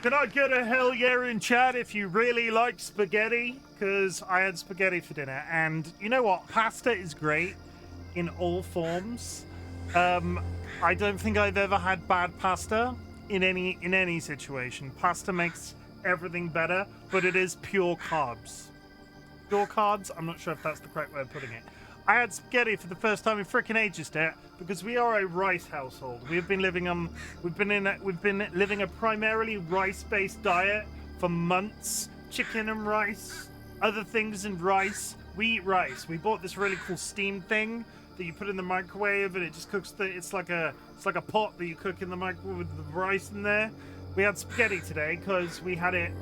Can I get a hell yeah in chat if you really like spaghetti? Because I had spaghetti for dinner, and you know what? Pasta is great in all forms. I don't think I've ever had bad pasta in any situation. Pasta makes everything better, but it is pure carbs. Pure carbs? I'm not sure if that's the correct way of putting it. I had spaghetti for the first time in freaking ages there because we are a rice household. We've been living living a primarily rice-based diet for months. Chicken and rice, other things and rice. We eat rice. We bought this really cool steam thing that you put in the microwave and it just cooks it's like a pot that you cook in the microwave with the rice in there. We had spaghetti today because we had it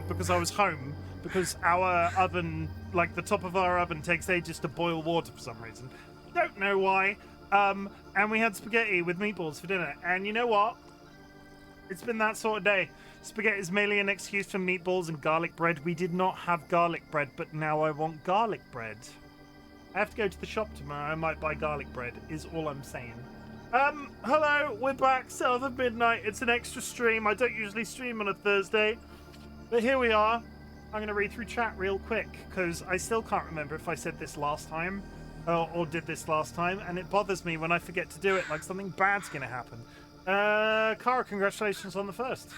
because I was home, because our oven, like the top of our oven, takes ages to boil water for some reason. Don't know why. And we had spaghetti with meatballs for dinner. And you know what? It's been that sort of day. Spaghetti is merely an excuse for meatballs and garlic bread. We did not have garlic bread, but now I want garlic bread. I have to go to the shop tomorrow. I might buy garlic bread, is all I'm saying. Hello, we're back, South of Midnight. It's an extra stream. I don't usually stream on a Thursday, but here we are. I'm going to read through chat real quick, because I still can't remember if I said this last time, or did this last time, and it bothers me when I forget to do it, like something bad's going to happen. Cara, congratulations on the first.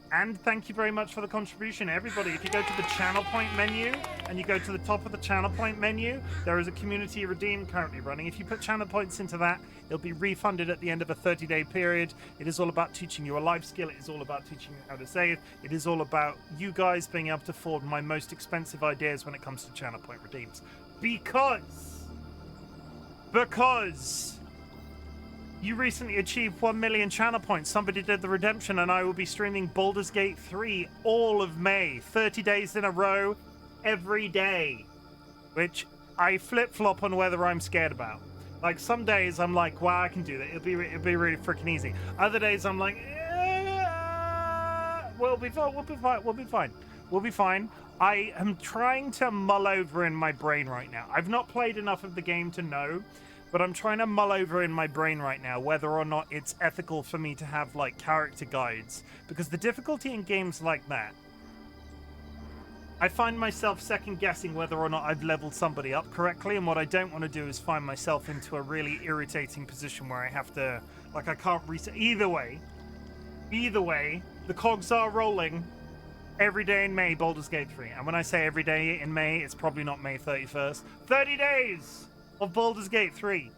And thank you very much for the contribution, everybody. If you go to the channel point menu and you go to the top of the channel point menu, there is a community redeem currently running. If you put channel points into that, it'll be refunded at the end of a 30-day period. It is all about teaching you a life skill. It is all about teaching you how to save. It is all about you guys being able to afford my most expensive ideas when it comes to channel point redeems. Because you recently achieved 1 million channel points. Somebody did the redemption, and I will be streaming Baldur's Gate 3 all of May. 30 days in a row, every day. Which I flip-flop on whether I'm scared about. Like, some days I'm like, wow, I can do that. It'll be really freaking easy. Other days I'm like, we'll be fine. I am trying to mull over in my brain right now. I've not played enough of the game to know, but I'm trying to mull over in my brain right now whether or not it's ethical for me to have, like, character guides. Because the difficulty in games like that, I find myself second-guessing whether or not I've leveled somebody up correctly, and what I don't want to do is find myself into a really irritating position where I have to, like, I can't reset. Either way, the cogs are rolling every day in May, Baldur's Gate 3. And when I say every day in May, it's probably not May 31st. 30 days! Of Baldur's Gate 3.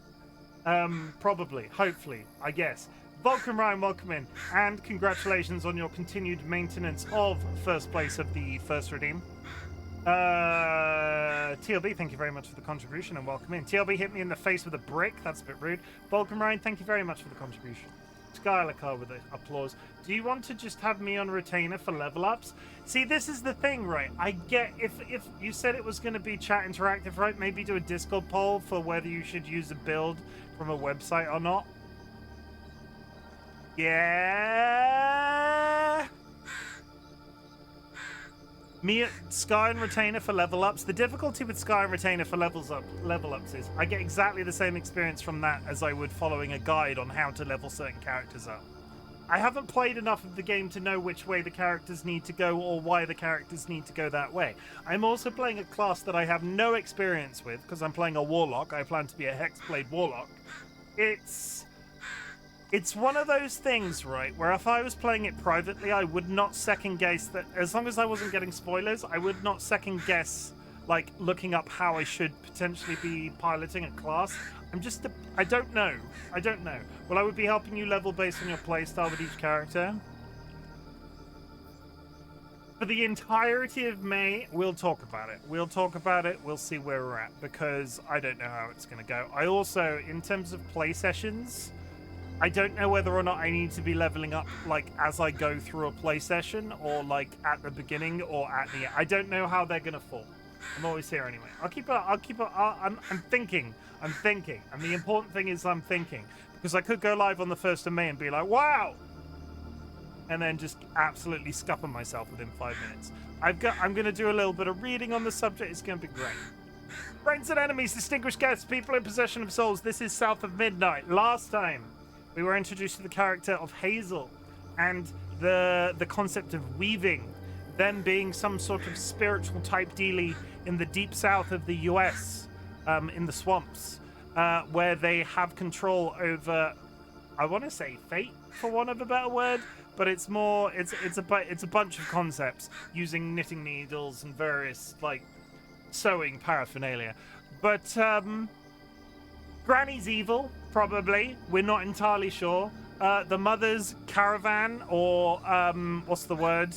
Probably, hopefully, I guess. Vulcan Ryan, welcome in. And congratulations on your continued maintenance of first place of the first redeem. TLB, thank you very much for the contribution and welcome in. TLB hit me in the face with a brick. That's a bit rude. Vulcan Ryan, thank you very much for the contribution. Skylar with the applause. Do you want to just have me on retainer for level ups? See, this is the thing, right? I get if you said it was going to be chat interactive, right? Maybe do a Discord poll for whether you should use a build from a website or not. Yeah. Me at Sky and Retainer for level ups. The difficulty with Sky and Retainer for level ups is I get exactly the same experience from that as I would following a guide on how to level certain characters up. I haven't played enough of the game to know which way the characters need to go or why the characters need to go that way. I'm also playing a class that I have no experience with because I'm playing a warlock. I plan to be a Hexblade warlock. It's one of those things, right, where if I was playing it privately, I would not second guess that, as long as I wasn't getting spoilers, I would not second guess, like, looking up how I should potentially be piloting a class. I don't know. Well, I would be helping you level based on your playstyle with each character. For the entirety of May, we'll talk about it. We'll see where we're at, because I don't know how it's going to go. I also, in terms of play sessions, I don't know whether or not I need to be leveling up, like, as I go through a play session, or, like, at the beginning, or at the end. I don't know how they're gonna fall. I'm always here anyway. I'm thinking. And the important thing is I'm thinking. Because I could go live on the 1st of May and be like, wow! And then just absolutely scupper myself within 5 minutes. I'm gonna do a little bit of reading on the subject. It's gonna be great. Friends and enemies, distinguished guests, people in possession of souls. This is South of Midnight. Last time, we were introduced to the character of Hazel, and the concept of weaving, them being some sort of spiritual type dealie in the deep south of the US, in the swamps, where they have control over, I want to say fate, for want of a better word, but it's more, it's a bunch of concepts using knitting needles and various like sewing paraphernalia. But Granny's evil, probably. We're not entirely sure. The mother's caravan, or what's the word?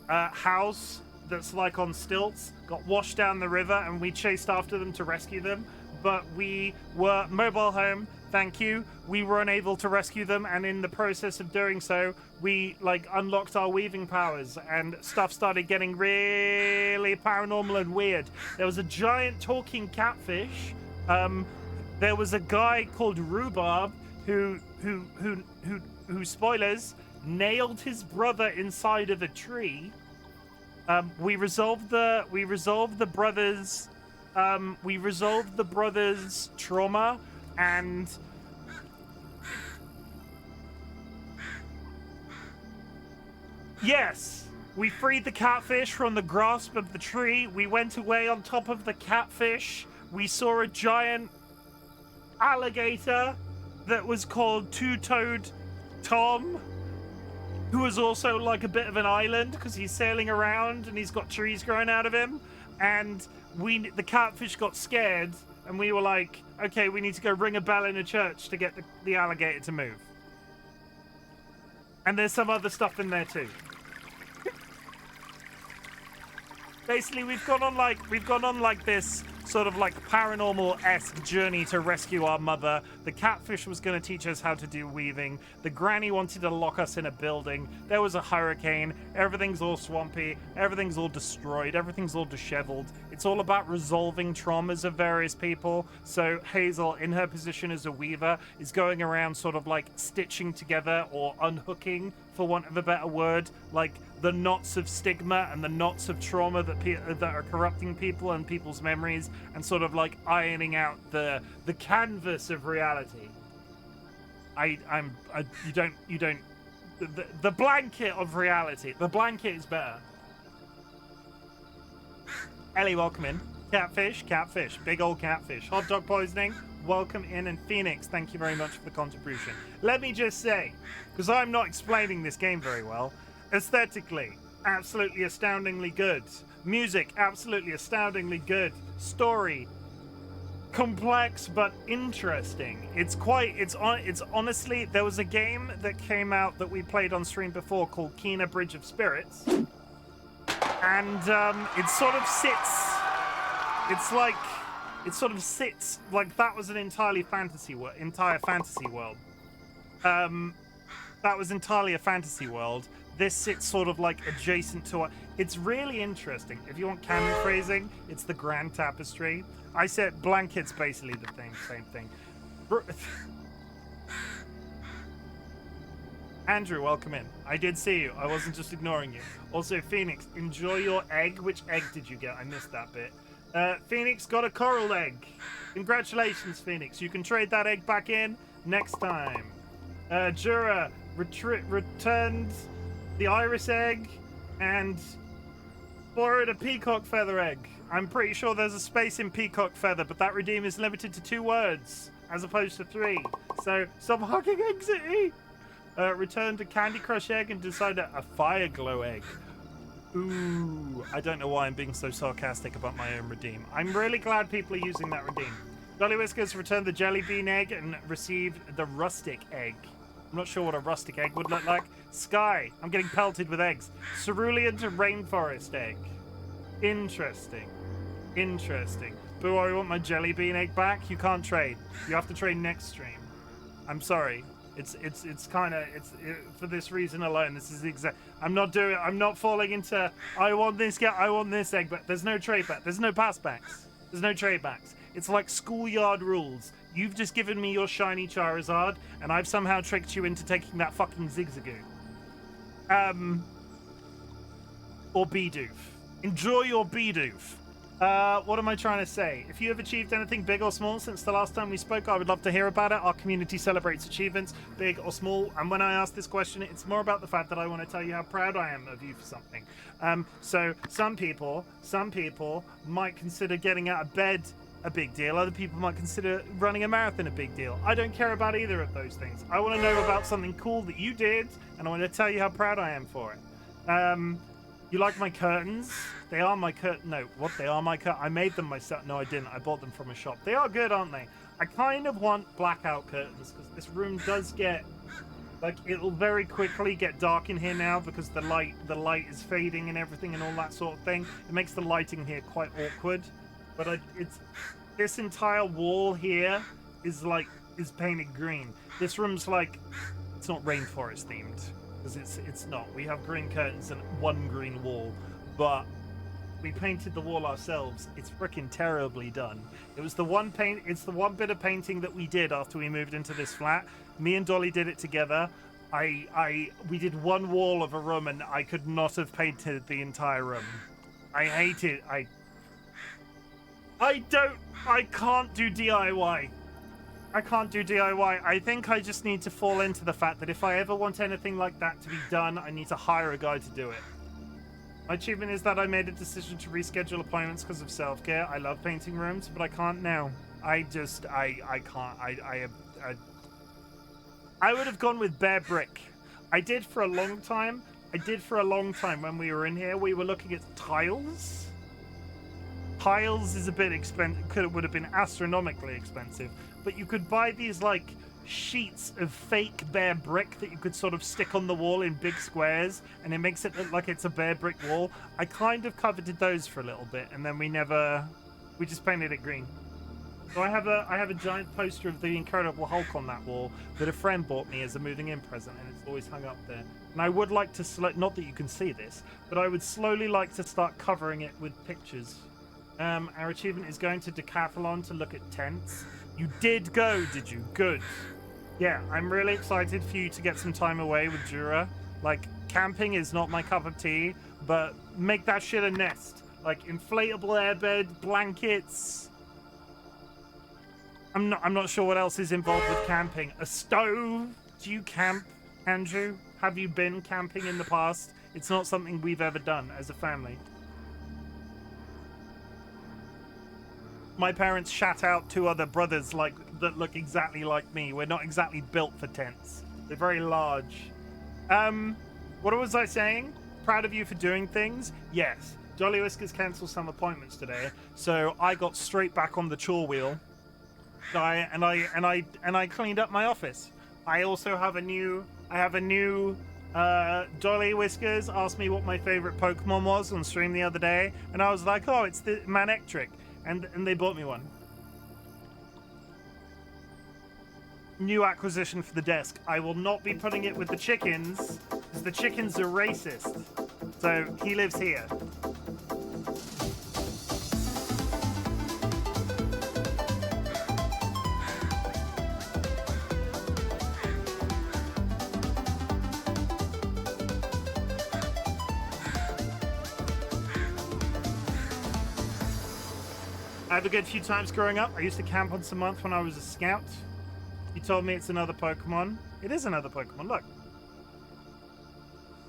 House that's like on stilts, got washed down the river, and we chased after them to rescue them. But we were mobile home. Thank you. We were unable to rescue them, and in the process of doing so, we like unlocked our weaving powers, and stuff started getting really paranormal and weird. There was a giant talking catfish. There was a guy called Rhubarb who spoilers, nailed his brother inside of a tree. We resolved the brothers' trauma, and yes, we freed the catfish from the grasp of the tree. We went away on top of the catfish. We saw a giant alligator that was called Two-Toed Tom, who was also like a bit of an island because he's sailing around and he's got trees growing out of him. And the catfish got scared, and we were like, okay, we need to go ring a bell in a church to get the alligator to move. And there's some other stuff in there too. Basically, we've gone on like this sort of like paranormal-esque journey to rescue our mother. The catfish was going to teach us how to do weaving. The granny wanted to lock us in a building. There was a hurricane. Everything's all swampy. Everything's all destroyed. Everything's all disheveled. It's all about resolving traumas of various people. So Hazel, in her position as a weaver, is going around sort of like stitching together or unhooking, for want of a better word, like the knots of stigma and the knots of trauma that are corrupting people and people's memories, and sort of like ironing out the canvas of reality. The blanket of reality. The blanket is better. Ellie, welcome in. Catfish, big old catfish. Hot dog poisoning, welcome in. And Phoenix, thank you very much for the contribution. Let me just say, because I'm not explaining this game very well, aesthetically, absolutely astoundingly good. Music, absolutely astoundingly good. Story, complex but interesting. It's honestly, there was a game that came out that we played on stream before called Kena Bridge of Spirits, and it sort of sits like that was an entire fantasy world. That was entirely a fantasy world. This sits sort of like adjacent to it. It's really interesting. If you want canon phrasing, it's the Grand Tapestry. I said blanket's basically the same thing. Andrew, welcome in. I did see you. I wasn't just ignoring you. Also, Phoenix, enjoy your egg. Which egg did you get? I missed that bit. Phoenix got a coral egg. Congratulations, Phoenix. You can trade that egg back in next time. Jura returned the iris egg and borrowed a peacock feather egg. I'm pretty sure there's a space in peacock feather, but that redeem is limited to 2 words as opposed to 3. So stop hugging eggs at me. Returned a Candy Crush egg and decided a Fire Glow egg. Ooh, I don't know why I'm being so sarcastic about my own redeem. I'm really glad people are using that redeem. DollyWhiskers returned the Jelly Bean egg and received the Rustic egg. I'm not sure what a rustic egg would look like. Sky, I'm getting pelted with eggs. Cerulean to Rainforest egg. Interesting. But I want my Jelly Bean egg back. You can't trade. You have to trade next stream. I'm sorry. It's for this reason alone. This is the exact. I'm not falling into. I want this egg, but there's no trade back. There's no pass backs. There's no trade backs. It's like schoolyard rules. You've just given me your shiny Charizard, and I've somehow tricked you into taking that fucking Zigzagoon. Or Bidoof. Enjoy your Bidoof. What am I trying to say? If you have achieved anything big or small since the last time we spoke, I would love to hear about it. Our community celebrates achievements, big or small. And when I ask this question, it's more about the fact that I want to tell you how proud I am of you for something. So some people might consider getting out of bed a big deal. Other people might consider running a marathon a big deal. I don't care about either of those things. I want to know about something cool that you did, and I want to tell you how proud I am for it. You like my curtains? They are my No, what? They are my I made them myself. No, I didn't. I bought them from a shop. They are good, aren't they? I kind of want blackout curtains because this room does get, like, it'll very quickly get dark in here now because the light is fading and everything and all that sort of thing. It makes the lighting here quite awkward. But it's this entire wall here is painted green. This room's like, it's not rainforest themed. Because it's not. We have green curtains and one green wall, but we painted the wall ourselves. It's freaking terribly done. It was the one paint. It's the one bit of painting that we did after we moved into this flat. Me and Dolly did it together. We did one wall of a room, and I could not have painted the entire room. I hate it. I can't do DIY. I can't do DIY. I think I just need to fall into the fact that if I ever want anything like that to be done, I need to hire a guy to do it. My achievement is that I made a decision to reschedule appointments because of self-care. I love painting rooms, but I can't now. I can't. I would have gone with bare brick. I did for a long time. When we were in here. We were looking at tiles. Tiles is a bit expensive. Would have been astronomically expensive. But you could buy these, like, sheets of fake bare brick that you could sort of stick on the wall in big squares, and it makes it look like it's a bare brick wall. I kind of coveted those for a little bit, and then we just painted it green. So I have a giant poster of the Incredible Hulk on that wall that a friend bought me as a moving in present, and it's always hung up there. And I would like to, not that you can see this, but I would slowly like to start covering it with pictures. Our achievement is going to Decathlon to look at tents. You did go, did you? Good. Yeah, I'm really excited for you to get some time away with Jura. Like, camping is not my cup of tea, but make that shit a nest. Like, inflatable airbed, blankets. I'm not sure what else is involved with camping. A stove? Do you camp, Andrew? Have you been camping in the past? It's not something we've ever done as a family. My parents shat out two other brothers that look exactly like me. We're not exactly built for tents. They're very large. What was I saying? Proud of you for doing things? Yes. DollyWhiskers cancelled some appointments today, so I got straight back on the chore wheel. And I cleaned up my office. I also have a new DollyWhiskers asked me what my favorite Pokemon was on stream the other day, and I was like, oh, it's the Manectric. And they bought me one. New acquisition for the desk. I will not be putting it with the chickens, because the chickens are racist. So he lives here. I had a good few times growing up. I used to camp once a month when I was a scout. You told me it's another Pokemon. It is another Pokemon, look.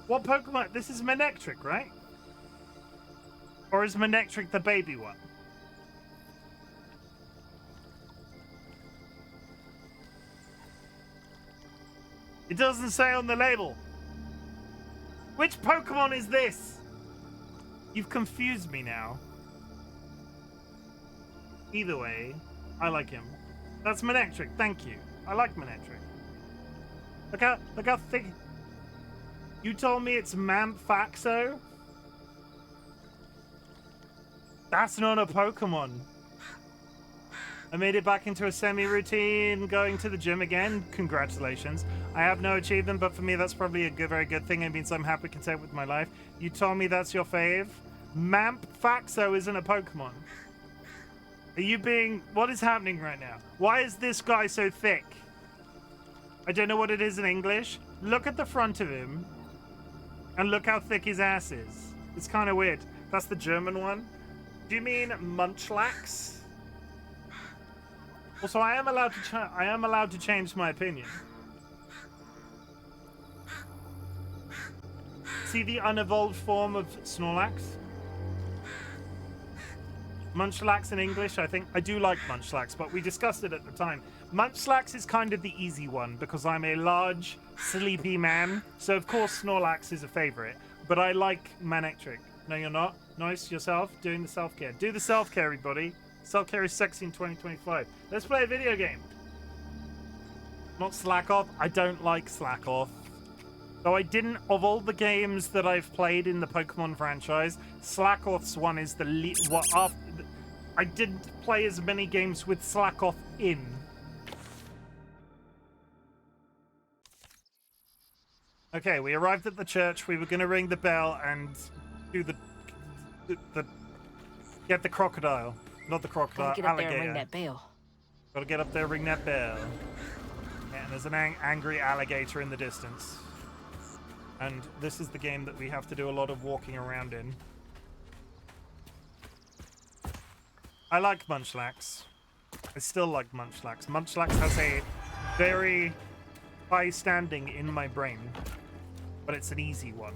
What Pokemon? This is Manectric, right? Or is Manectric the baby one? It doesn't say on the label. Which Pokemon is this? You've confused me now. Either way, I like him. That's Manectric, thank you. I like Manectric. Look how thick. You told me it's Mamphaxo? That's not a Pokemon. I made it back into a semi-routine, going to the gym again. Congratulations. I have no achievement, but for me that's probably a very good thing. It means I'm happy, content with my life. You told me that's your fave? Mamphaxo isn't a Pokemon. Are you being... What is happening right now? Why is this guy so thick? I don't know what it is in English. Look at the front of him. And look how thick his ass is. It's kind of weird. That's the German one. Do you mean Munchlax? Also, I am allowed to change my opinion. See the unevolved form of Snorlax? Munchlax in English, I think. I do like Munchlax, but we discussed it at the time. Munchlax is kind of the easy one because I'm a large, sleepy man. So, of course, Snorlax is a favorite. But I like Manectric. No, you're not. Nice, yourself. Doing the self-care. Do the self-care, everybody. Self-care is sexy in 2025. Let's play a video game. Not slack off. I don't like slack off. Though I didn't, of all the games that I've played in the Pokemon franchise, Slakoth's one is the I didn't play as many games with Slakoth in. Okay, we arrived at the church. We were going to ring the bell and do the get the crocodile. Not the crocodile, Gotta get up alligator. there and ring that bell. Gotta get up there, ring that bell. Yeah, and there's an angry alligator in the distance. And this is the game that we have to do a lot of walking around in. I like Munchlax. I still like Munchlax. Munchlax has a very high standing in my brain. But it's an easy one.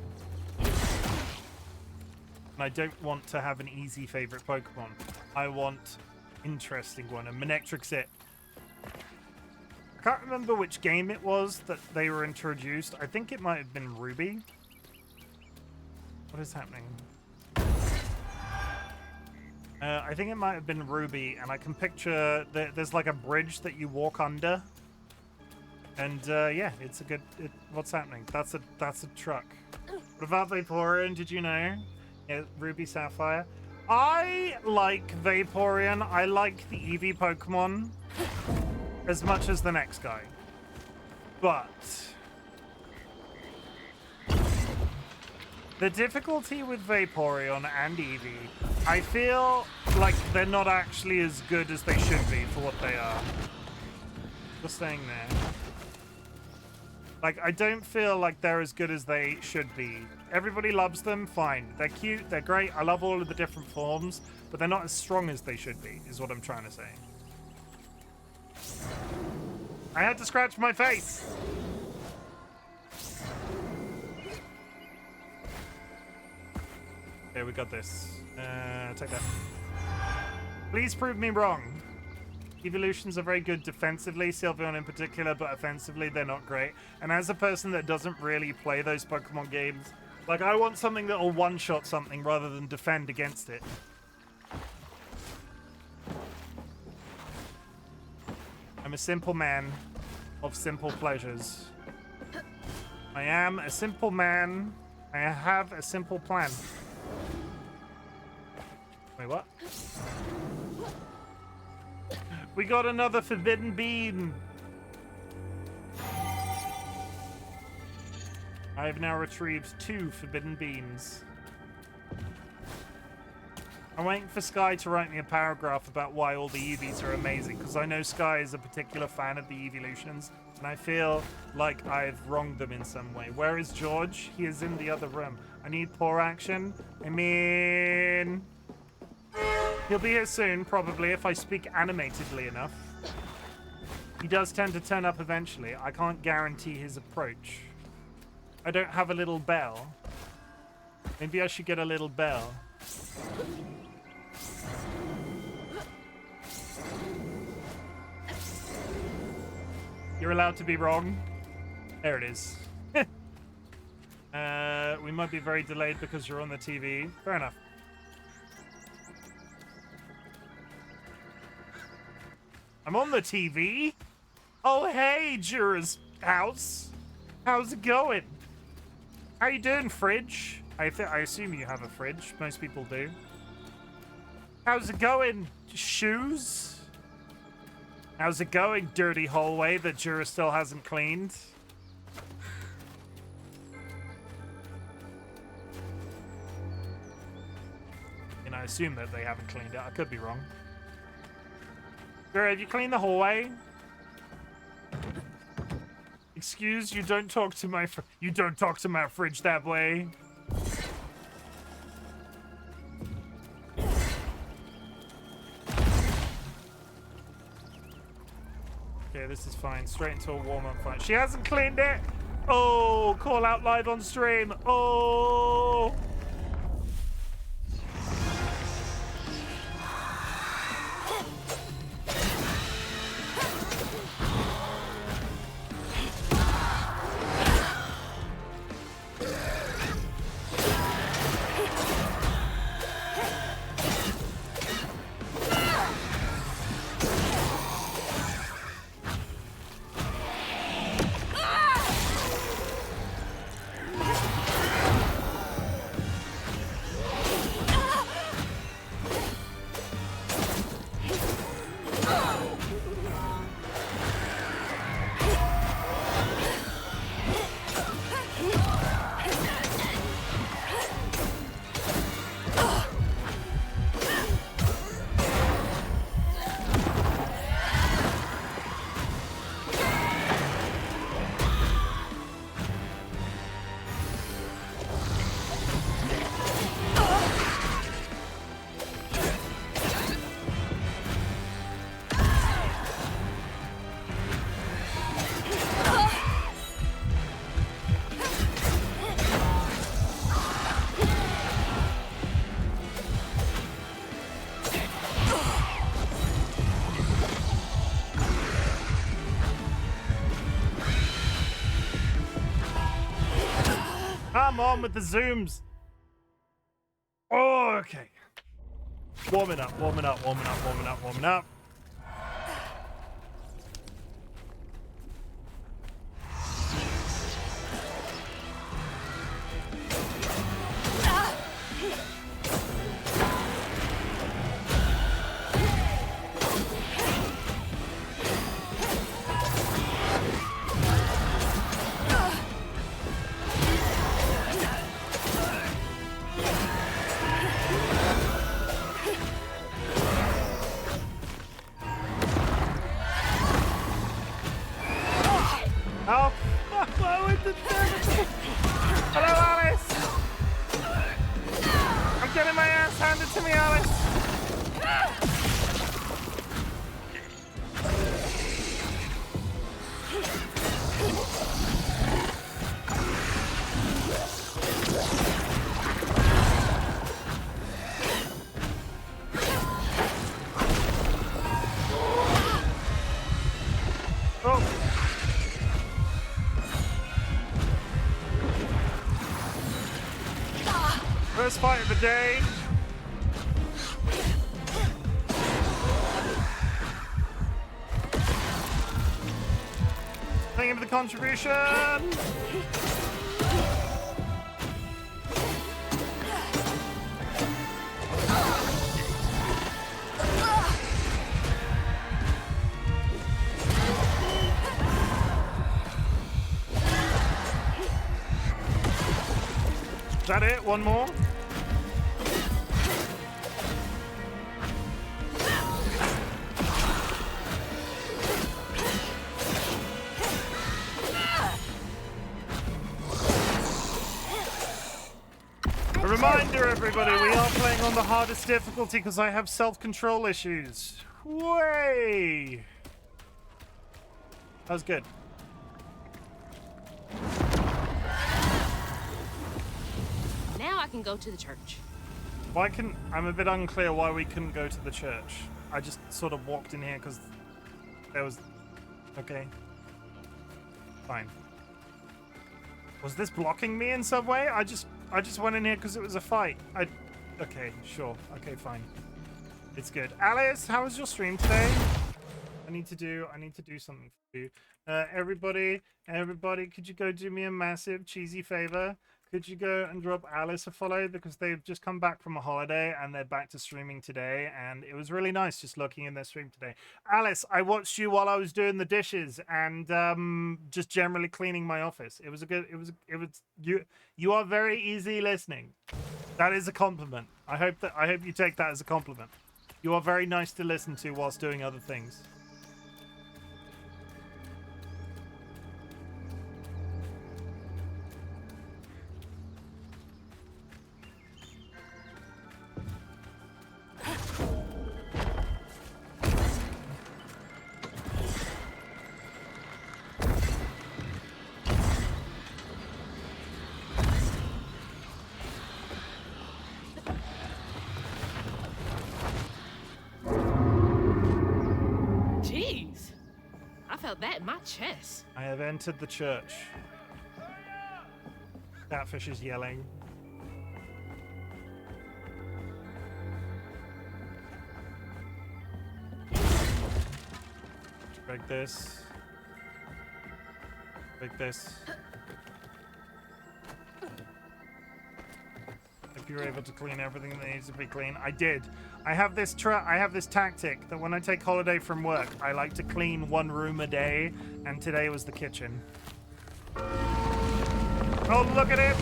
And I don't want to have an easy favorite Pokemon. I want interesting one. And Manectric's it. I can't remember which game it was that they were introduced. I think it might have been Ruby. What is happening? I think it might have been Ruby, and I can picture there's like a bridge that you walk under. And yeah, it's a good. What's happening? That's a truck. What about Vaporeon? Did you know? Yeah, Ruby Sapphire. I like Vaporeon. I like the Eevee Pokemon as much as the next guy. But the difficulty with Vaporeon and Eevee, I feel like they're not actually as good as they should be for what they are. Just saying there. Like, I don't feel like they're as good as they should be. Everybody loves them, fine. They're cute, they're great, I love all of the different forms, but they're not as strong as they should be, is what I'm trying to say. I had to scratch my face! Okay, we got this. Take that. Please prove me wrong. Evolutions are very good defensively, Sylveon in particular, but offensively they're not great. And as a person that doesn't really play those Pokemon games, like, I want something that will one-shot something rather than defend against it. I'm a simple man of simple pleasures. I am a simple man. I have a simple plan. Wait, what? We got another forbidden bean. I have now retrieved 2 forbidden beans. I'm waiting for Sky to write me a paragraph about why all the Eevees are amazing, because I know Sky is a particular fan of the evolutions, and I feel like I've wronged them in some way. Where is George? He is in the other room. I need poor action. I mean, he'll be here soon, probably, if I speak animatedly enough. He does tend to turn up eventually. I can't guarantee his approach. I don't have a little bell. Maybe I should get a little bell. You're allowed to be wrong. There it is. We might be very delayed because you're on the TV. Fair enough. I'm on the TV? Oh, hey, Jura's house. How's it going? How you doing, fridge? I assume you have a fridge. Most people do. How's it going, shoes? How's it going, dirty hallway that Jura still hasn't cleaned? And I assume that they haven't cleaned it. I could be wrong. Jura, have you cleaned the hallway? Excuse, you don't talk to my fridge that way. this is fine. Straight into a warm-up fight. She hasn't cleaned it. Oh, call out live on stream. Oh. Come on with the zooms. Oh, okay. Warming up, warming up, warming up, warming up, warming up. Oh, hello, Alice. I'm getting my ass handed to me, Alice. Oh. First fight of the day. Thank you for the contribution. Is that it? One more? A reminder, everybody, we are playing on the hardest difficulty because I have self-control issues. Way! That was good. Now I can go to the church. I'm a bit unclear why we couldn't go to the church. I just sort of walked in here because there was... Okay. Fine. Was this blocking me in some way? I just went in here because it was a fight. Okay, sure. Okay, fine. It's good. Alice, how was your stream today? I need to do something for you. Everybody, could you go do me a massive cheesy favor? Could you go and drop Alice a follow, because they've just come back from a holiday and they're back to streaming today, and it was really nice just looking in their stream today. Alice, I watched you while I was doing the dishes and just generally cleaning my office. It was you are very easy listening. That is a compliment. I hope you take that as a compliment. You are very nice to listen to whilst doing other things. felt that in my chest. I have entered the church. Catfish is yelling. Break this. Break this. If you're able to clean everything that needs to be clean. I did. I have this tactic that when I take holiday from work, I like to clean one room a day, and today was the kitchen. Oh, look at it!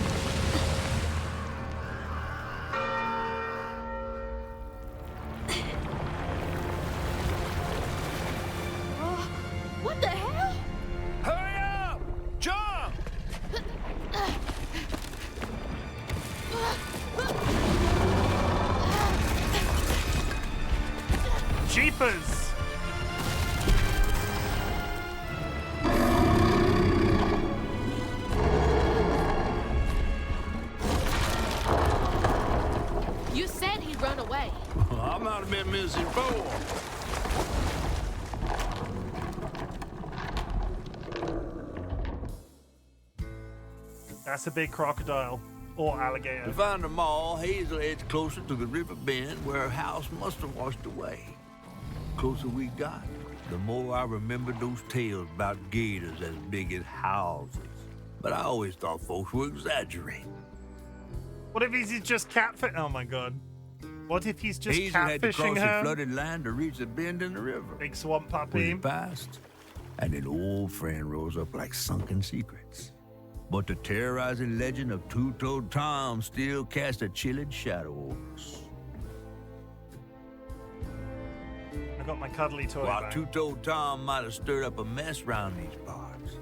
What the hell? Hurry up! Jump! Jeepers! You said he'd run away. I might have been misinformed. That's a big crocodile or alligator. To find them all, Hazel heads closer to the river bend where her house must have washed away. The closer we got, the more I remembered those tales about gators as big as houses. But I always thought folks were exaggerating. What if he's just catfish? Oh my god. What if he's just Hazel had to cross catfishing the her? flooded land to reach the bend in the river. Big swamp When puppy. it passed, and an old friend rose up like sunken secrets. But the terrorizing legend of Two-Toed Tom still cast a chilling shadow over us. I got my cuddly toy While back. Two-Toed Tom might have stirred up a mess round these parts,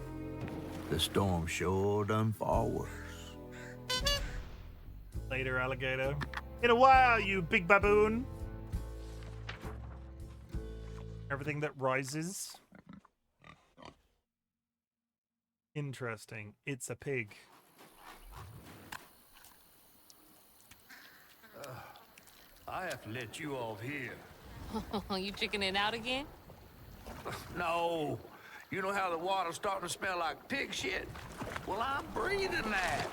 the storm sure done far worse. Later, alligator. In a while, you big baboon. Everything that rises. Interesting. It's a pig. I have to let you off here. You chickening out again? No. You know how the water's starting to smell like pig shit? Well, I'm breathing that.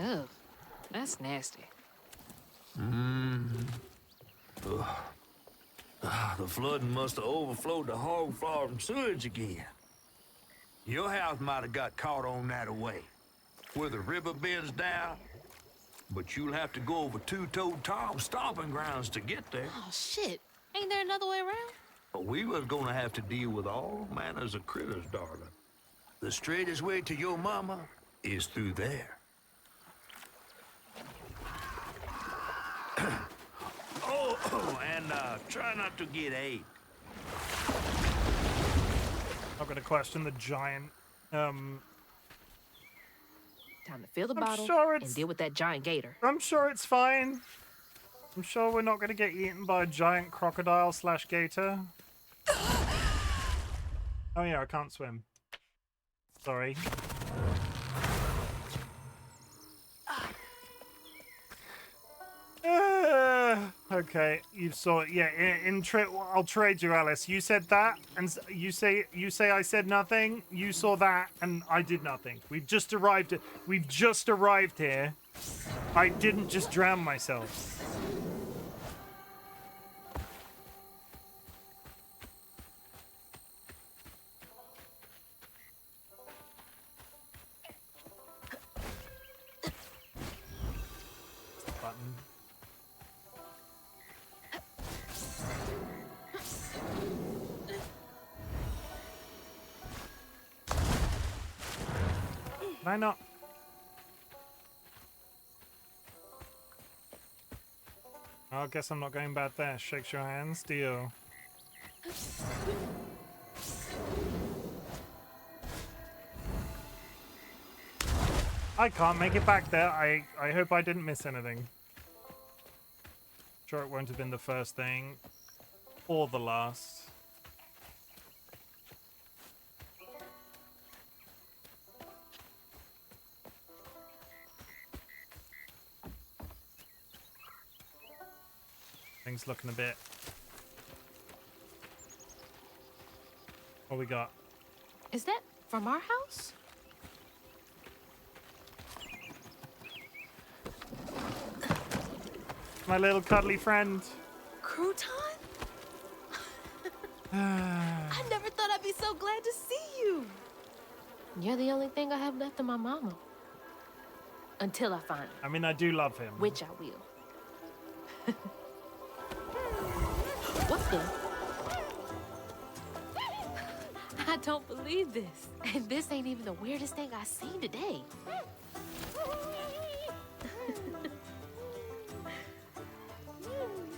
Ugh, that's nasty. The flooding must have overflowed the hog farm sewage again. Your house might have got caught on that away, where the river bends down, but you'll have to go over Two-Toed Tom's stomping grounds to get there. Oh, shit. Ain't there another way around? But we was gonna have to deal with all manners of critters, darling. The straightest way to your mama is through there. And try not to get ate. I'm gonna question the giant. Time to fill the I'm bottle sure and it's- deal with that giant gator. I'm sure it's fine. I'm sure we're not gonna get eaten by a giant crocodile / gator. Oh yeah, I can't swim. Sorry. Okay, you saw it. Yeah, I'll trade you, Alice. You said that, and you say I said nothing. You saw that, and I did nothing. We've just arrived here. I didn't just drown myself. Button. Can I not? I guess I'm not going back there. Shakes your hands, deal. I can't make it back there. I hope I didn't miss anything. Sure it won't have been the first thing. Or the last. Things looking a bit. What we got? Is that from our house? My little cuddly friend. Crouton? I never thought I'd be so glad to see you. You're the only thing I have left of my mama. Until I find him, I mean, I do love him. which I will. What's the... I don't believe this. And this ain't even the weirdest thing I've seen today.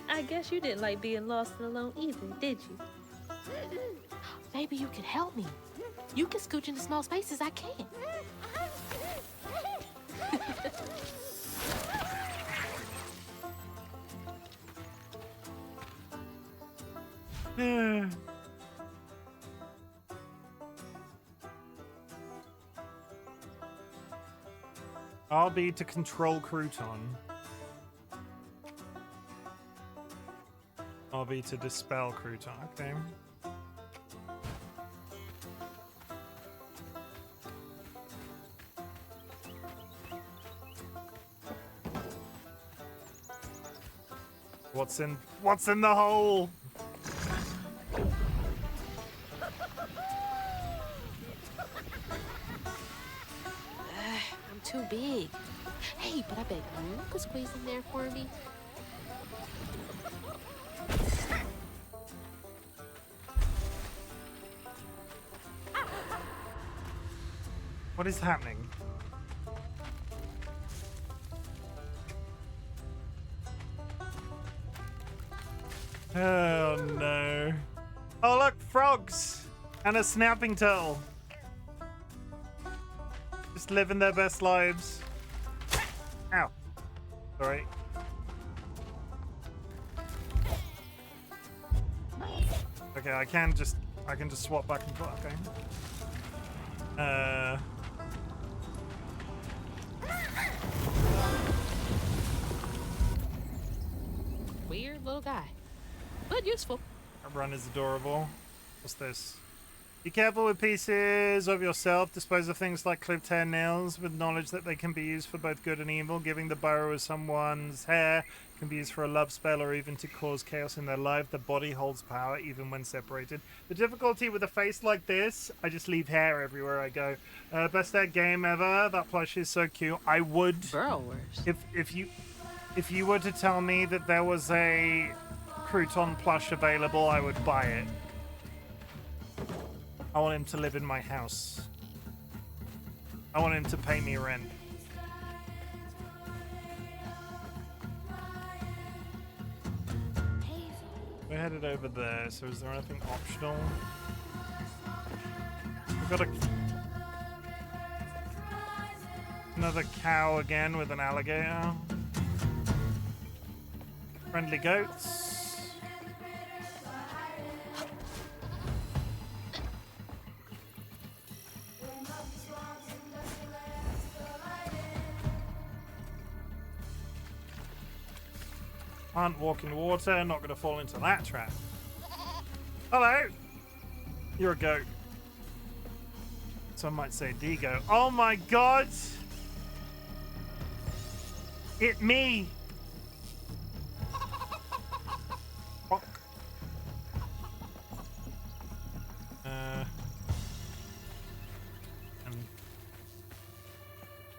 I guess you didn't like being lost and alone either, did you? Maybe you can help me. You can scooch into small spaces I can't. I'll be to control Crouton. I'll be to dispel Crouton. Okay. What's in the hole? I'm too big. Hey, but I bet you could squeeze in there for me. What is happening? Oh no. Oh look, frogs! And a snapping turtle. Just living their best lives. Ow. Sorry. Okay, I can just swap back and forth, okay. Weird little guy, but useful. That run is adorable. What's this? Be careful with pieces of yourself. Dispose of things like clipped hair nails with knowledge that they can be used for both good and evil. Giving the borrower someone's hair can be used for a love spell or even to cause chaos in their life. The body holds power even when separated. The difficulty with a face like this, I just leave hair everywhere I go. Best egg game ever. That plush is so cute. I would... Burrowers. If you were to tell me that there was a Crouton plush available, I would buy it. I want him to live in my house. I want him to pay me rent. We're headed over there, so is there anything optional? We've got another cow again with an alligator. Friendly goats. Can't walk in water, not gonna fall into that trap. Hello! You're a goat. Some might say D-goat. Oh my god! It me! Fuck.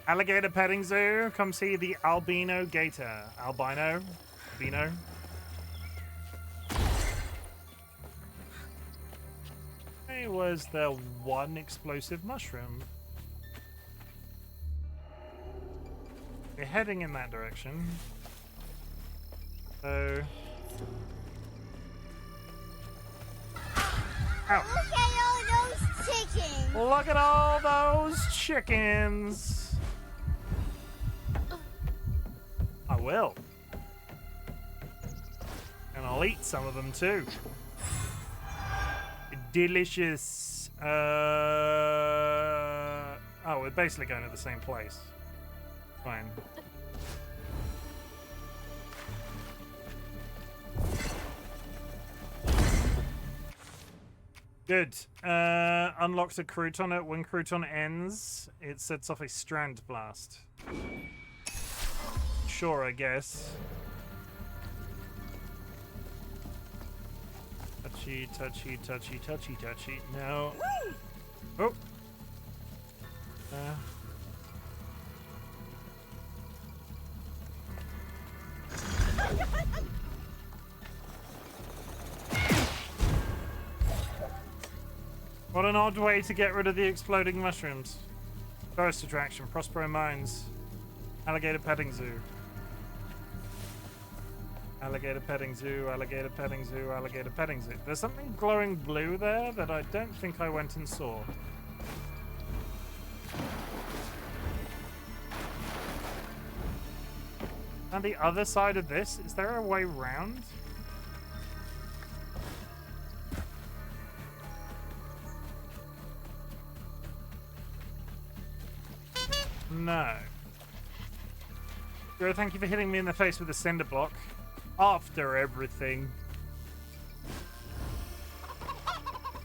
Alligator petting zoo. Come see the albino gator. Albino? Albino? Hey, was there one explosive mushroom? We're heading in that direction. So... Ow. Look at all those chickens! Look at all those chickens! I will. And I'll eat some of them too. Delicious. Oh, we're basically going to the same place. Fine. Good. Unlocks a crouton. When crouton ends, it sets off a strand blast. Sure, I guess. Touchy, touchy, touchy, touchy, touchy. No. Oh. What an odd way to get rid of the exploding mushrooms. Tourist attraction, Prospero Mines, Alligator Petting Zoo. Alligator Petting Zoo, Alligator Petting Zoo, Alligator Petting Zoo. There's something glowing blue there that I don't think I went and saw. On the other side of this, is there a way round? No. Joe, thank you for hitting me in the face with a cinder block. After everything.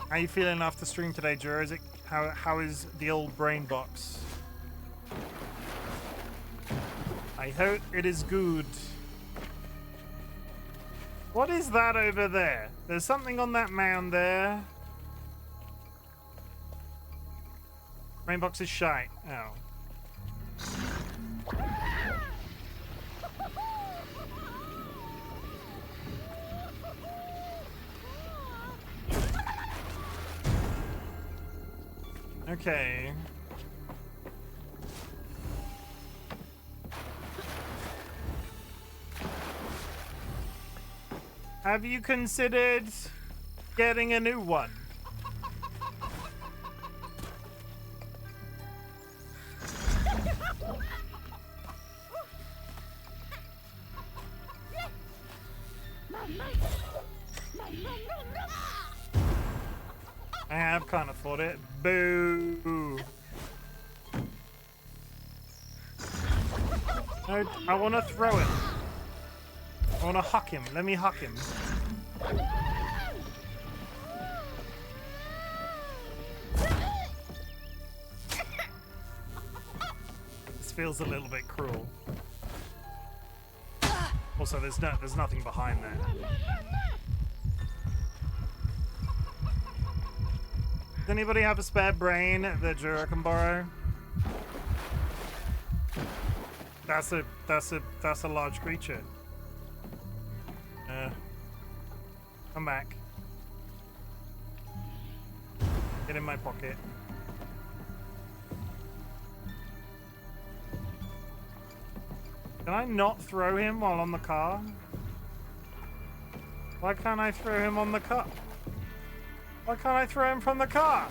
How you feeling after stream today, Joe? Is it how is the old brain box? I hope it is good. What is that over there? There's something on that mound there. Brain box is shite. Oh. Okay. Have you considered getting a new one? I have kind of thought it. Boo! No, I want to throw him. I want to huck him. Let me huck him. This feels a little bit cruel. Also, there's nothing behind there. Does anybody have a spare brain that Jura can borrow? That's a large creature. Come back. Get in my pocket. Can I not throw him while on the car? Why can't I throw him on the car? Why can't I throw him from the car?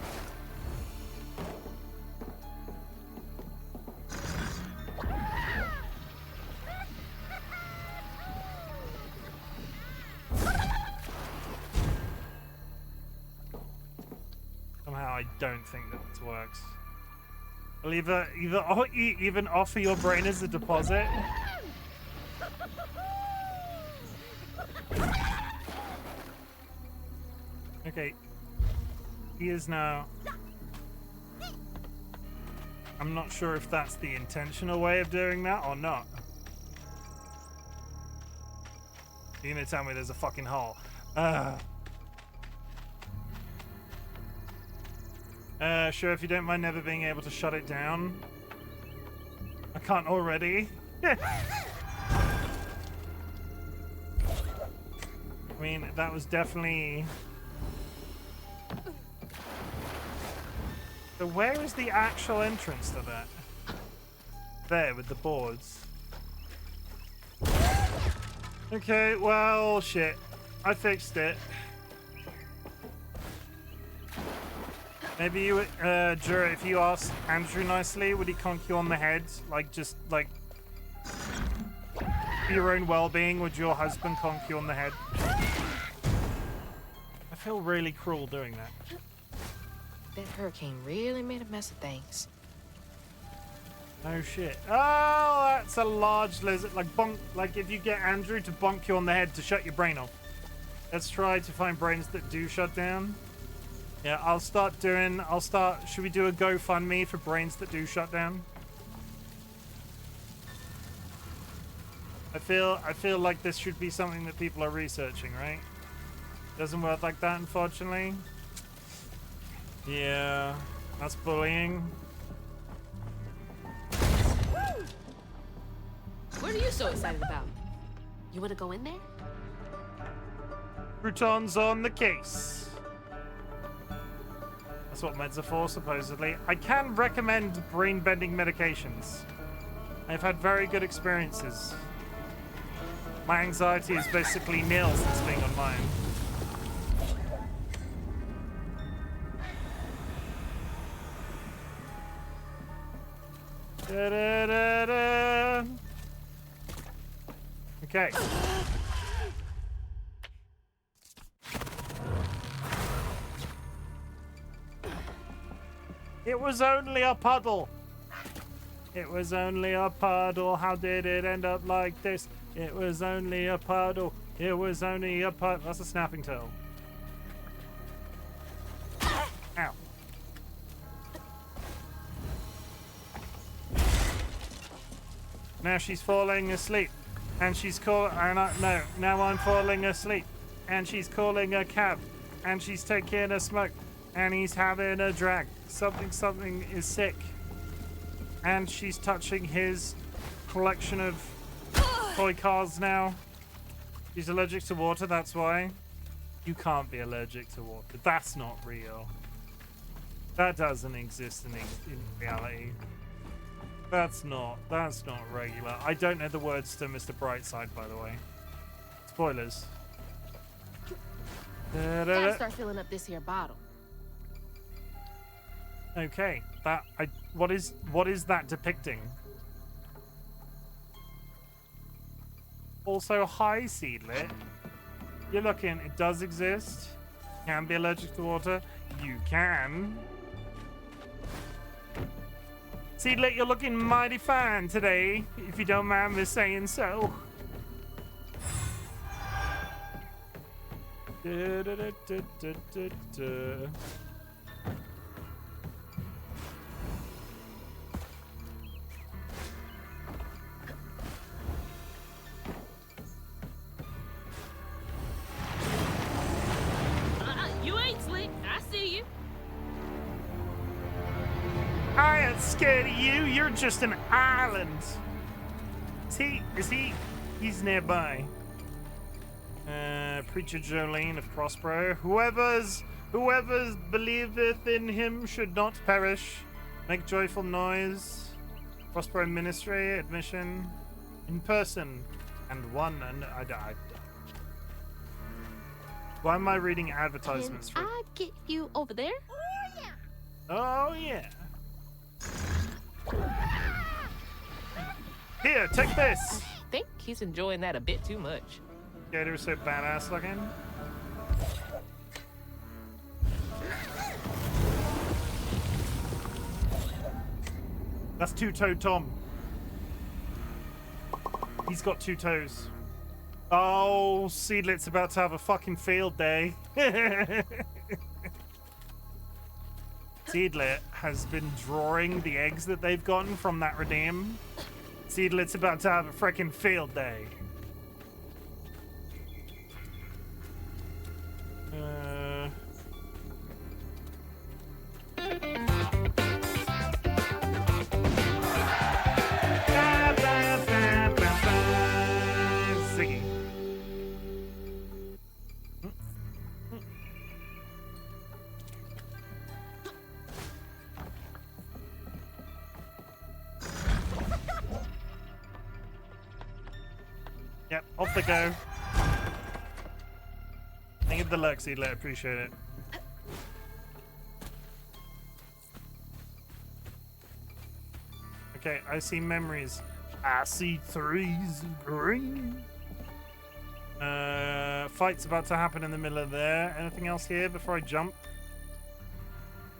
Somehow I don't think that this works. I'll even offer your brain as a deposit. Okay. He is now. I'm not sure if that's the intentional way of doing that or not. You're gonna tell me there's a fucking hole. Sure, if you don't mind never being able to shut it down. I can't already. I mean, that was definitely... So where is the actual entrance to that? There, with the boards. Okay, well, shit. I fixed it. Maybe you, Jura, if you asked Andrew nicely, would he conk you on the head? Like, just, like... For your own well-being, would your husband conk you on the head? I feel really cruel doing that. That hurricane really made a mess of things. Oh shit. Oh, that's a large lizard. Like bonk, like if you get Andrew to bonk you on the head to shut your brain off. Let's try to find brains that do shut down. Yeah, should we do a GoFundMe for brains that do shut down? I feel like this should be something that people are researching, right? Doesn't work like that, unfortunately. Yeah, that's bullying. What are you so excited about? You want to go in there? Croutons on the case. That's what meds are for, supposedly. I can recommend brain-bending medications. I've had very good experiences. My anxiety is basically nil since being on mine. Da, da, da, da. Okay. It was only a puddle. It was only a puddle. How did it end up like this? It was only a puddle. It was only a puddle. That's a snapping turtle. Ow. Now she's falling asleep. And she's no, now I'm falling asleep. And she's calling a cab. And she's taking a smoke. And he's having a drag. Something is sick. And she's touching his collection of toy cars now. She's allergic to water, that's why. You can't be allergic to water. That's not real. That doesn't exist in reality. That's not regular. I don't know the words to Mr. Brightside, by the way. Spoilers. Gotta start filling up this here bottle. Okay, what is that depicting? Also, hi, Seedlit. You're looking, it does exist. Can be allergic to water. You can. Seedlit, you're looking mighty fine today, if you don't mind me saying so. Da, da, da, da, da, da, da. You ain't slick. I see you. I ain't scared of you. You're just an island. He's nearby. Preacher Jolene of Prospero. Whoever's believeth in him should not perish. Make joyful noise. Prospero Ministry, admission, in person, and one. And I died. Why am I reading advertisements? Can I get you over there? Oh yeah. Here, take this. Think he's enjoying that a bit too much. Gator's so badass looking. That's two-toed Tom. He's got two toes. Oh, Seedlit's about to have a fucking field day. Seedlit has been drawing the eggs that they've gotten from that redeem. Seedlit's about to have a freaking field day. Ziggy. Yep, off they go. Thank you for the luck, Seedlet. Appreciate it. Okay, I see memories. I see threes green. Fight's about to happen in the middle of there. Anything else here before I jump?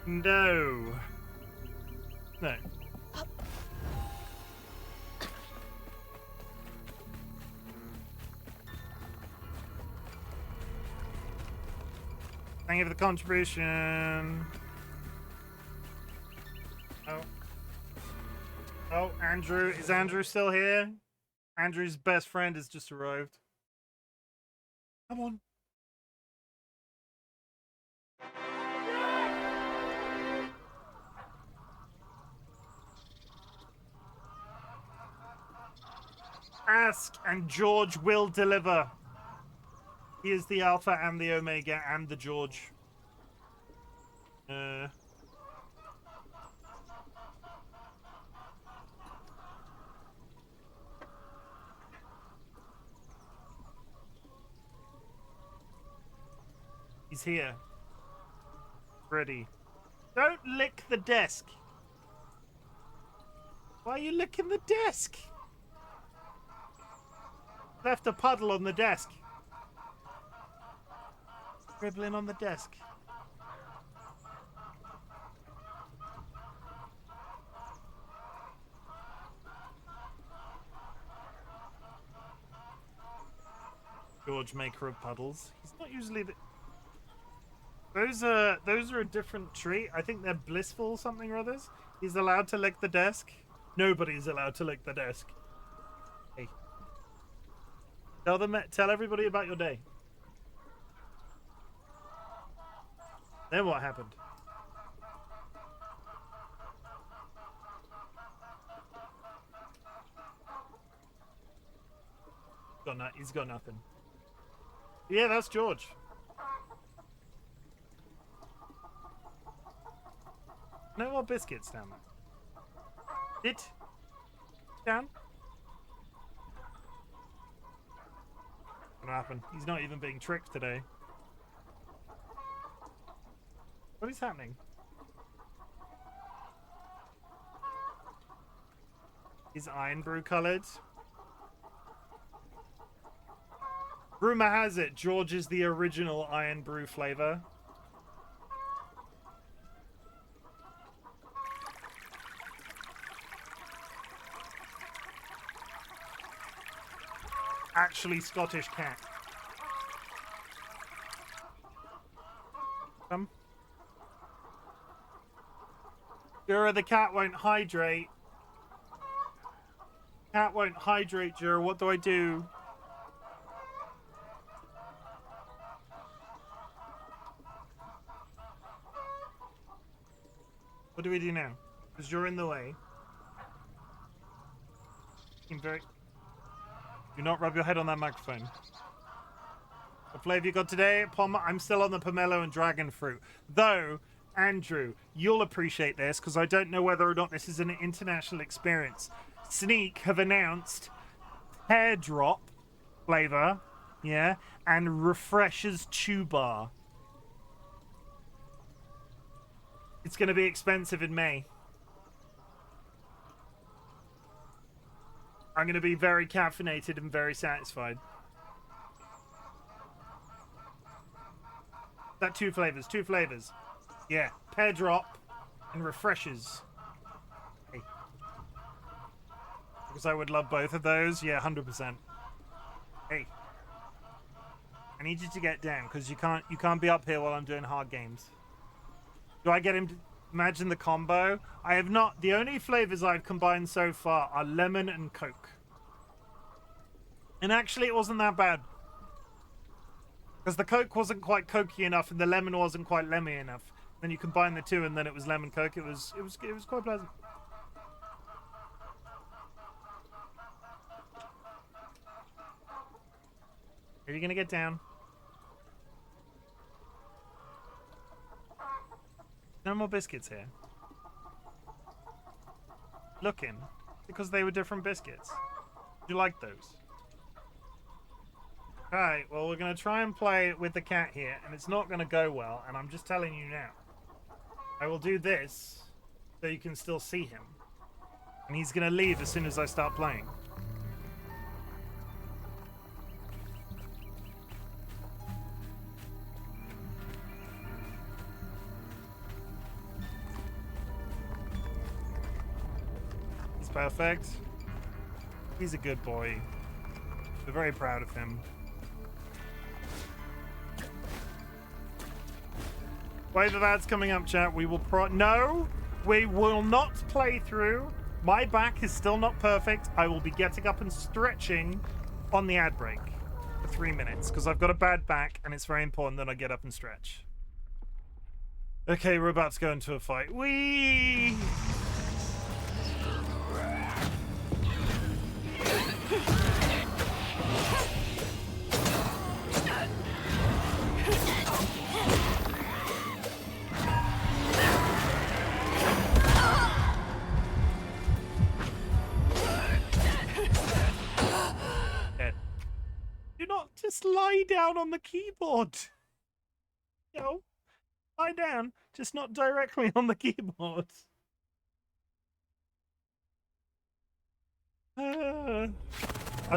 No. No. Thank you for the contribution. Oh. Oh, Andrew. Is Andrew still here? Andrew's best friend has just arrived. Come on. Ask and George will deliver. He is the Alpha and the Omega and the George. He's here. Ready. Don't lick the desk. Why are you licking the desk? Left a puddle on the desk. Scribbling on the desk. George, maker of puddles. He's not usually the... Those are a different treat. I think they're blissful something or others. He's allowed to lick the desk. Nobody's allowed to lick the desk. Hey. Tell everybody about your day. Then what happened? He's got nothing. Yeah, that's George. No more biscuits down there. Sit down. What happened? He's not even being tricked today. What is happening? Is Iron Brew coloured? Rumour has it George is the original Iron Brew flavour. Actually Scottish cat. Come. Jura, the cat won't hydrate. Cat won't hydrate, Jura. What do I do? What do we do now? Because you're in the way. Do not rub your head on that microphone. What flavor you got today? I'm still on the pomelo and dragon fruit. Though, Andrew, you'll appreciate this because I don't know whether or not this is an international experience. Sneak have announced Hair Drop flavor, yeah, and Refreshers Chew Bar. It's going to be expensive in May. I'm going to be very caffeinated and very satisfied. That two flavors. Yeah, Pear Drop and Refreshers. Hey. Because I would love both of those. Yeah, 100%. Hey. I need you to get down because you can't be up here while I'm doing hard games. Do I get him to imagine the combo? I have not. The only flavors I've combined so far are lemon and Coke. And actually, it wasn't that bad. Because the Coke wasn't quite cokey enough and the lemon wasn't quite lemmy enough. Then you combine the two and then it was lemon Coke. It was quite pleasant. Are you going to get down? No more biscuits here. Looking. Because they were different biscuits. Do you like those? Alright, well we're going to try and play with the cat here, and it's not going to go well, and I'm just telling you now. I will do this, so you can still see him. And he's going to leave as soon as I start playing. He's perfect. He's a good boy. We're very proud of him. Wave of ads coming up, chat. We will No, we will not play through. My back is still not perfect. I will be getting up and stretching on the ad break for 3 minutes because I've got a bad back and it's very important that I get up and stretch. Okay, we're about to go into a fight. Whee! Do not just lie down on the keyboard. No, lie down, just not directly on the keyboard. I'd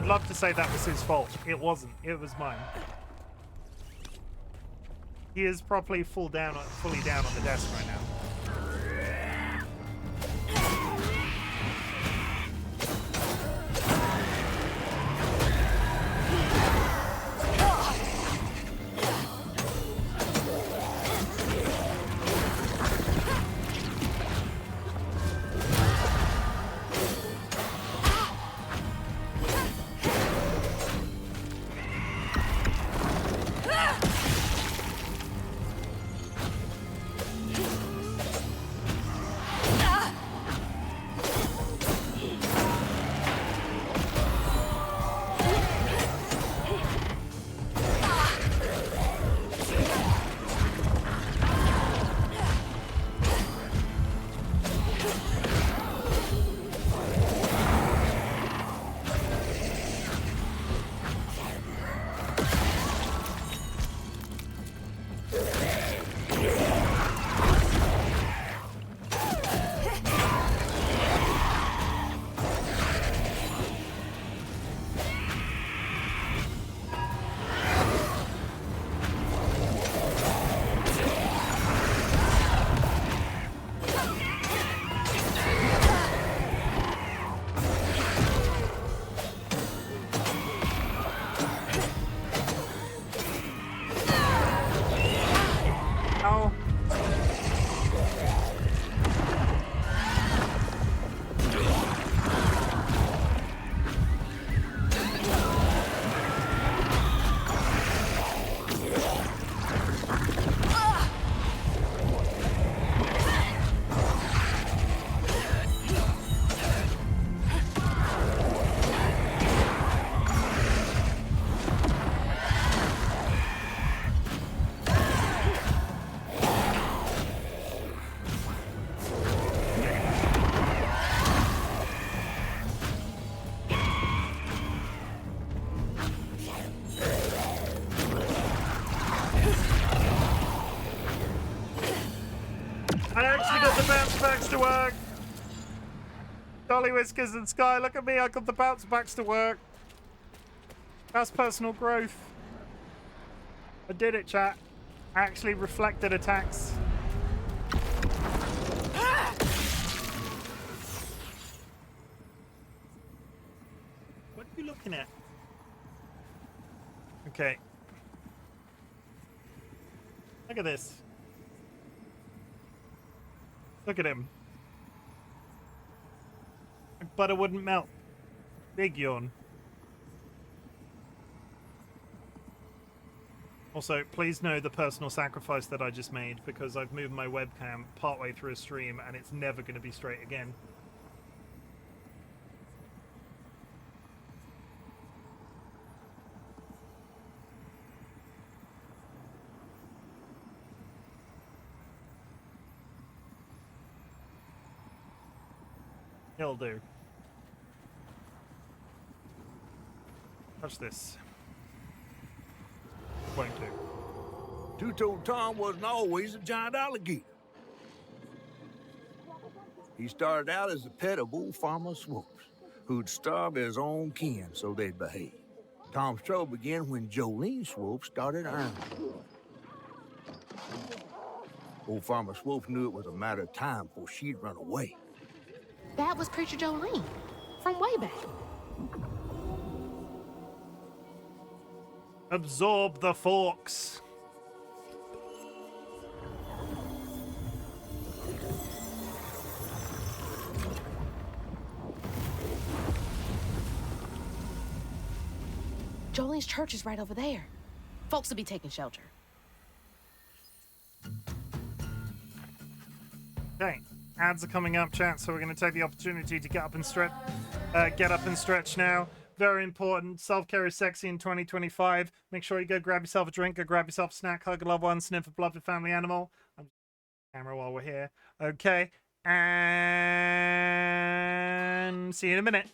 love to say that was his fault. It wasn't. It was mine. He is properly fully down on the desk right now. I actually got the bounce backs to work. DollyWhiskers and Sky, look at me. I got the bounce backs to work. That's personal growth. I did it, chat. I actually reflected attacks. What are you looking at? Okay. Look at this. Look at him. Butter wouldn't melt. Big yawn. Also, please know the personal sacrifice that I just made because I've moved my webcam partway through a stream and it's never going to be straight again. He'll do. Touch this. Won't do. Two-Toed Tom wasn't always a giant alligator. He started out as a pet of old Farmer Swoops, who'd starve his own kin so they'd behave. Tom's trouble began when Jolene Swope started earning. Old Farmer Swope knew it was a matter of time before she'd run away. That was Preacher Jolene from way back. Absorb the forks. Jolene's church is right over there. Folks will be taking shelter. Okay, ads are coming up, chat, so we're going to take the opportunity to get up and stretch now. Very important. Self-care is sexy in 2025. Make sure you go grab yourself a drink, go grab yourself a snack, hug a loved one, sniff a beloved family animal. I'm just camera while we're here. Okay, and see you in a minute.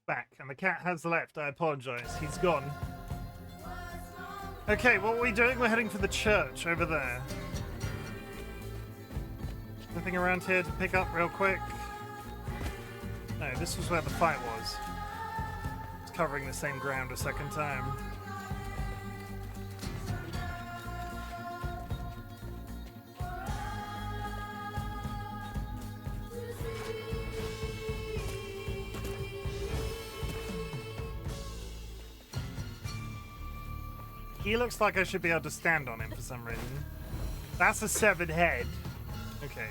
Back, and the cat has left. I apologize. He's gone. Okay, what are we doing? We're heading for the church over there. Anything around here to pick up real quick? No, this was where the fight was. It's covering the same ground a second time. He looks like I should be able to stand on him for some reason. That's a severed head. Okay.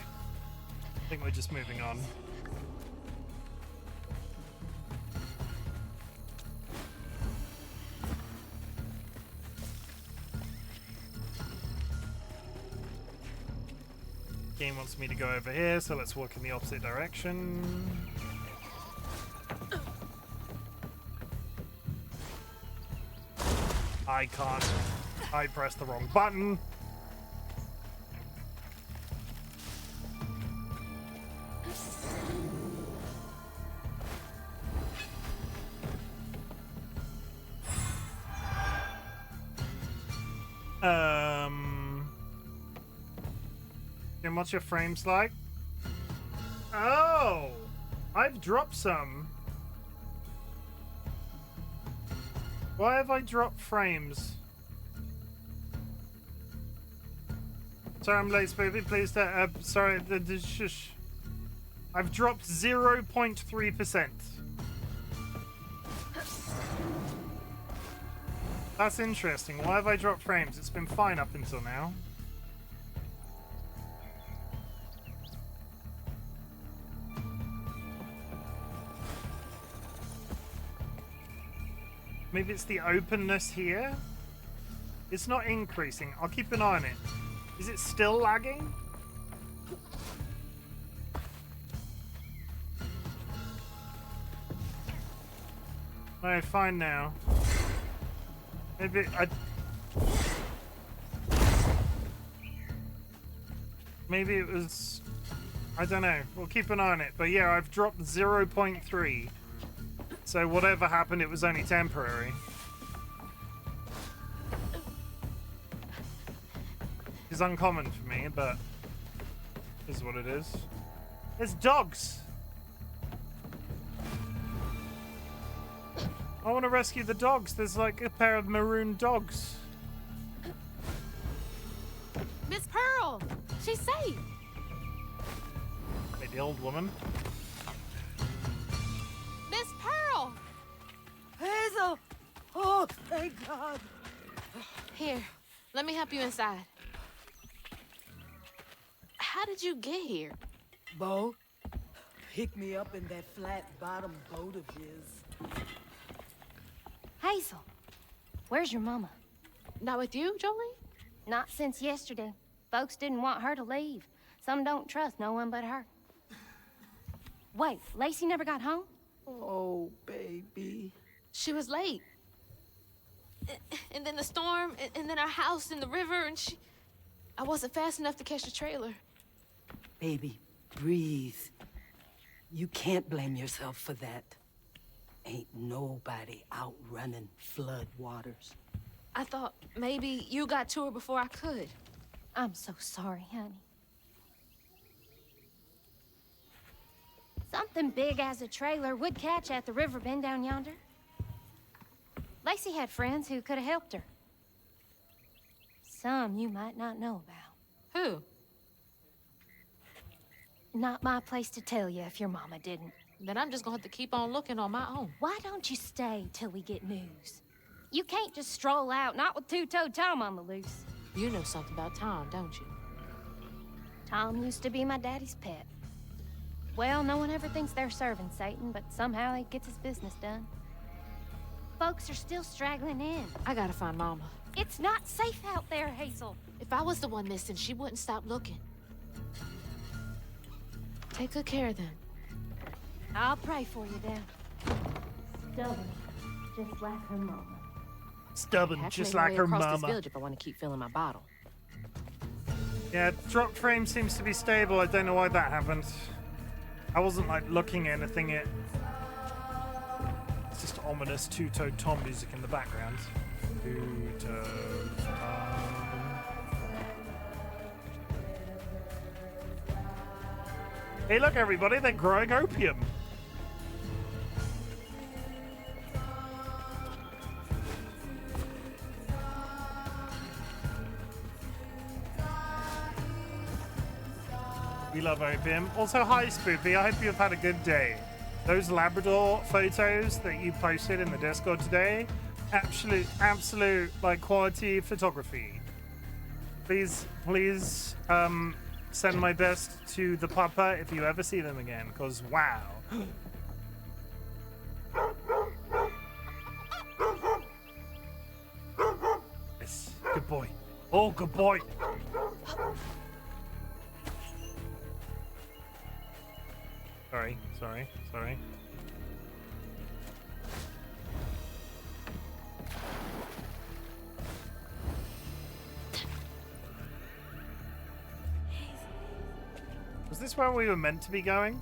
I think we're just moving on. Game wants me to go over here, so let's walk in the opposite direction. I can't. I pressed the wrong button. And what's your frames like? Oh, I've dropped some. Why have I dropped frames? Sorry, I'm late, Spoopy. Please, sorry, shush. I've dropped 0.3%. That's interesting. Why have I dropped frames? It's been fine up until now. Maybe it's the openness here? It's not increasing. I'll keep an eye on it. Is it still lagging? No, fine now. Maybe maybe it was... I don't know. We'll keep an eye on it. But yeah, I've dropped 0.3. So whatever happened, it was only temporary. It's uncommon for me, but is what it is. There's dogs. I want to rescue the dogs. There's like a pair of maroon dogs. Miss Pearl, she's safe. Hey, the old woman. Miss Pearl. Hazel! Oh, thank God. Here, let me help you inside. How did you get here? Bo, pick me up in that flat-bottom boat of his. Hazel, where's your mama? Not with you, Jolie? Not since yesterday. Folks didn't want her to leave. Some don't trust no one but her. Wait, Lacey never got home? Oh, baby. She was late. And then the storm, and then our house in the river, and I wasn't fast enough to catch the trailer. Baby, breathe. You can't blame yourself for that. Ain't nobody outrunning flood waters. I thought maybe you got to her before I could. I'm so sorry, honey. Something big as a trailer would catch at the river bend down yonder. Lacey had friends who could have helped her. Some you might not know about. Who? Not my place to tell you if your mama didn't. Then I'm just gonna have to keep on looking on my own. Why don't you stay till we get news? You can't just stroll out, not with two-toed Tom on the loose. You know something about Tom, don't you? Tom used to be my daddy's pet. Well, no one ever thinks they're serving Satan, but somehow he gets his business done. Folks are still straggling in. I gotta find Mama. It's not safe out there, Hazel. If I was the one missing, she wouldn't stop looking. Take good care of them. I'll pray for you, then. Stubborn, just like her mama. Stubborn, Have to just make my like way her across this mama. village if I want to keep filling my bottle. Yeah, drop frame seems to be stable. I don't know why that happened. I wasn't like looking at anything. It's just ominous two-toed Tom music in the background. Two-toed Tom. Hey, look, everybody! They're growing opium. We love opium. Also, hi, Spoopy. I hope you've had a good day. Those Labrador photos that you posted in the Discord today, absolute like quality photography. Please send my best to the papa if you ever see them again, because wow. Yes, good boy. Oh, good boy. Sorry. Was this where we were meant to be going?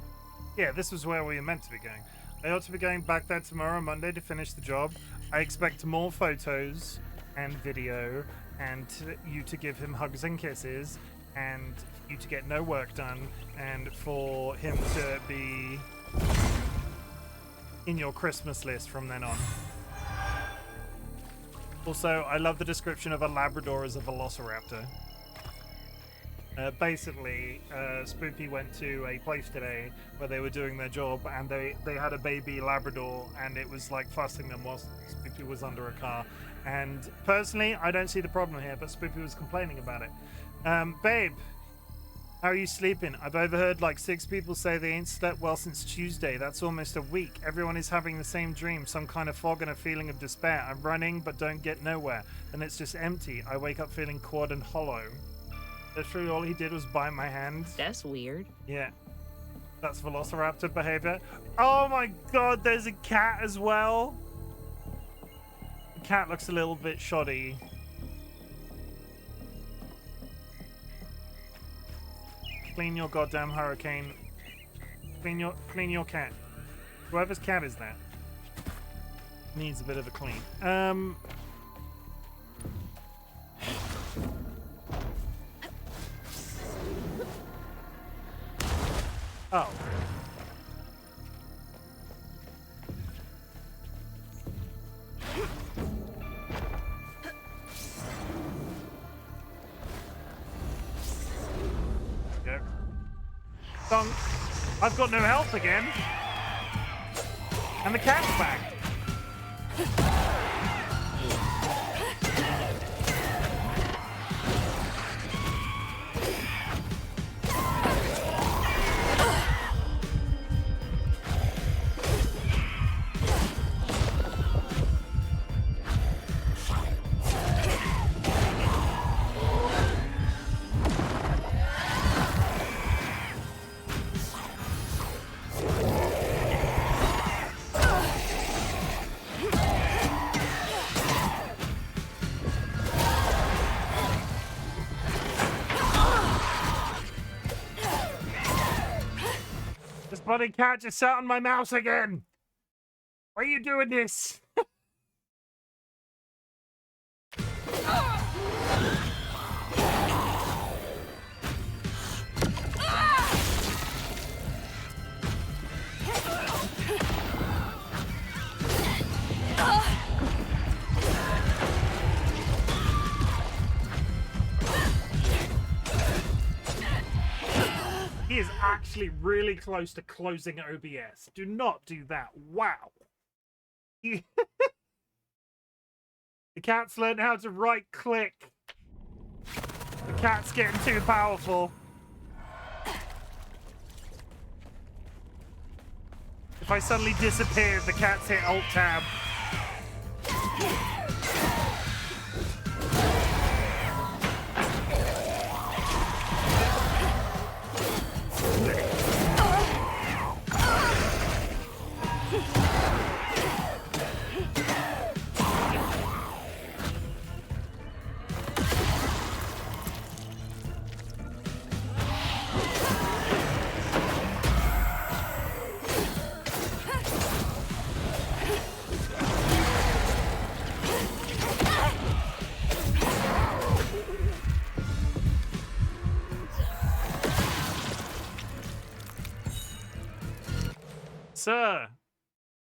Yeah, this was where we were meant to be going. I ought to be going back there tomorrow, Monday, to finish the job. I expect more photos and video, and you to give him hugs and kisses, and you to get no work done, and for him to be in your Christmas list from then on. Also, I love the description of a Labrador as a velociraptor. Basically, Spoopy went to a place today where they were doing their job, and they had a baby Labrador, and it was like fussing them whilst Spoopy was under a car. And personally, I don't see the problem here, but Spoopy was complaining about it. Babe, how are you sleeping? I've overheard like 6 people say they ain't slept well since Tuesday. That's almost a week. Everyone is having the same dream, some kind of fog and a feeling of despair. I'm running but don't get nowhere, and it's just empty. I wake up feeling cold and hollow. Literally all he did was bite my hand. That's weird. Yeah. That's velociraptor behavior. Oh my god, there's a cat as well. The cat looks a little bit shoddy. Clean your goddamn hurricane. Clean your cat. Whoever's cat is that needs a bit of a clean. Oh. Go. Dunk. I've got no health again. And the cat's back. Bloody cat just sat on my mouse again. Why are you doing this? He is actually really close to closing OBS. Do not do that. Wow. The cat's learned how to right click. The cat's getting too powerful. If I suddenly disappear, the cat's hit Alt Tab. Sir,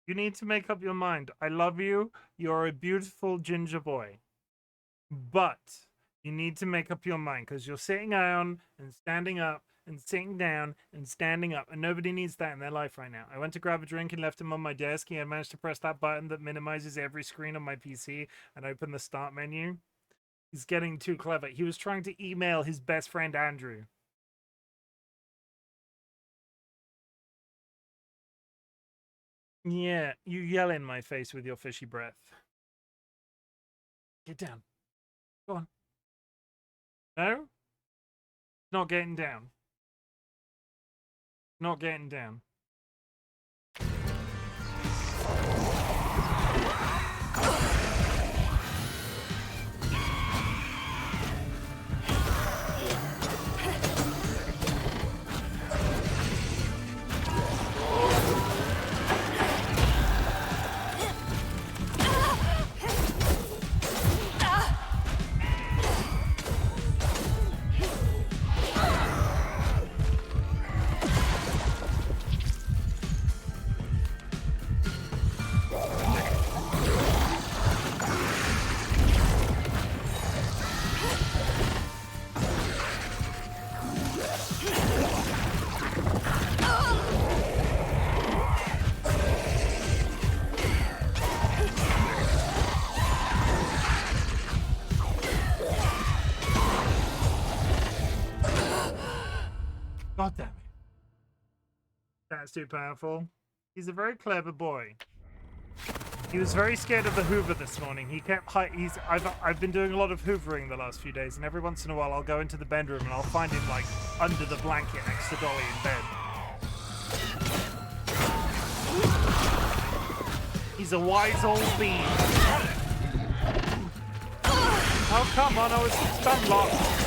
you need to make up your mind. I love you. You're a beautiful ginger boy. But you need to make up your mind because you're sitting down and standing up and sitting down and standing up, and nobody needs that in their life right now. I went to grab a drink and left him on my desk. He had managed to press that button that minimizes every screen on my PC and open the start menu. He's getting too clever. He was trying to email his best friend Andrew. Yeah, you yell in my face with your fishy breath. Get down. Go on. No? Not getting down. Not getting down. God damn it. That's too powerful. He's a very clever boy. He was very scared of the Hoover this morning. He kept I've been doing a lot of hoovering the last few days, and every once in a while I'll go into the bedroom and I'll find him like under the blanket next to Dolly in bed. He's a wise old bean. Oh, come on, I was stun locked.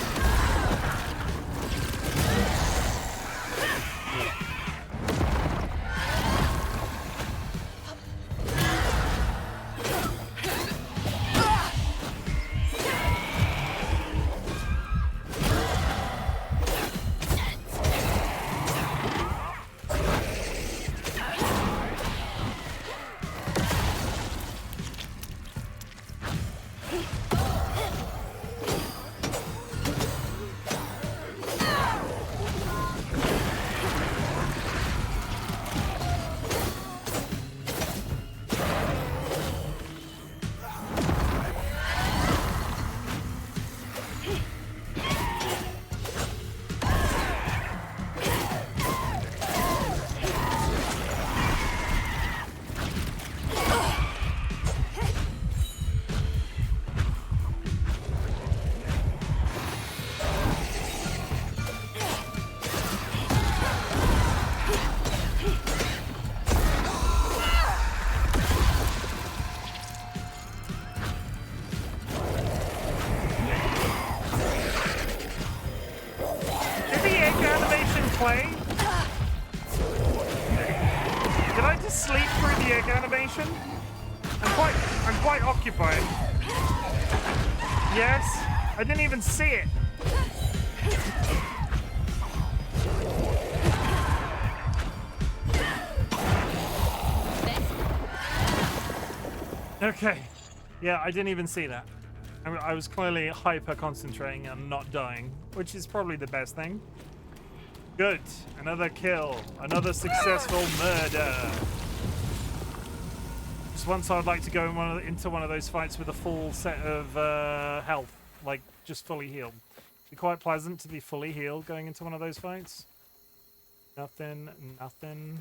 Play? Did I just sleep through the egg animation? I'm quite occupied. Yes, I didn't even see it. Okay, yeah, I didn't even see that. I was clearly hyper concentrating on not dying, which is probably the best thing. Good. Another kill. Another successful murder. Just once I'd like to go into one of those fights with a full set of health. Like, just fully healed. It'd be quite pleasant to be fully healed going into one of those fights. Nothing. Nothing.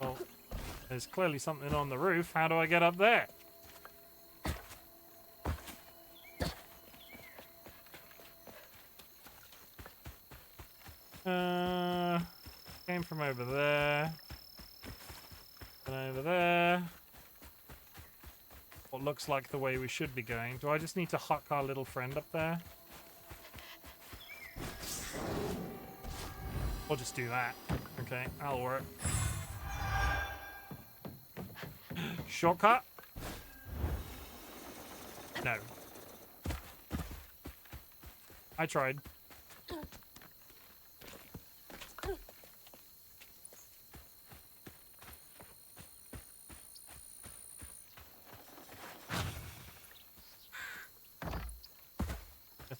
Well, there's clearly something on the roof. How do I get up there? Came from over there. And over there. What looks like the way we should be going. Do I just need to huck our little friend up there? We'll just do that. Okay, that'll work. Shortcut? No. I tried.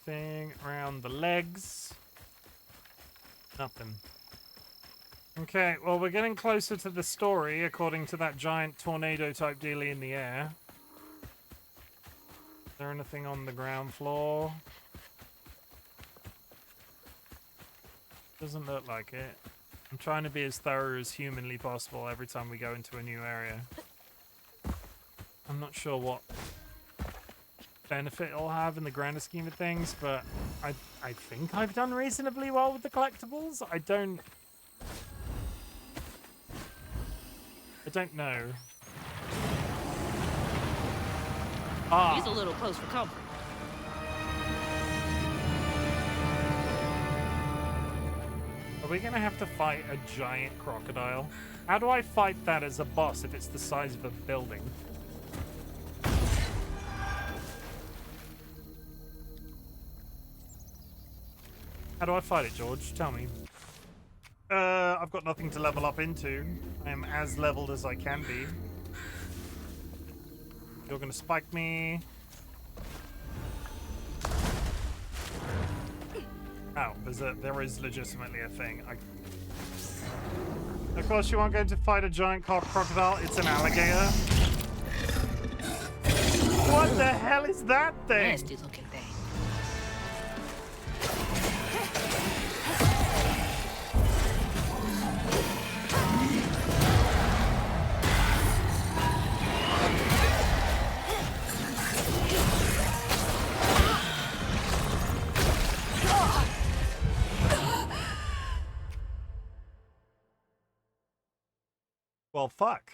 Anything around the legs? Nothing. Okay, well, we're getting closer to the story, according to that giant tornado-type dealie in the air. Is there anything on the ground floor? Doesn't look like it. I'm trying to be as thorough as humanly possible every time we go into a new area. I'm not sure what benefit it'll have in the grander scheme of things, but I think I've done reasonably well with the collectibles. I don't know. He's a little close for comfort. Are we gonna have to fight a giant crocodile? How do I fight that as a boss if it's the size of a building? How do I fight it, George? Tell me. I've got nothing to level up into. I am as leveled as I can be. You're gonna spike me. Oh, there is legitimately a thing. Of course you aren't going to fight a giant crocodile, it's an alligator. What the hell is that thing? Nasty looking thing. Well, fuck.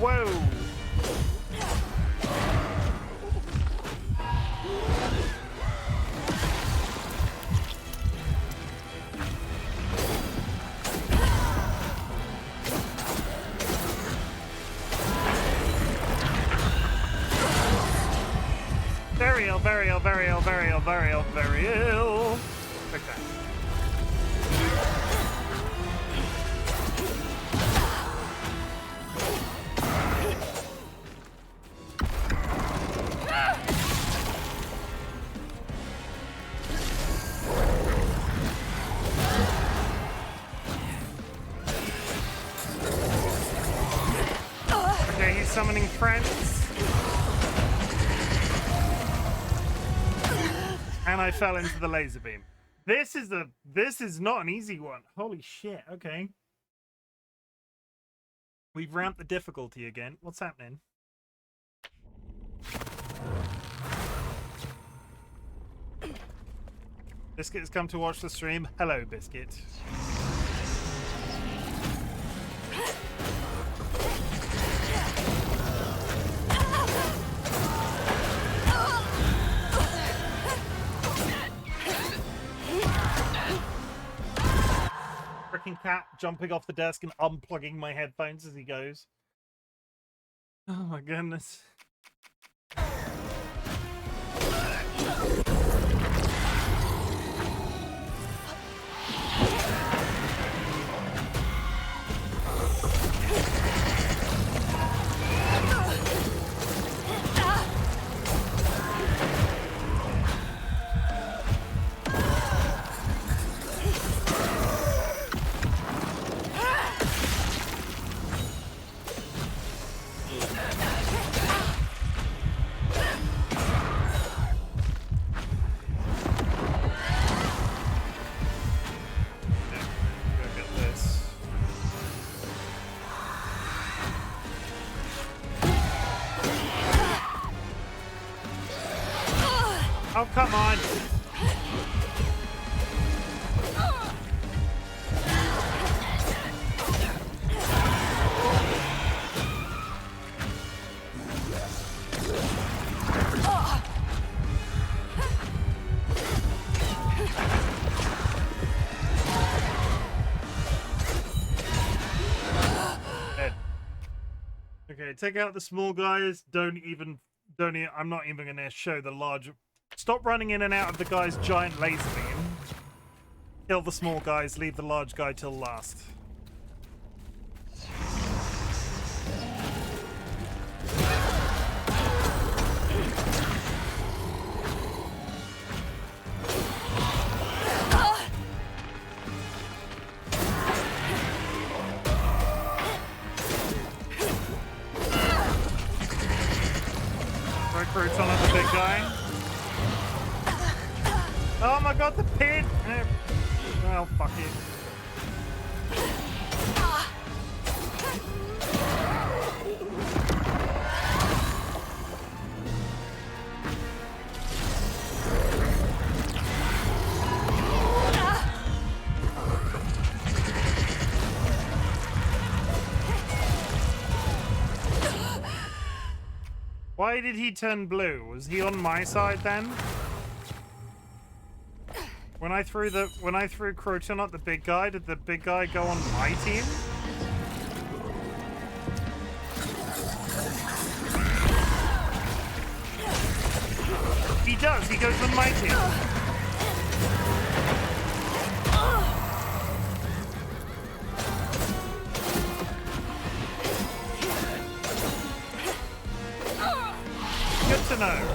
Whoa. Very ill. Okay. Okay, he's summoning friends. And I fell into the laser beam. This is not an easy one. Holy shit, okay. We've ramped the difficulty again. What's happening? Biscuit has come to watch the stream. Hello, Biscuit. Freaking cat jumping off the desk and unplugging my headphones as he goes. Oh my goodness. Okay, take out the small guys. I'm not even gonna show the large. Stop running in and out of the guy's giant laser beam. Kill the small guys, leave the large guy till last. Recruits on the big guy. Oh my god, the pit! Well, fuck it. Why did he turn blue? Was he on my side then? When I threw Croton at the big guy, did the big guy go on my team? He does, he goes on my team. Good to know.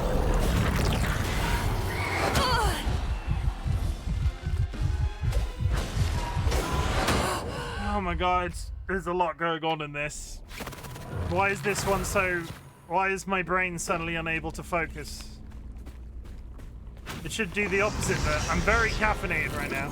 Oh my god, there's a lot going on in this. Why is this one so... Why is my brain suddenly unable to focus? It should do the opposite, but I'm very caffeinated right now.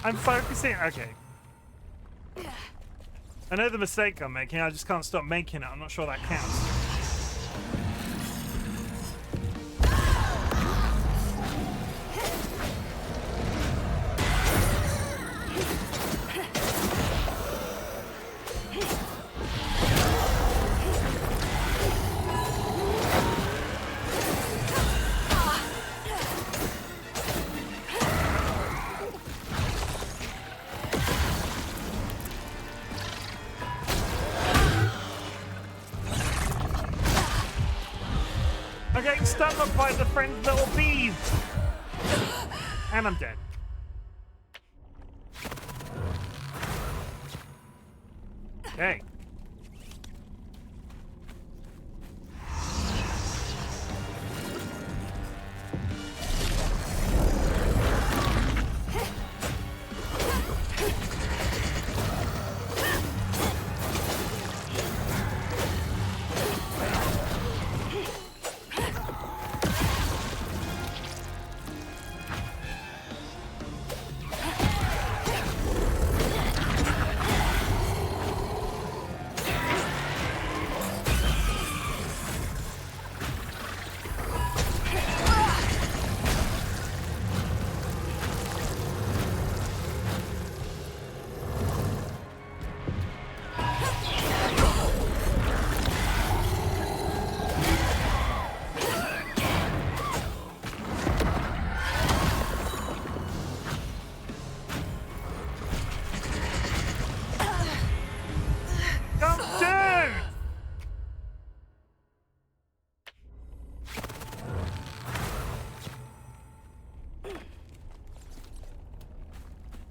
I'm focusing. Okay. I know the mistake I'm making. I just can't stop making it. I'm not sure that counts. I'm getting stung by the friend's little bees. And I'm dead. Okay.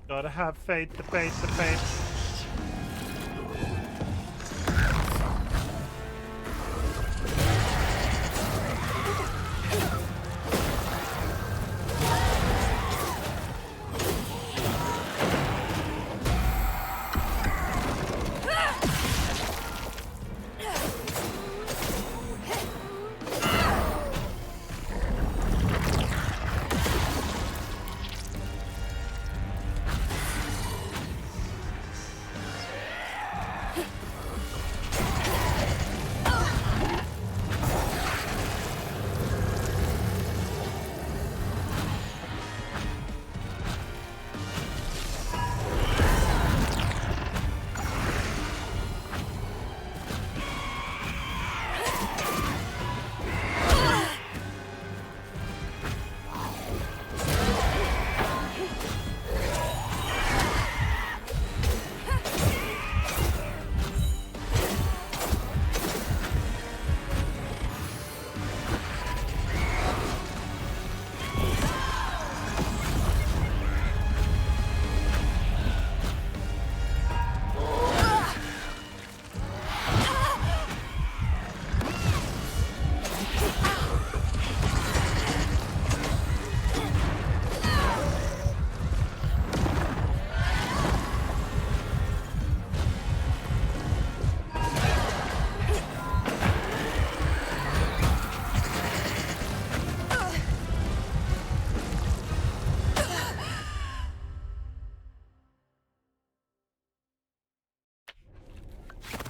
Gotta have faith, the faith, the faith.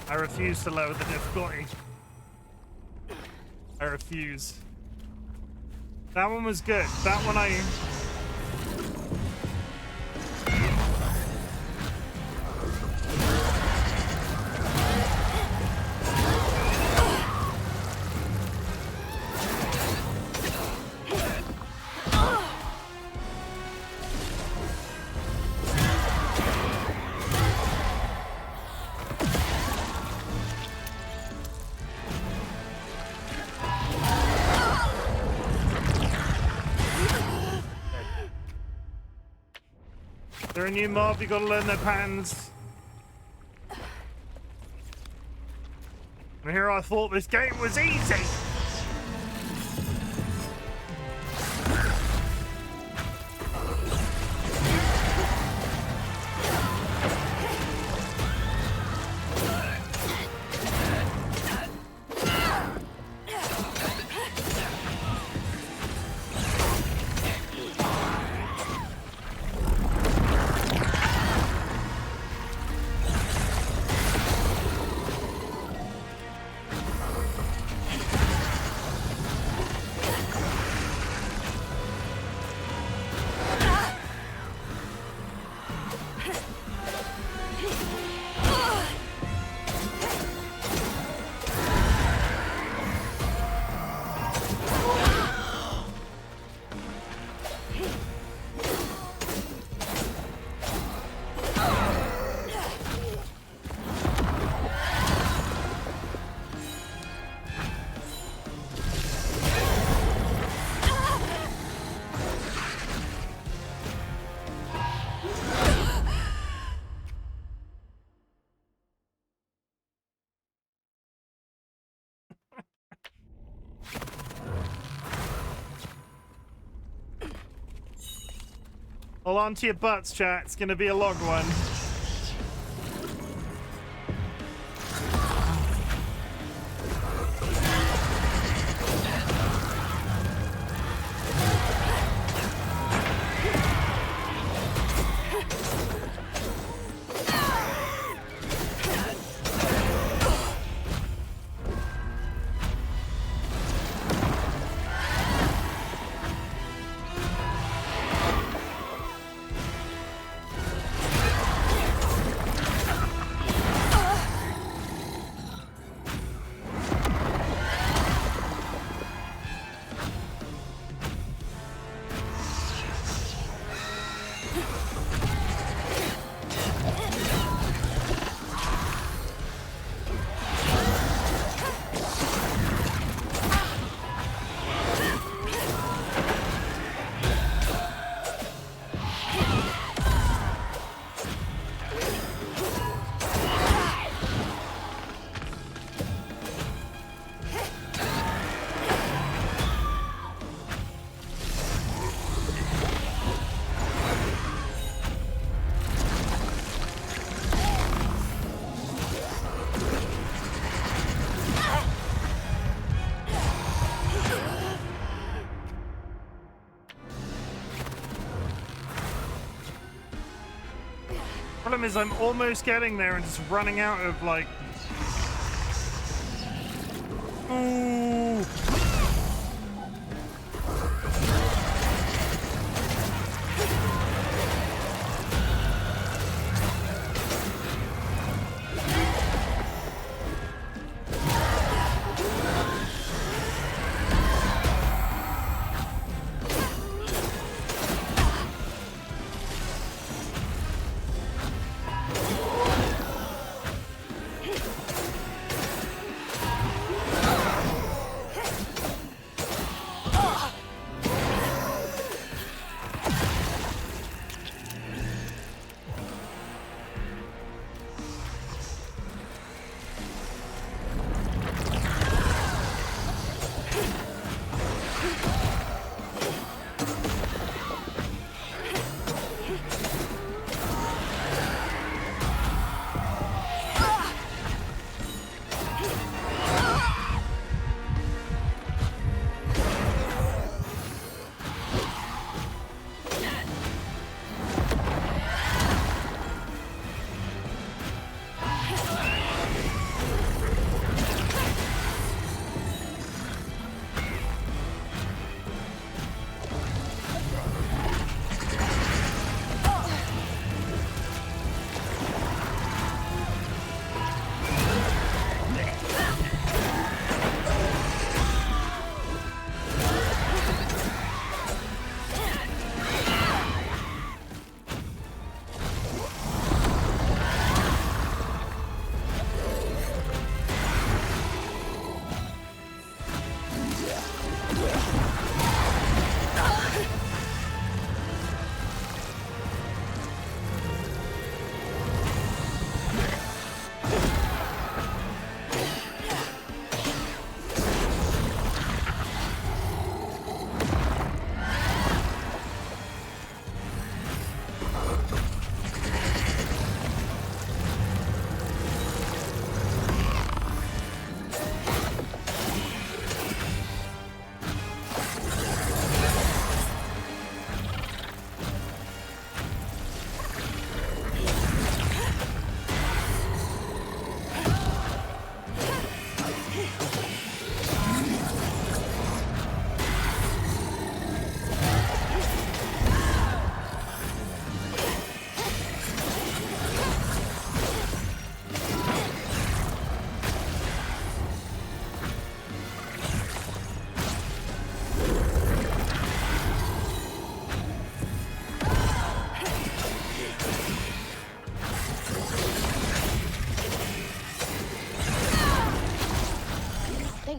I refuse to lower the difficulty. I refuse. That one was good. That one I... They're a new mob, you gotta learn their patterns. And here I thought this game was easy. Hold on to your butts, chat. It's gonna be a long one. Problem is, I'm almost getting there and just running out of, like... Ooh.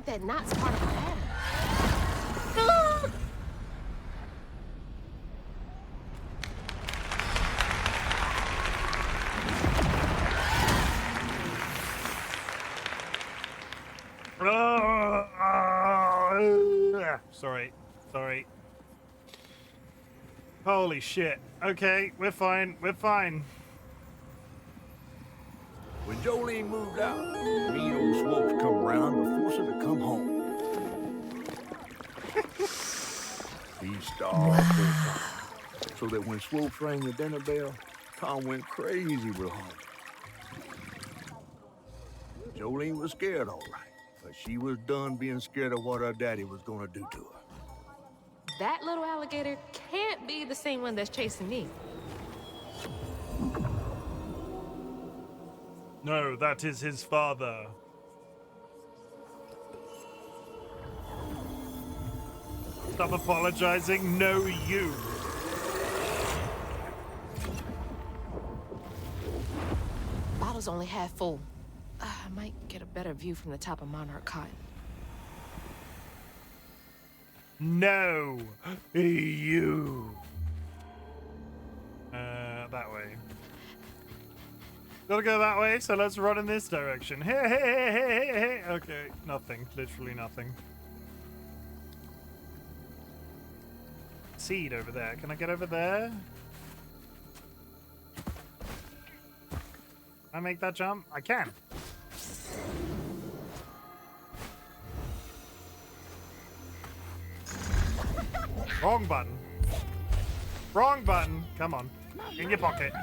That knot's part of a pattern. Sorry. Holy shit. Okay, we're fine. When Jolene moved out, mean old Swopes come around and forced her to come home. He starved her, so that when Swopes rang the dinner bell, Tom went crazy with hunger. Jolene was scared, all right, but she was done being scared of what her daddy was gonna do to her. That little alligator can't be the same one that's chasing me. No, that is his father. Stop apologizing. No, you. Bottle's only half full. I might get a better view from the top of Monarch Cotton. No, you. That way. Gotta go that way, so let's run in this direction. Hey. Okay, nothing. Literally nothing. Seed over there. Can I get over there? Can I make that jump? I can. Wrong button. Wrong button. Come on. In your pocket.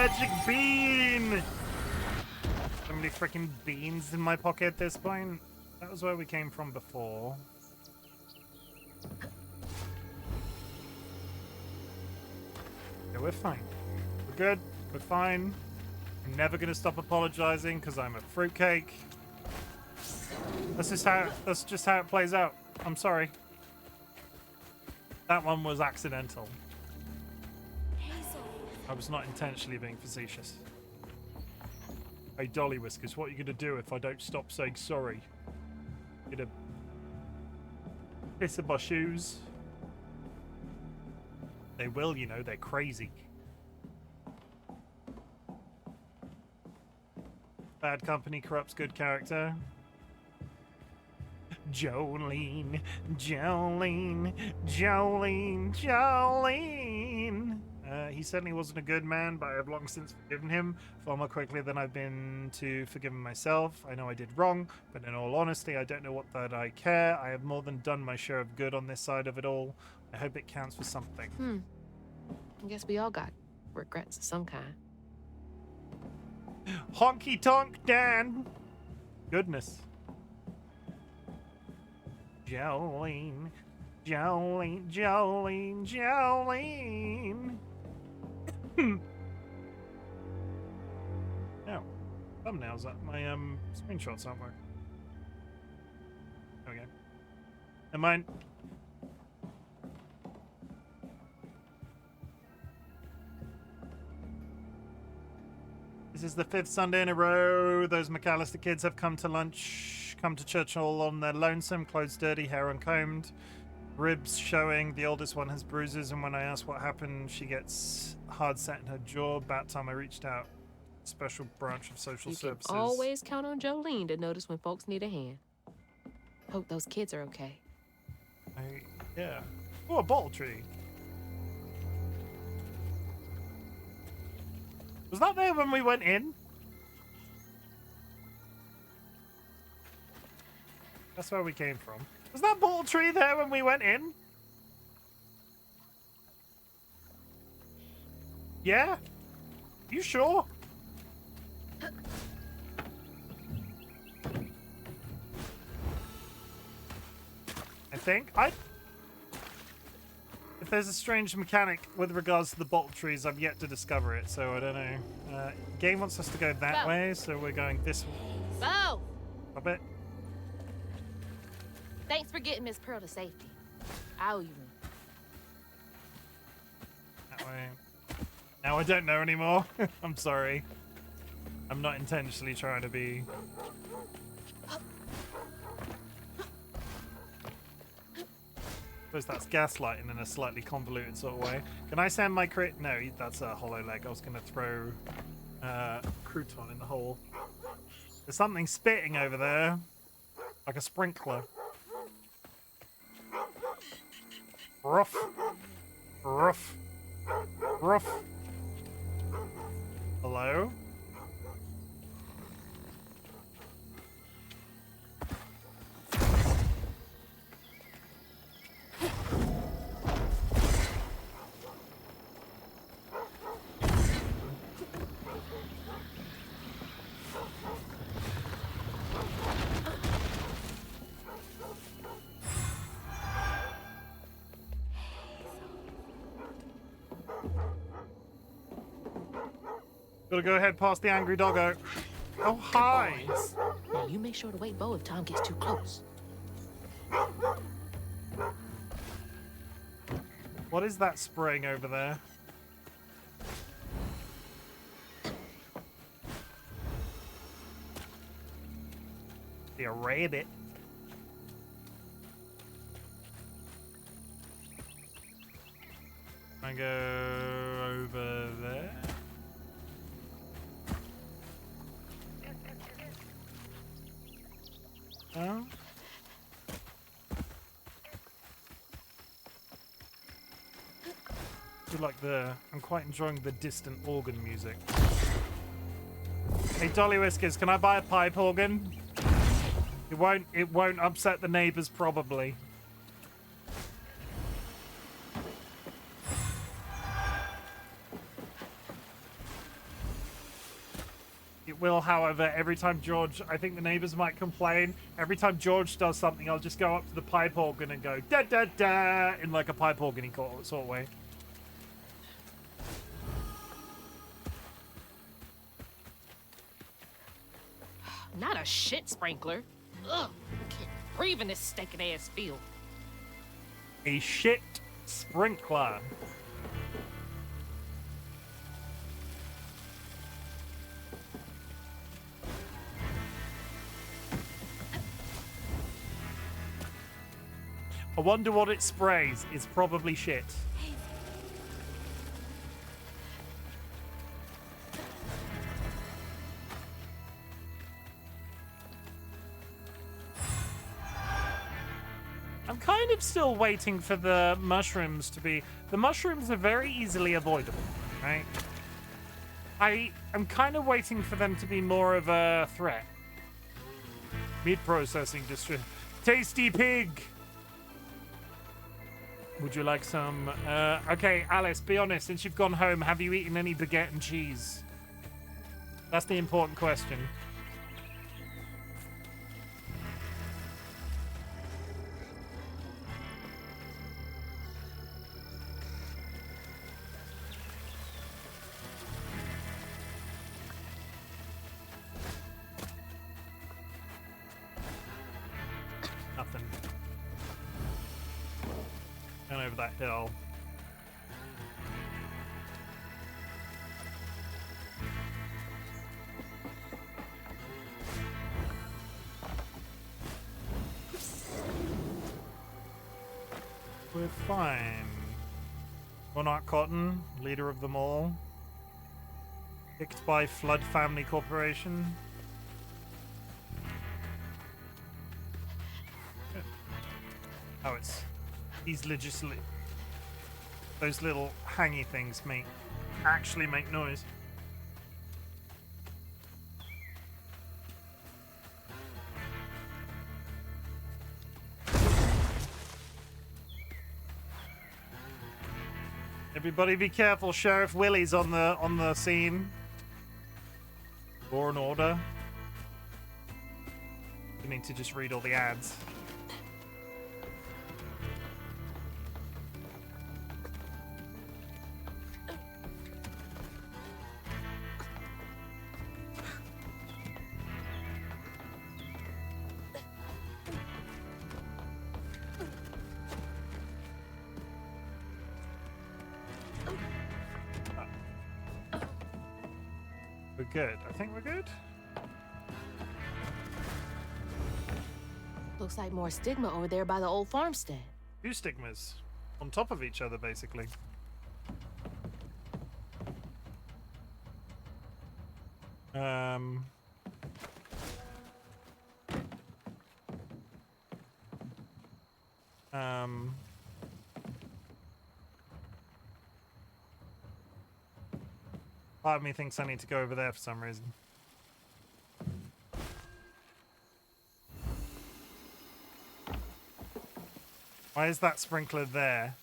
magic bean! So many freaking beans in my pocket at this point. That was where we came from before. Yeah, we're fine. We're good. We're fine. I'm never gonna stop apologizing because I'm a fruitcake. That's just how it plays out. I'm sorry. That one was accidental. I was not intentionally being facetious. Hey, DollyWhiskers, what are you gonna do if I don't stop saying sorry? Gonna piss in my shoes? They will, you know, they're crazy. Bad company corrupts good character. Jolene, Jolene, Jolene, Jolene. He certainly wasn't a good man, but I have long since forgiven him far more quickly than I've been to forgiving myself. I know I did wrong, but in all honesty, I don't know what that I care. I have more than done my share of good on this side of it all. I hope it counts for something. I guess we all got regrets of some kind. Honky tonk Dan. Goodness. Jolene, Jolene, Jolene, Jolene. No, thumbnails up. My screenshots aren't working. There we go. Never mind. This is the 5th Sunday in a row. Those McAllister kids have come to church all on their lonesome, clothes dirty, hair uncombed, ribs showing. The oldest one has bruises, and when I ask what happened, she gets hard set in her jaw. About time I reached out. Special branch of social services. You can always count on Jolene to notice when folks need a hand. Hope those kids are okay. Yeah. Oh, a bottle tree. Was that there when we went in? That's where we came from. Was that bottle tree there when we went in? Yeah? You sure? I think. If there's a strange mechanic with regards to the bottle trees, I've yet to discover it, so I don't know. Game wants us to go that way, so we're going this way. Bo! A bit. Thanks for getting Miss Pearl to safety. I owe you one. That way. Now I don't know anymore. I'm sorry. I'm not intentionally trying to be... I suppose that's gaslighting in a slightly convoluted sort of way. Can I send my crit? No, that's a hollow leg. I was going to throw crouton in the hole. There's something spitting over there. Like a sprinkler. Ruff. Ruff. Ruff. Hello? Gotta go ahead past the angry doggo. Oh, hi! Now you make sure to wake Bo if Tom gets too close. What is that spraying over there? The rabbit. I go over there. Oh. I'm quite enjoying the distant organ music. Hey, DollyWhiskers, can I buy a pipe organ? It won't upset the neighbors, probably. It will, however, every time George, I think the neighbors might complain. Every time George does something, I'll just go up to the pipe organ and go da da da in like a pipe organ sort of way. Not a shit sprinkler. Ugh, I can't breathe in this stinking ass field. A shit sprinkler. I wonder what it sprays. It's probably shit. I'm kind of still waiting for the mushrooms to be... The mushrooms are very easily avoidable, right? I'm kind of waiting for them to be more of a threat. Meat processing district. Tasty pig! Would you like some... okay, Alice, be honest. Since you've gone home, have you eaten any baguette and cheese? That's the important question. Nothing. And over that hill. We're fine. Monarch Cotton, leader of them all. Picked by Flood Family Corporation. Oh, it's... These those little hangy things actually make noise. Everybody be careful, Sheriff Willie's on the scene. Law and order. You need to just read all the ads. We're good. I think we're good. Looks like more stigma over there by the old farmstead. Two stigmas on top of each other, basically. Part of me thinks I need to go over there for some reason. Why is that sprinkler there?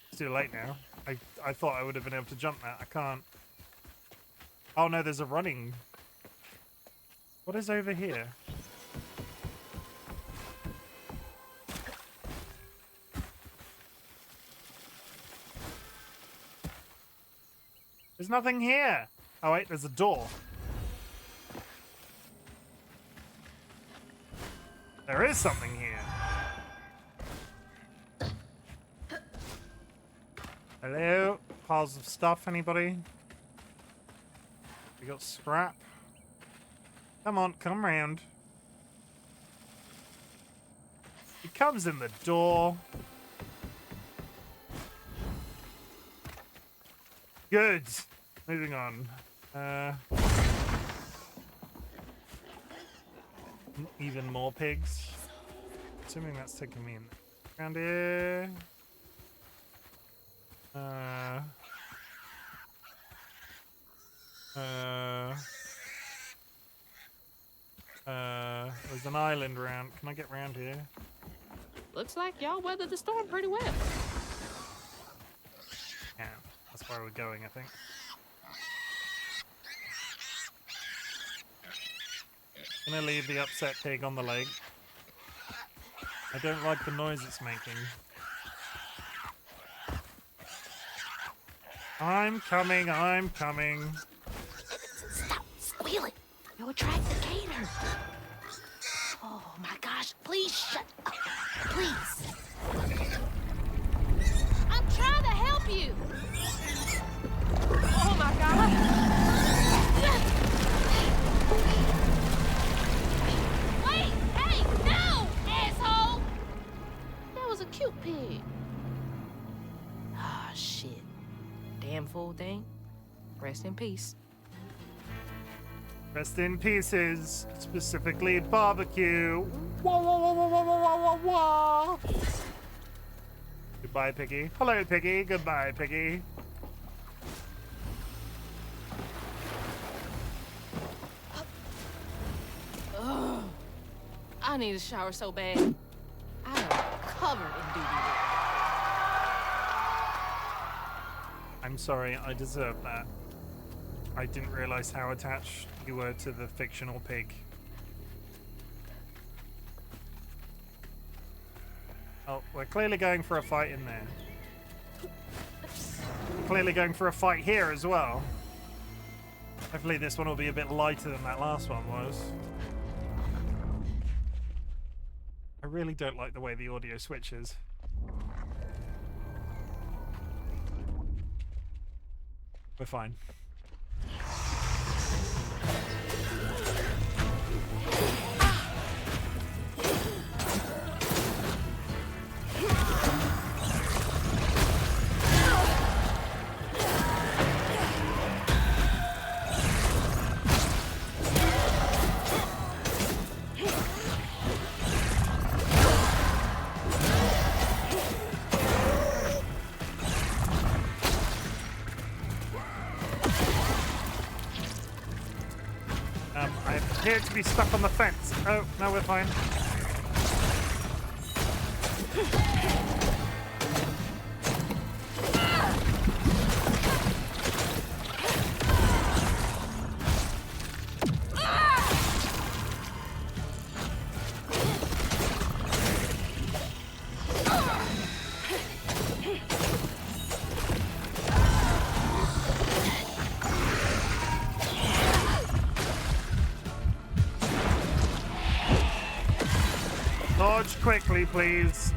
It's too late now. I thought I would have been able to jump that. I can't. Oh no, there's a running. What is over here? There's nothing here. Oh wait, there's a door. There is something here. Hello? Piles of stuff, anybody? We got scrap. Come on, come round. He comes in the door. Good. Moving on. Even more pigs. Assuming that's taking me in. Around here. There's an island around. Can I get round here? Looks like y'all weathered the storm pretty well. Yeah, that's That's where we're going, I think. Gonna leave the upset pig on the lake. I don't like the noise it's making. I'm coming, I'm coming. Stop squealing. You'll attract the gator. Oh my gosh, please shut up. Please. I'm trying to help you. Oh my god. Wait, hey, no, asshole. That was a cute pig. Ah, shit. Damn fool thing. Rest in peace. Rest in pieces, specifically barbecue. Wah, wah, wah, wah, wah, wah, wah, wah. Goodbye, Piggy. Hello, Piggy. Goodbye, Piggy. Ugh. I need a shower so bad. I am covered in doo-doo. I'm sorry, I deserve that. I didn't realize how attached you were to the fictional pig. Oh, we're clearly going for a fight in there. We're clearly going for a fight here as well. Hopefully this one will be a bit lighter than that last one was. I really don't like the way the audio switches. We're fine. I appear to be stuck on the fence. Oh, no, we're fine. Dodge quickly, please.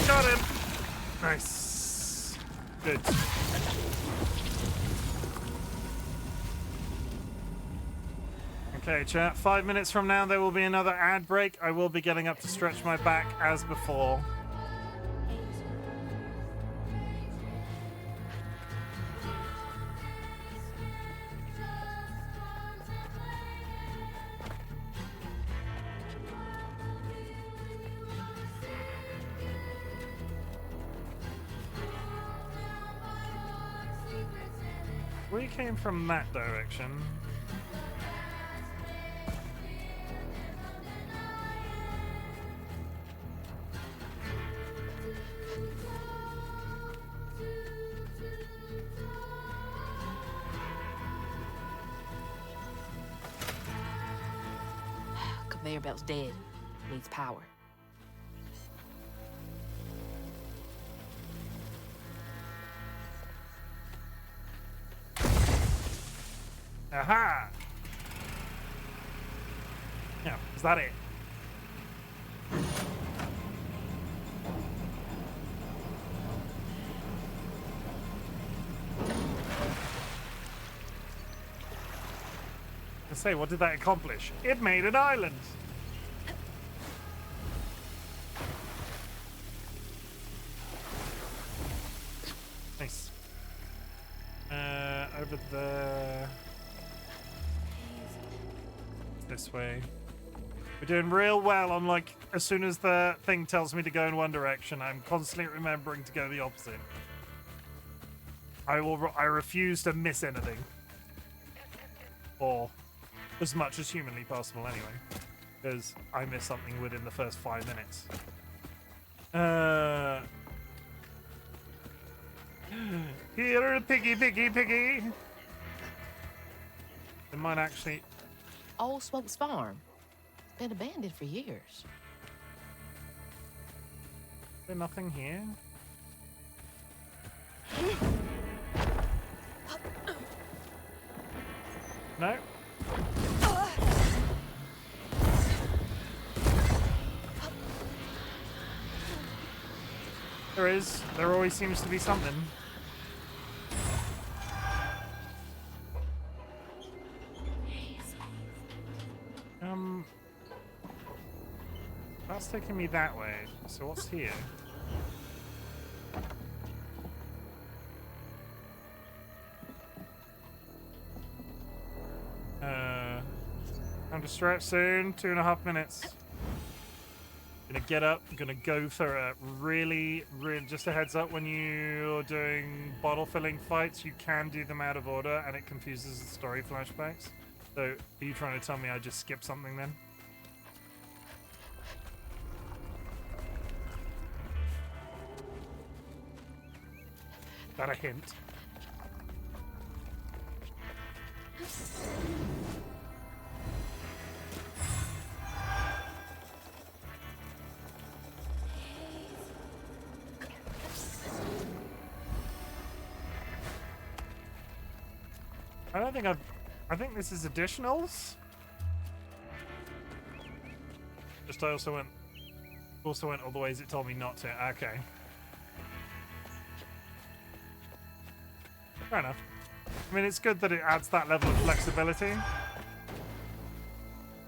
Got him. Nice. Good. Okay, chat. 5 minutes from now, there will be another ad break. I will be getting up to stretch my back as before. We came from that direction. Conveyor belt's dead. Needs power. Aha! Yeah, is that it? say, what did that accomplish? It made an island. Nice. Over there. This way. We're doing real well on, like, as soon as the thing tells me to go in one direction, I'm constantly remembering to go the opposite. I refuse to miss anything. Or as much as humanly possible, anyway. Because I miss something within the first 5 minutes. Here, piggy, piggy, piggy. It might actually... Old Smokes Farm. Been abandoned for years. Is there nothing here? No? There is. There always seems to be something. That's taking me that way. So what's here? Time to stretch soon. 2.5 minutes. Gonna get up. Gonna go for a really, just a heads up, when you're doing bottle filling fights, you can do them out of order and it confuses the story flashbacks. So, are you trying to tell me I just skipped something then? Is that a hint? I don't think I think this is additionals. Just I also went all the ways it told me not to. Okay. Fair enough. I mean, it's good that it adds that level of flexibility.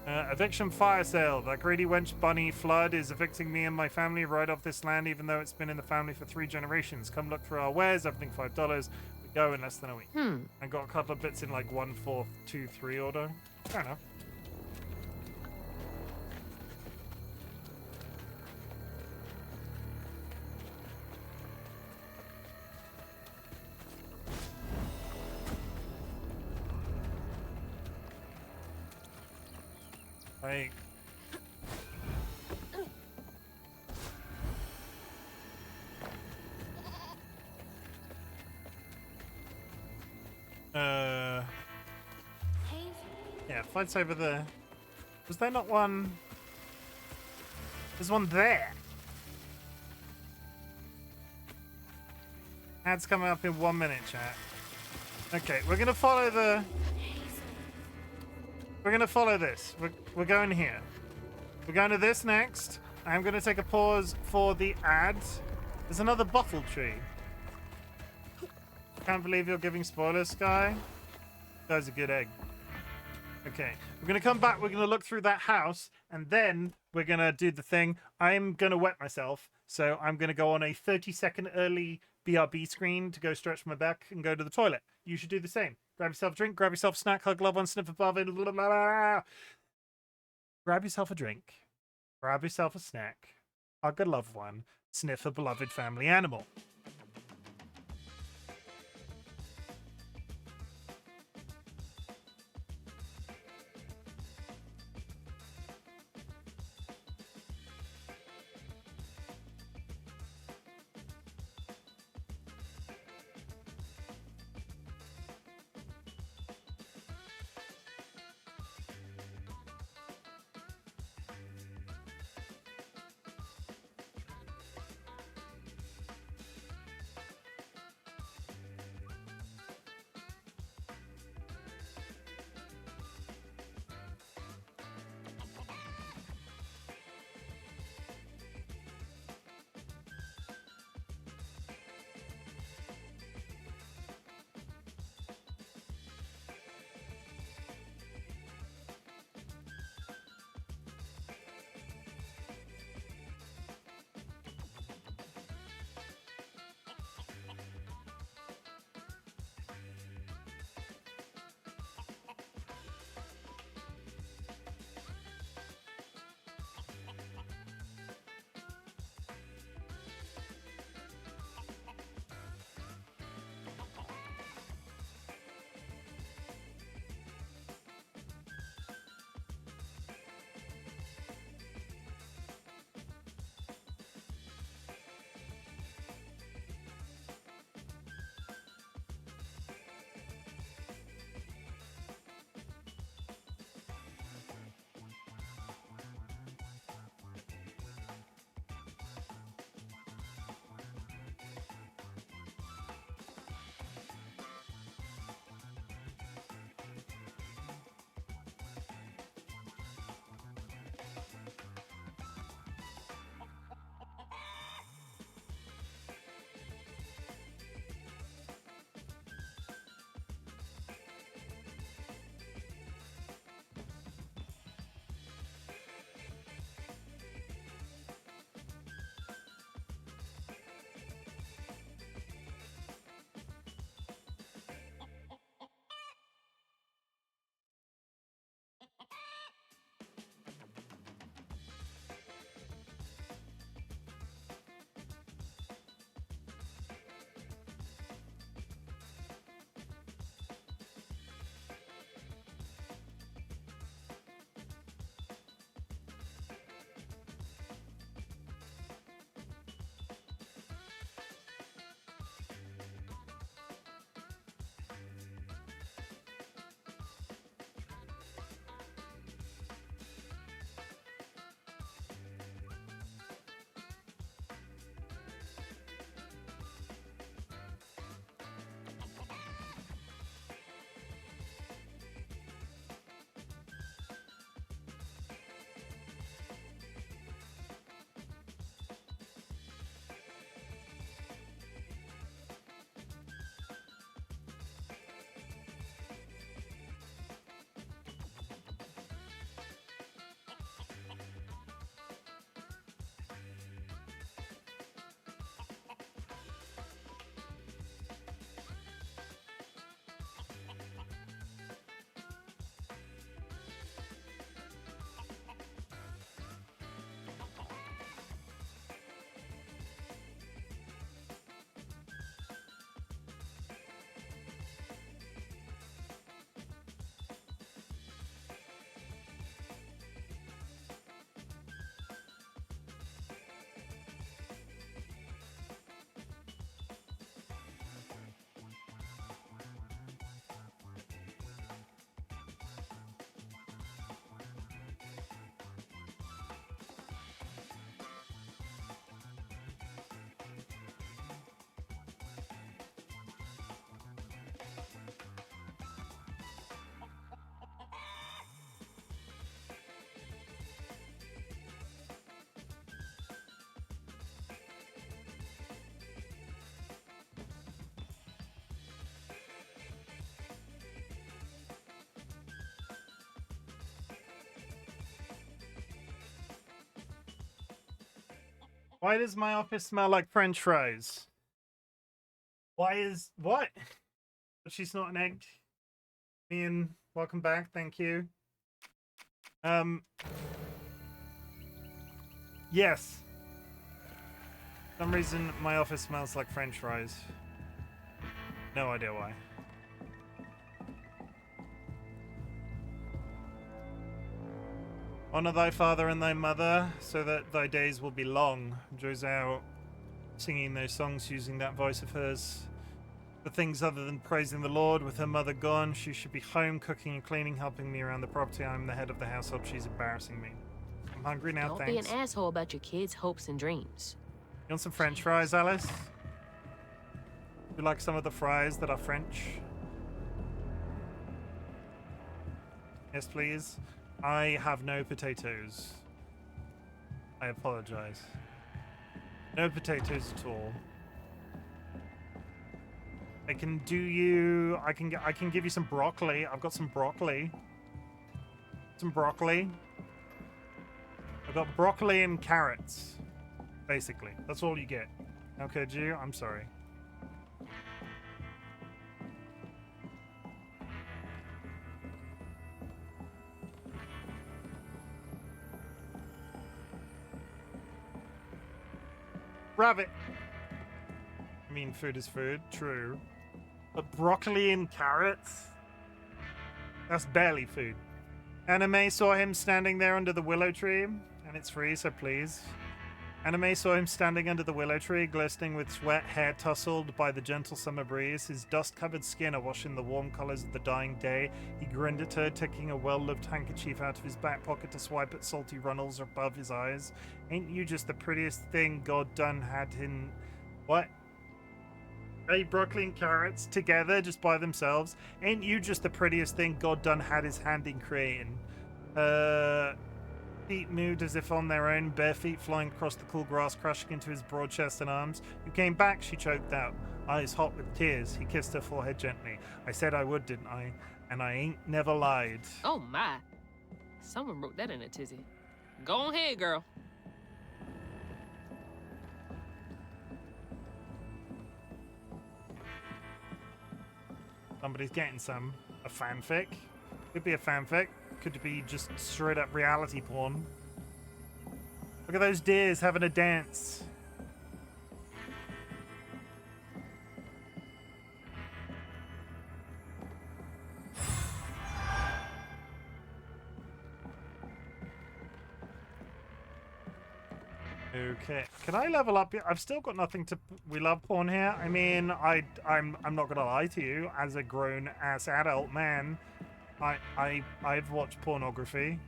Eviction fire sale. That greedy wench Bunny Flood is evicting me and my family right off this land, even though it's been in the family for 3 generations. Come look for our wares. Everything $5. We go in less than a week. I got a couple of bits in like 1, 4, 2, 3 order. Fair enough. Like, yeah, fights over there. Was there not one? There's one there. Ads coming up in 1 minute, chat. Okay, we're gonna follow the. We're gonna follow this. We're going here. We're going to this next. I'm gonna take a pause for the ads. There's another bottle tree. Can't believe you're giving spoilers, Sky. Guy's a good egg. Okay, we're gonna come back. We're gonna look through that house, and then we're gonna do the thing. I'm gonna wet myself, so I'm gonna go on a 30-second early BRB screen to go stretch my back and go to the toilet. You should do the same. Grab yourself a drink, grab yourself a snack, hug loved one, sniff above it. Blah, blah, blah. Grab yourself a drink, grab yourself a snack, hug a loved one, sniff a beloved family animal. Why does my office smell like French fries? What? But she's not an egg. Ian, welcome back. Thank you. Yes. For some reason, my office smells like French fries. No idea why. Honor thy father and thy mother, so that thy days will be long. Joe's out singing those songs using that voice of hers. For things other than praising the Lord, with her mother gone, she should be home cooking and cleaning, helping me around the property. I'm the head of the household. She's embarrassing me. I'm hungry now, Don't thanks. be an asshole about your kids' hopes and dreams. You want some French fries, Alice? You like some of the fries that are French? Yes, please. I have no potatoes. I apologize. No potatoes at all. I can do you. I can give you some broccoli. I've got some broccoli. Some broccoli. I've got broccoli and carrots. Basically, that's all you get. How could you? I'm sorry. Rabbit. I mean, food is food, true. But broccoli and carrots? That's barely food. Anime saw him standing there under the willow tree, and it's free, so please. Anime saw him standing under the willow tree, glistening with sweat, hair tousled by the gentle summer breeze, his dust-covered skin awash in the warm colors of the dying day. He grinned at her, taking a well-loved handkerchief out of his back pocket to swipe at salty runnels above his eyes. Ain't you just the prettiest thing God done had in... What? Hey, broccoli and carrots together, just by themselves. Ain't you just the prettiest thing God done had his hand in creating? Feet moved as if on their own, bare feet flying across the cool grass, crashing into his broad chest and arms. You came back, she choked out, eyes hot with tears. He kissed her forehead gently. I said I would, didn't I? And I ain't never lied. Oh my. Someone wrote that in a tizzy. Go on ahead, girl. Somebody's getting some. A fanfic? Could be a fanfic. Could be just straight up reality porn. Look at those deers having a dance. Okay, can I level up? I've still got nothing to. We love porn here. I mean, I'm not gonna lie to you. As a grown ass adult man, I've watched pornography,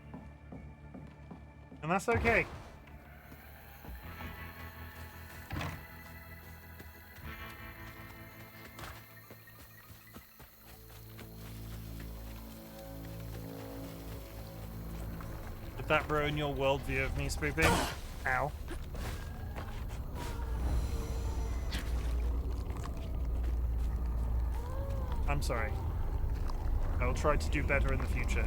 and that's okay. Did that ruin your worldview of me spooping? Ow. I'm sorry. I will try to do better in the future.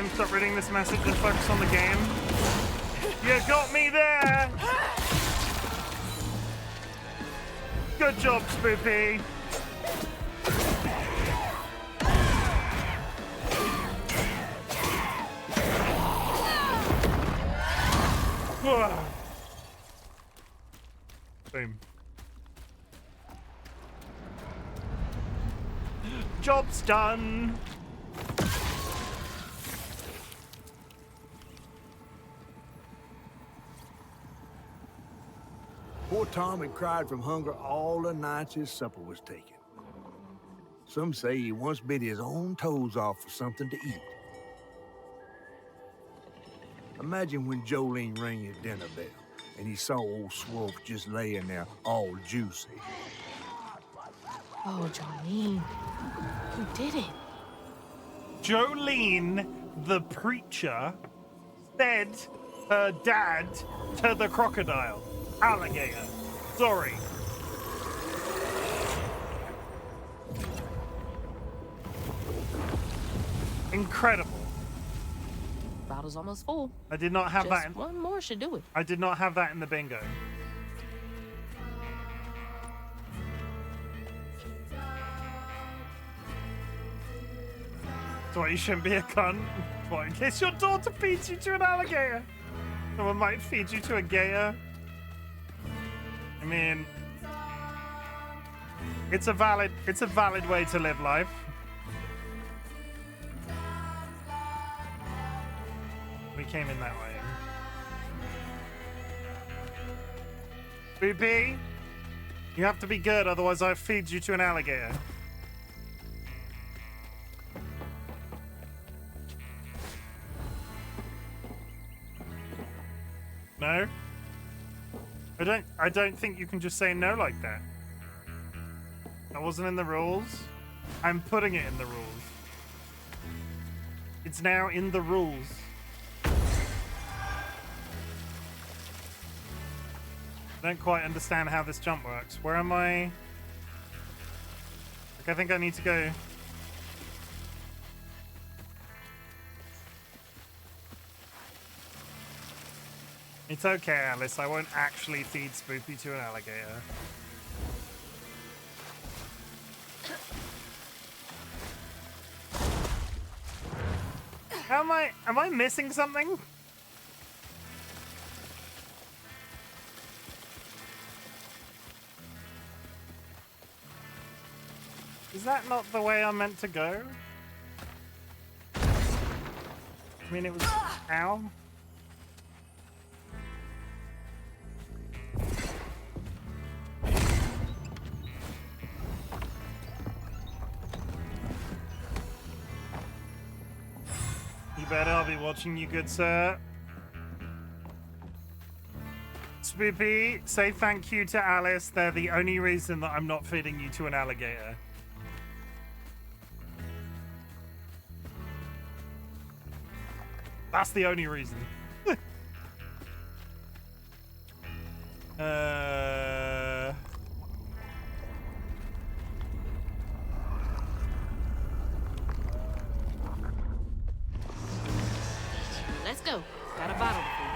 game, stop reading this message and focus on the game. You got me there! Good job, Spoopy. Boom. Job's done. Poor Tom had cried from hunger all the nights his supper was taken. Some say he once bit his own toes off for something to eat. Imagine when Jolene rang his dinner bell and he saw old Swolf just laying there all juicy. Oh, Jolene. Who did it? Jolene, the preacher, fed her dad to the crocodile. Alligator. Sorry. Incredible. Bottle's almost full. I did not have Just that in, one more should do it. I did not have that in the bingo. So you shouldn't be a cunt. What, in case your daughter feeds you to an alligator? Someone might feed you to a gator. I mean, it's a valid way to live life. We came in that way. Spoopy, you have to be good, otherwise I feed you to an alligator. No? I don't think you can just say no like that. That wasn't in the rules. I'm putting it in the rules. It's now in the rules. I don't quite understand how this jump works. Where am I? Like, I think I need to go. It's okay, Alice. I won't actually feed Spoopy to an alligator. How am I missing something? Is that not the way I'm meant to go? I mean, it was... Ow. You better, I'll be watching you, good sir. Spoopy, say thank you to Alice. They're the only reason that I'm not feeding you to an alligator. That's the only reason. Let's go. Got a bottle to fill.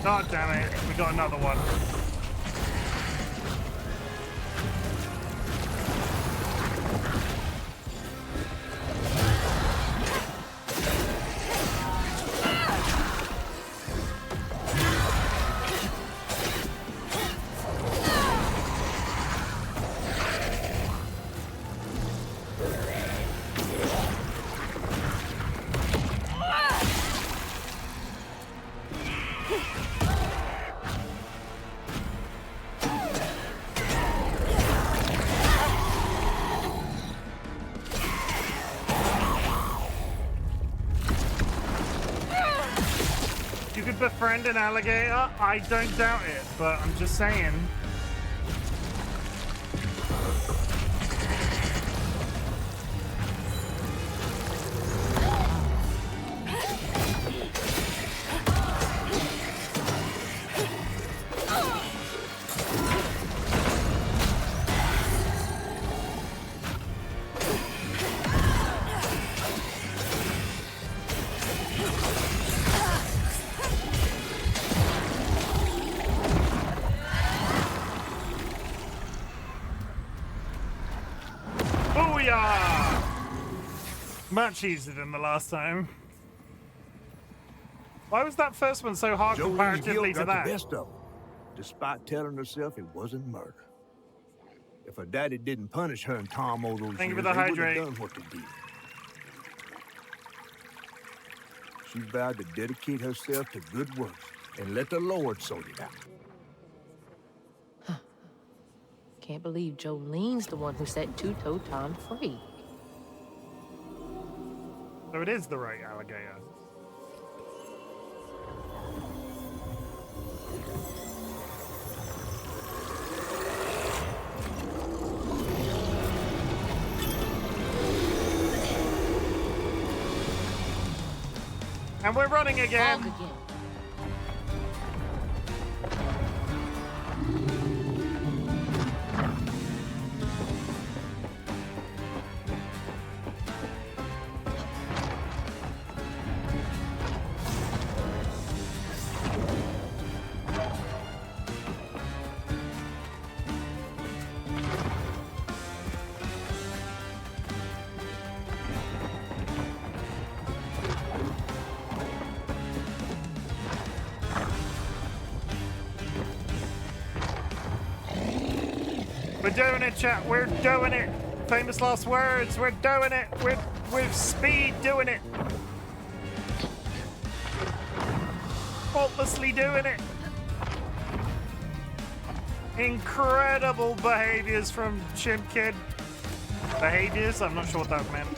God damn it, we got another one. befriend an alligator? I don't doubt it, but I'm just saying. Booyah! Much easier than the last time. Why was that first one so hard Jolene's comparatively guilt to got that? the best of her, despite telling herself it wasn't murder. If her daddy didn't punish her and Tom all those Thank you years, for the they wouldn't hydrate. have done what they did. She vowed to dedicate herself to good works and let the Lord sort it out. Can't believe Jolene's the one who set Two-Toe Tom free. So it is the right alligator. And we're running again. Fog again. We're doing it, chat. We're doing it. Famous last words. We're doing it. We're with speed doing it. Faultlessly doing it. Incredible behaviors from Chim Kid. Behaviors? I'm not sure what that meant.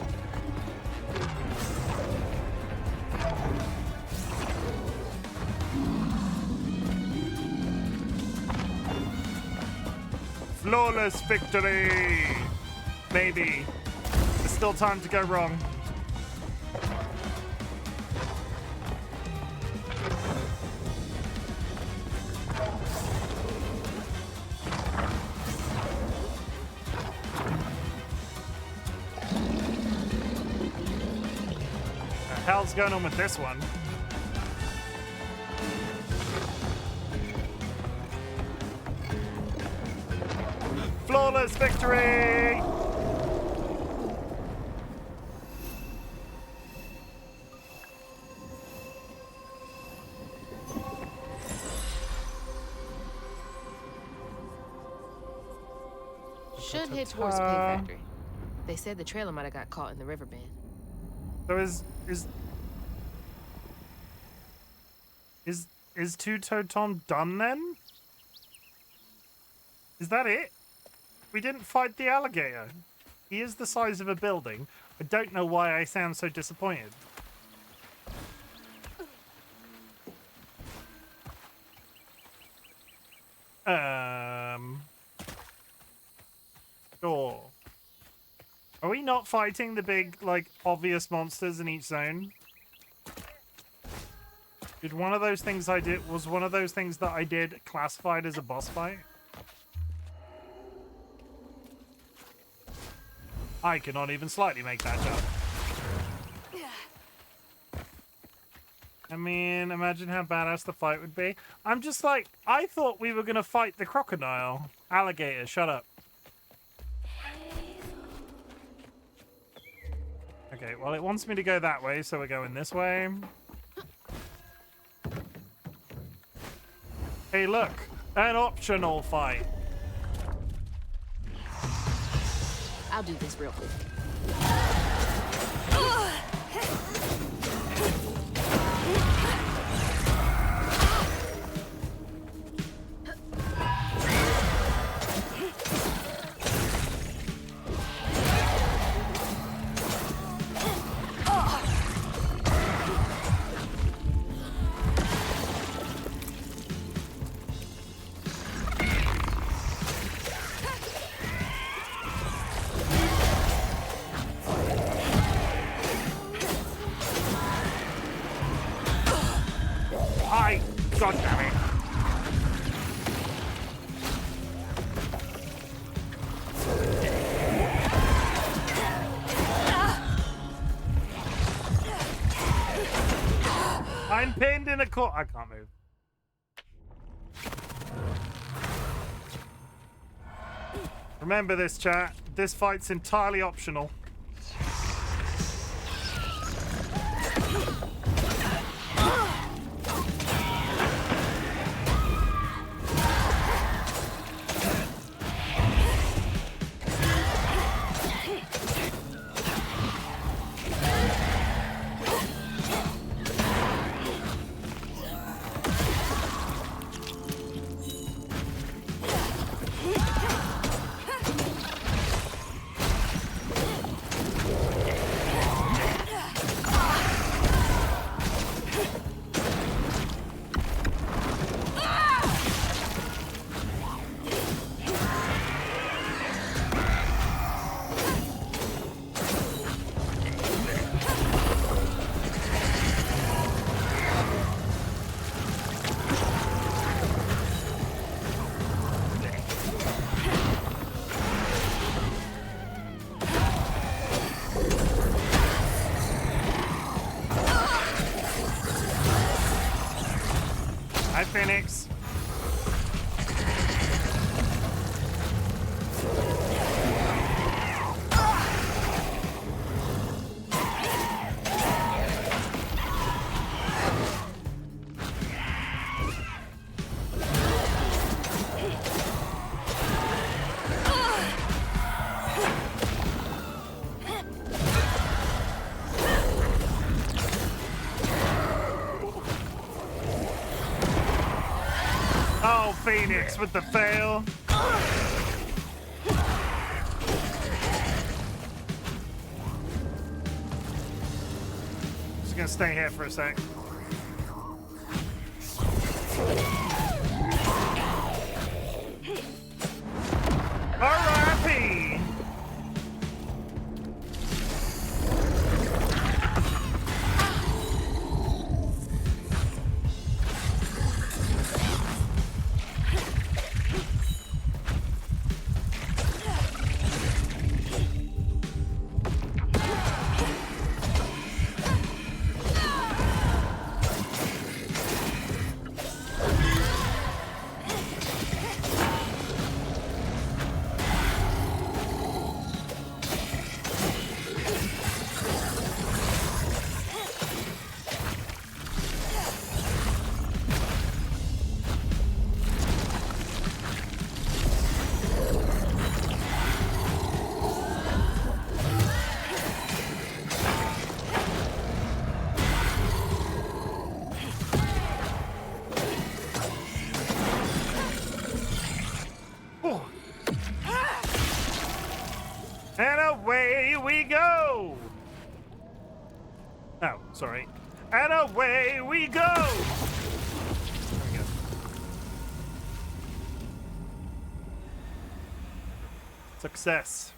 Flawless victory! Maybe. There's still time to go wrong. What the hell's going on with this one? Flawless victory! Should head towards the pig factory. They said the trailer might have got caught in the river bend. So is Two-Toe Tom done then? Is that it? We didn't fight the alligator. He is the size of a building. I don't know why I sound so disappointed. Sure. Are we not fighting the big, like, obvious monsters in each zone? Was one of those things that I did classified as a boss fight? I cannot even slightly make that jump. I mean, imagine how badass the fight would be. I'm just like, I thought we were gonna fight the crocodile. Alligator, shut up. Okay, well, it wants me to go that way, so we're going this way. Hey, look, an optional fight. I'll do this real quick. God damn it. I'm pinned in a corner. I can't move. Remember this, chat. This fight's entirely optional. Hi, Phoenix. Oh, Phoenix with the fail. Just gonna stay here for a sec. R.I.P. And away we go! Oh, sorry. And away we go! There we go. Success.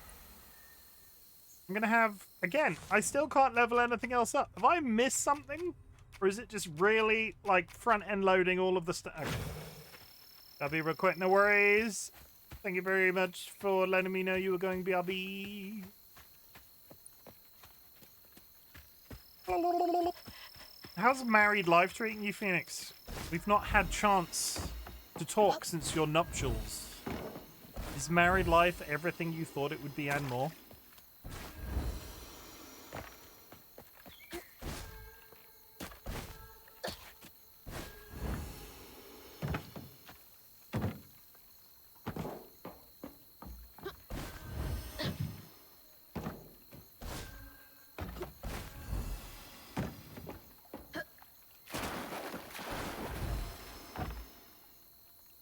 I'm gonna have, again, I still can't level anything else up. Have I missed something? Or is it just really, like, front-end loading all of the stuff? Okay. That'll be real quick, no worries. Thank you very much for letting me know you were going BRB. How's married life treating you, Phoenix? We've not had chance to talk since your nuptials. Is married life everything you thought it would be and more?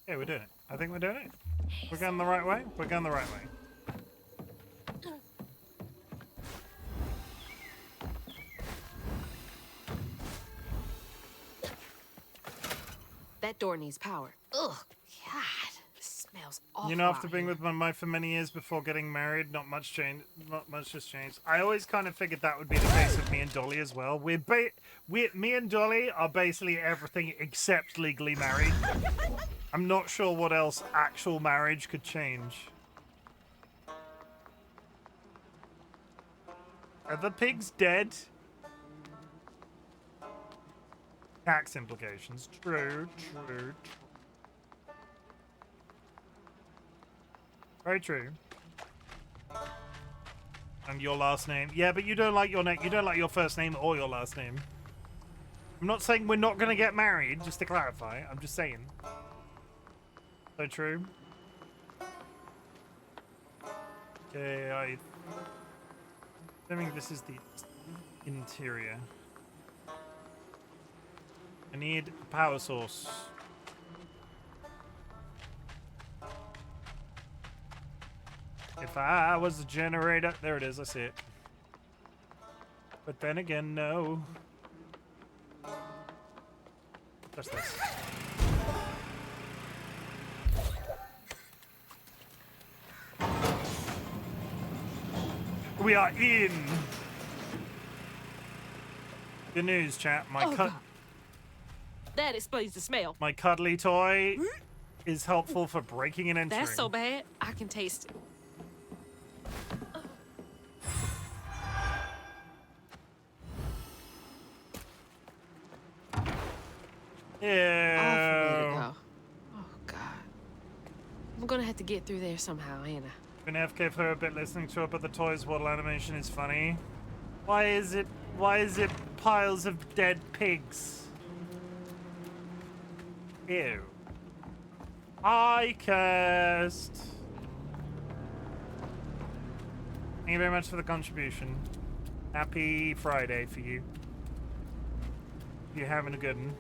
Yeah, we're doing it. I think we're doing it. We're going the right way. We're going the right way. That door needs power. Ugh, God, the smell smells awful. You know, after out being here. with my wife for many years before getting married, not much changed. Not much has changed. I always kind of figured that would be the case with me and Dolly as well. Me and Dolly are basically everything except legally married. I'm not sure what else actual marriage could change. Are the pigs dead? Tax implications. True. Very true. And your last name. Yeah, but you don't like your name. You don't like your first name or your last name. I'm not saying we're not going to get married, just to clarify. I'm just saying. So true. Okay, I think this is the interior. I need a power source. If I was a generator... There it is, I see it. But then again, no. Just this. We are in! Good news, chat. That explains the smell. My cuddly toy is helpful for breaking and entering. That's so bad, I can taste it. Yeah. Oh, God. I'm gonna have to get through there somehow, ain't I? Been AFK for a bit listening to it, but the Toys Waddle animation is funny. Why is it piles of dead pigs? Ew. I cursed. Thank you very much for the contribution. Happy Friday for you. You're having a good one.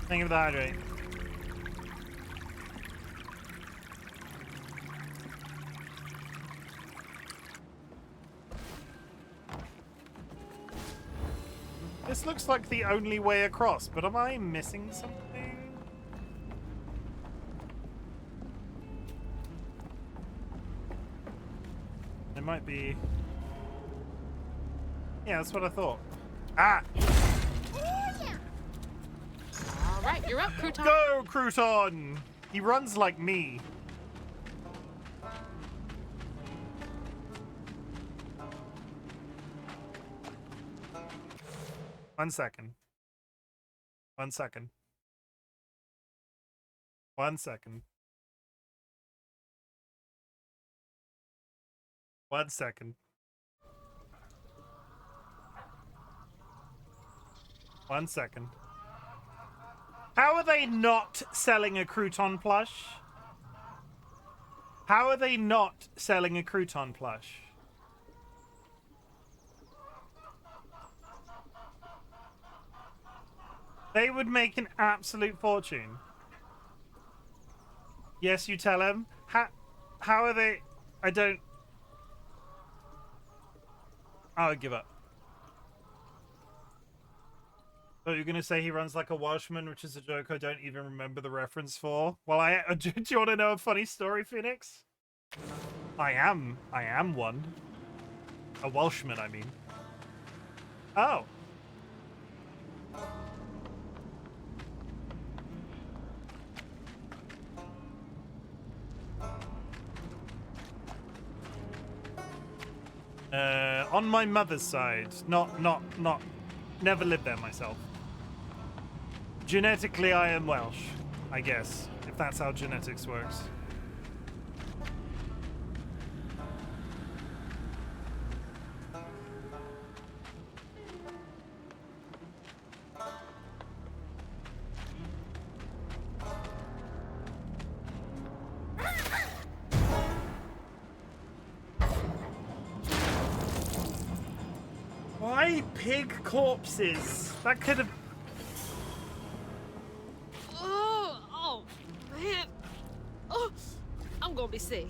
Thank you for the hydrate. This looks like the only way across, but am I missing something? It might be... Yeah, that's what I thought. Ah! All right, you're up, Crouton. Go, Crouton! He runs like me. One second. One second. One second. One second. One second. How are they not selling a crouton plush? How are they not selling a crouton plush? They would make an absolute fortune. Yes, you tell him. How are they? I don't... I'll give up. So you're going to say he runs like a Welshman, which is a joke I don't even remember the reference for? Well, do you want to know a funny story, Phoenix? I am one. A Welshman, I mean. Oh. On my mother's side, never lived there myself. Genetically, I am Welsh, I guess, if that's how genetics works. Why pig corpses? That could have... Oh, man. Oh, I'm gonna be sick.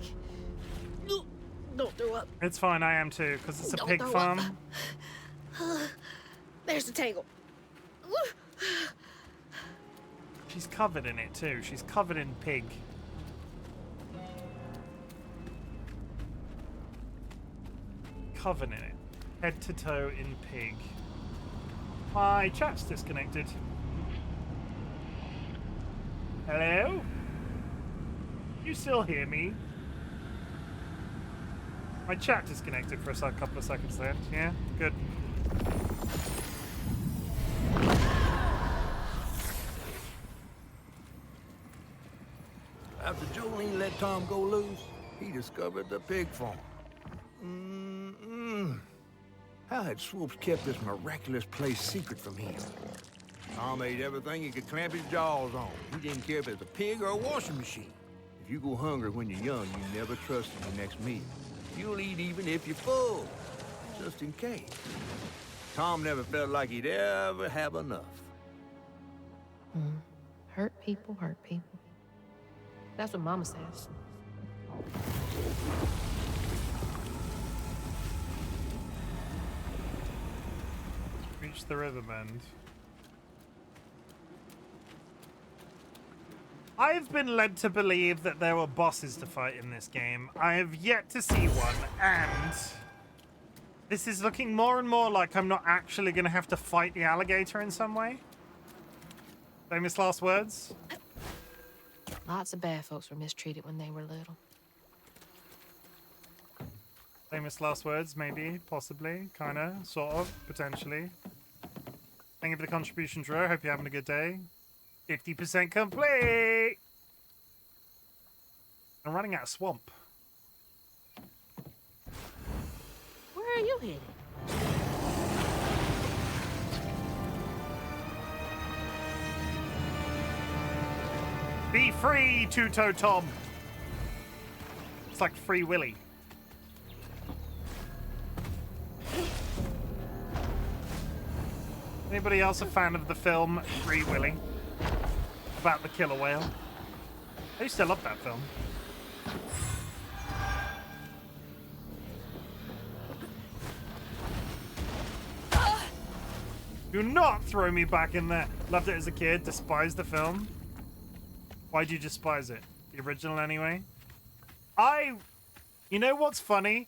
Don't throw up. It's fine, I am too, because it's a Don't pig throw farm. up. There's the tangle. She's covered in it too. She's covered in pig. Covered in it. Head to toe in pig. My chat's disconnected. Hello? You still hear me? My chat disconnected for a couple of seconds there. Yeah? Good. After Jolene let Tom go loose, he discovered the pig farm. How had Swoops kept this miraculous place secret from him? Tom ate everything he could clamp his jaws on. He didn't care if it was a pig or a washing machine. If you go hungry when you're young, you never trust in your next meal. You'll eat even if you're full, just in case. Tom never felt like he'd ever have enough. Hurt people hurt people. That's what Mama says. Reach the river bend. I've been led to believe that there were bosses to fight in this game. I have yet to see one, and this is looking more and more like I'm not actually going to have to fight the alligator in some way. Famous last words? Lots of bad folks were mistreated when they were little. Famous last words, maybe, possibly, kind of, sort of, potentially. Thank you for the contribution, Drew. Hope you're having a good day. 50% complete! I'm running out of swamp. Where are you headed? Be free, Two-Toe Tom! It's like Free Willy. Anybody else a fan of the film Free Willy? About the killer whale? I used to love that film. Do not throw me back in there. Loved it as a kid, despised the film. Why'd you despise it? The original anyway? You know what's funny?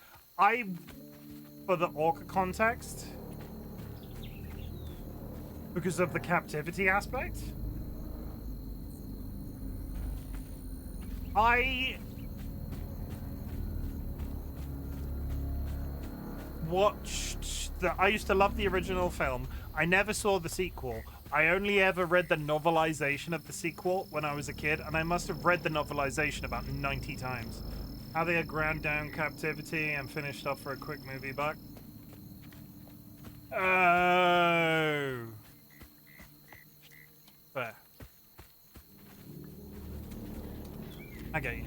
For the orca context, because of the captivity aspect, I used to love the original film. I never saw the sequel. I only ever read the novelization of the sequel when I was a kid, and I must have read the novelization about 90 times. How they had ground down captivity and finished off for a quick movie buck. Oh. Fair. I get you.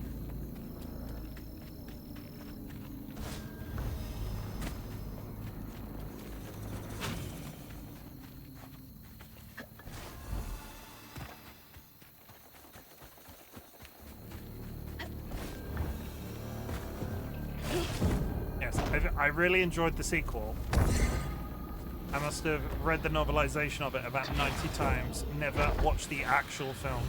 Yes, I really enjoyed the sequel. I must have read the novelization of it about 90 times, never watched the actual film.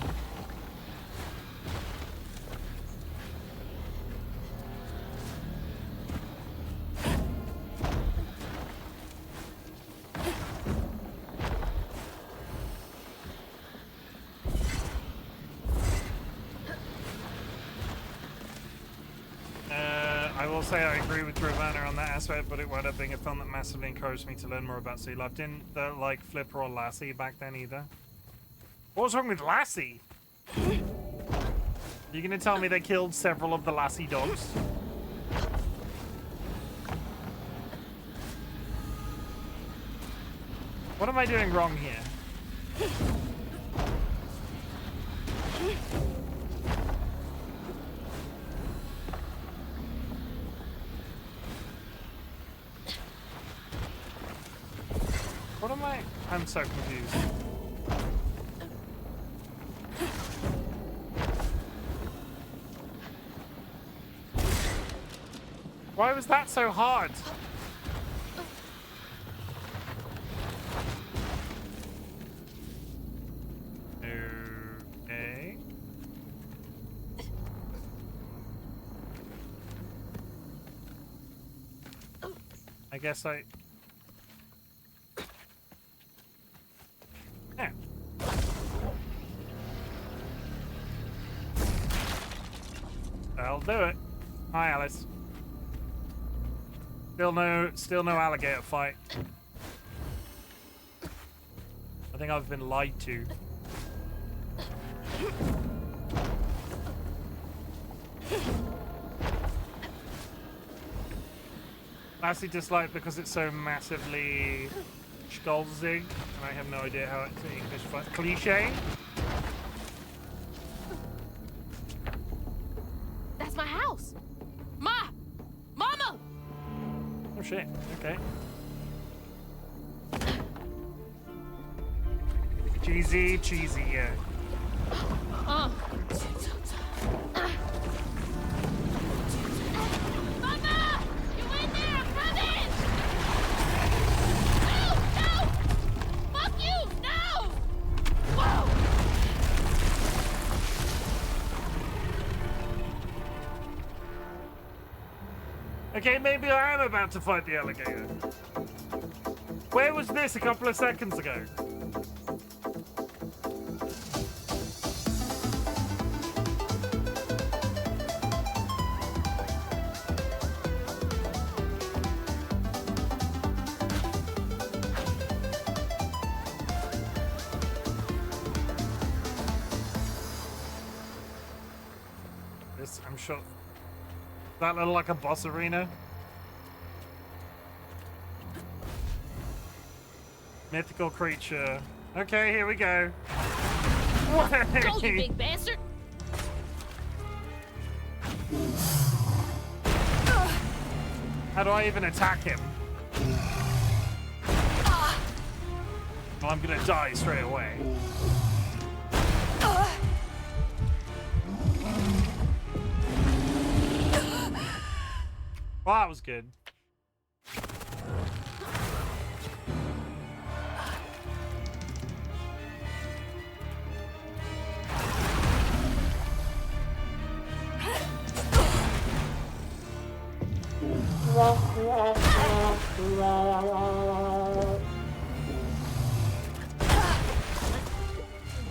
I will say I agree with Giovanna on that aspect, but it wound up being a film that massively encouraged me to learn more about sea life. Didn't like Flipper or Lassie back then either. What was wrong with Lassie? You're gonna tell me they killed several of the Lassie dogs? What am I doing wrong here? Why? I'm so confused. Why was that so hard? Okay. I guess I... Yeah. I'll do it. Hi, Alice. Still no alligator fight. I think I've been lied to. Massively dislike because it's so massively scholzig, and I have no idea how it's English fight. Cliche? That's my house. Mama! Oh shit, okay. Cheesy, yeah. Mama! You in there? I'm coming! No! Fuck you! No! Whoa! Okay, maybe I am about to fight the alligator. Where was this a couple of seconds ago? This, I'm sure. That look like a boss arena? Mythical creature. Okay, here we go. Go, you big bastard! How do I even attack him? Oh, I'm gonna die straight away. Well, that was good.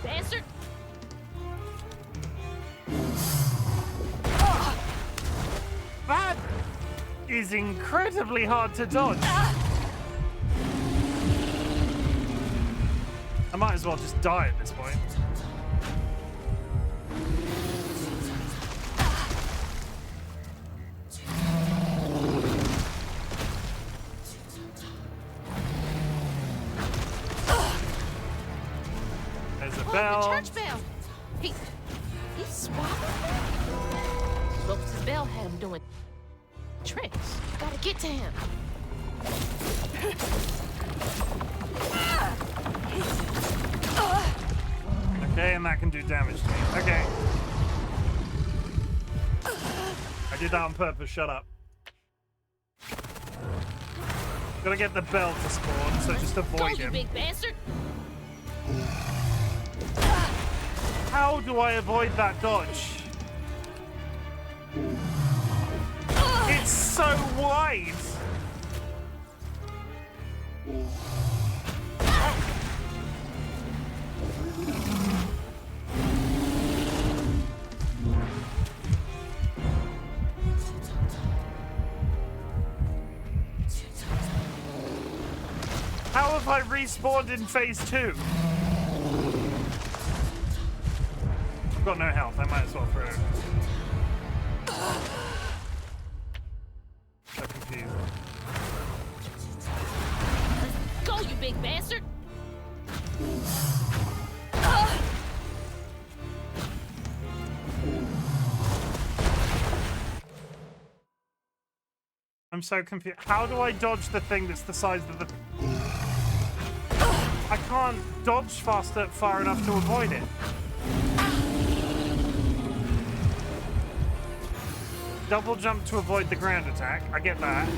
Bastard! That is incredibly hard to dodge. I might as well just die at this point. There's a bell. The church bell! He swallowed that? Ropes' bell had him doing tricks. Gotta get to him. Okay, and that can do damage to me. Okay. I did that on purpose, shut up. Gotta get the bell to spawn, so just avoid Go, him. you big bastard! How do I avoid that dodge? It's so wide! How have I respawned in phase 2? I've got no health, I might as well throw it. So confused. Go, you big bastard! I'm so confused. How do I dodge the thing that's the size of the... I can't dodge far enough to avoid it. Double jump to avoid the ground attack. I get that.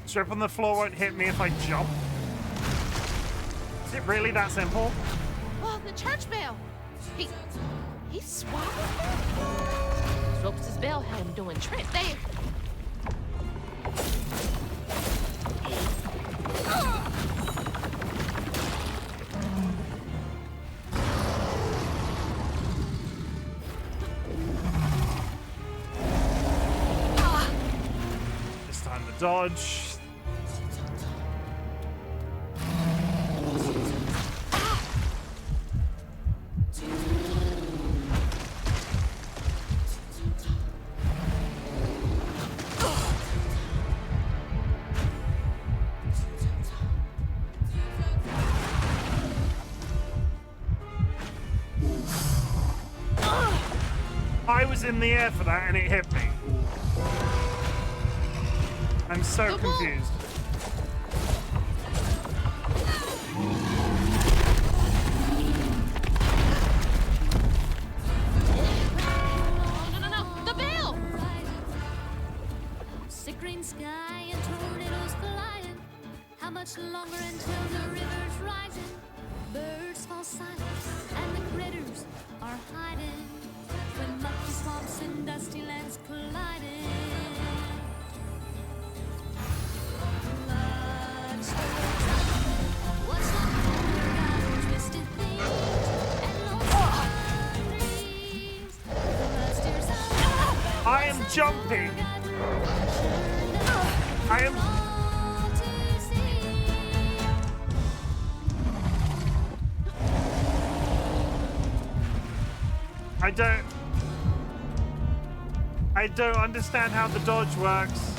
Strip on the floor won't hit me if I jump. Is it really that simple? Oh, the church bell. He swallowed it? Ropes' bell had him doing tricks. They... It's time to dodge. I was in the air for that and it hit me. I'm so confused. No, the bell! Sick green sky and tornadoes colliding. How much longer until the river's rising? Birds fall silent and the critters are hiding. When mucky swamps and dusty lands colliding. Blood stirs up. What's left of twisted things and lonesome dreams. Blood stirs up. I am jumping. I am... I don't understand how the dodge works.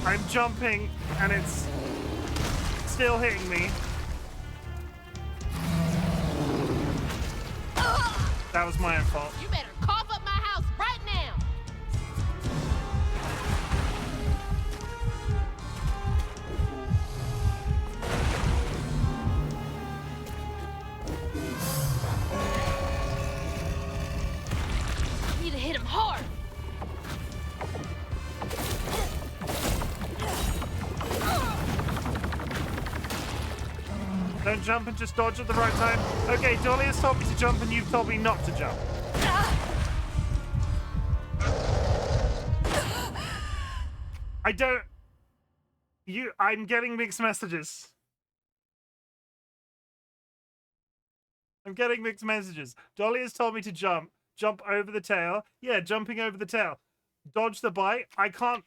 I'm jumping and it's still hitting me. That was my own fault. You better cough up my house right now! I need to hit him hard! Don't jump and just dodge at the right time. Okay, Dolly has told me to jump and you've told me not to jump. I don't... I'm getting mixed messages. I'm getting mixed messages. Dolly has told me to jump. Jump over the tail. Yeah, jumping over the tail. Dodge the bite. I can't...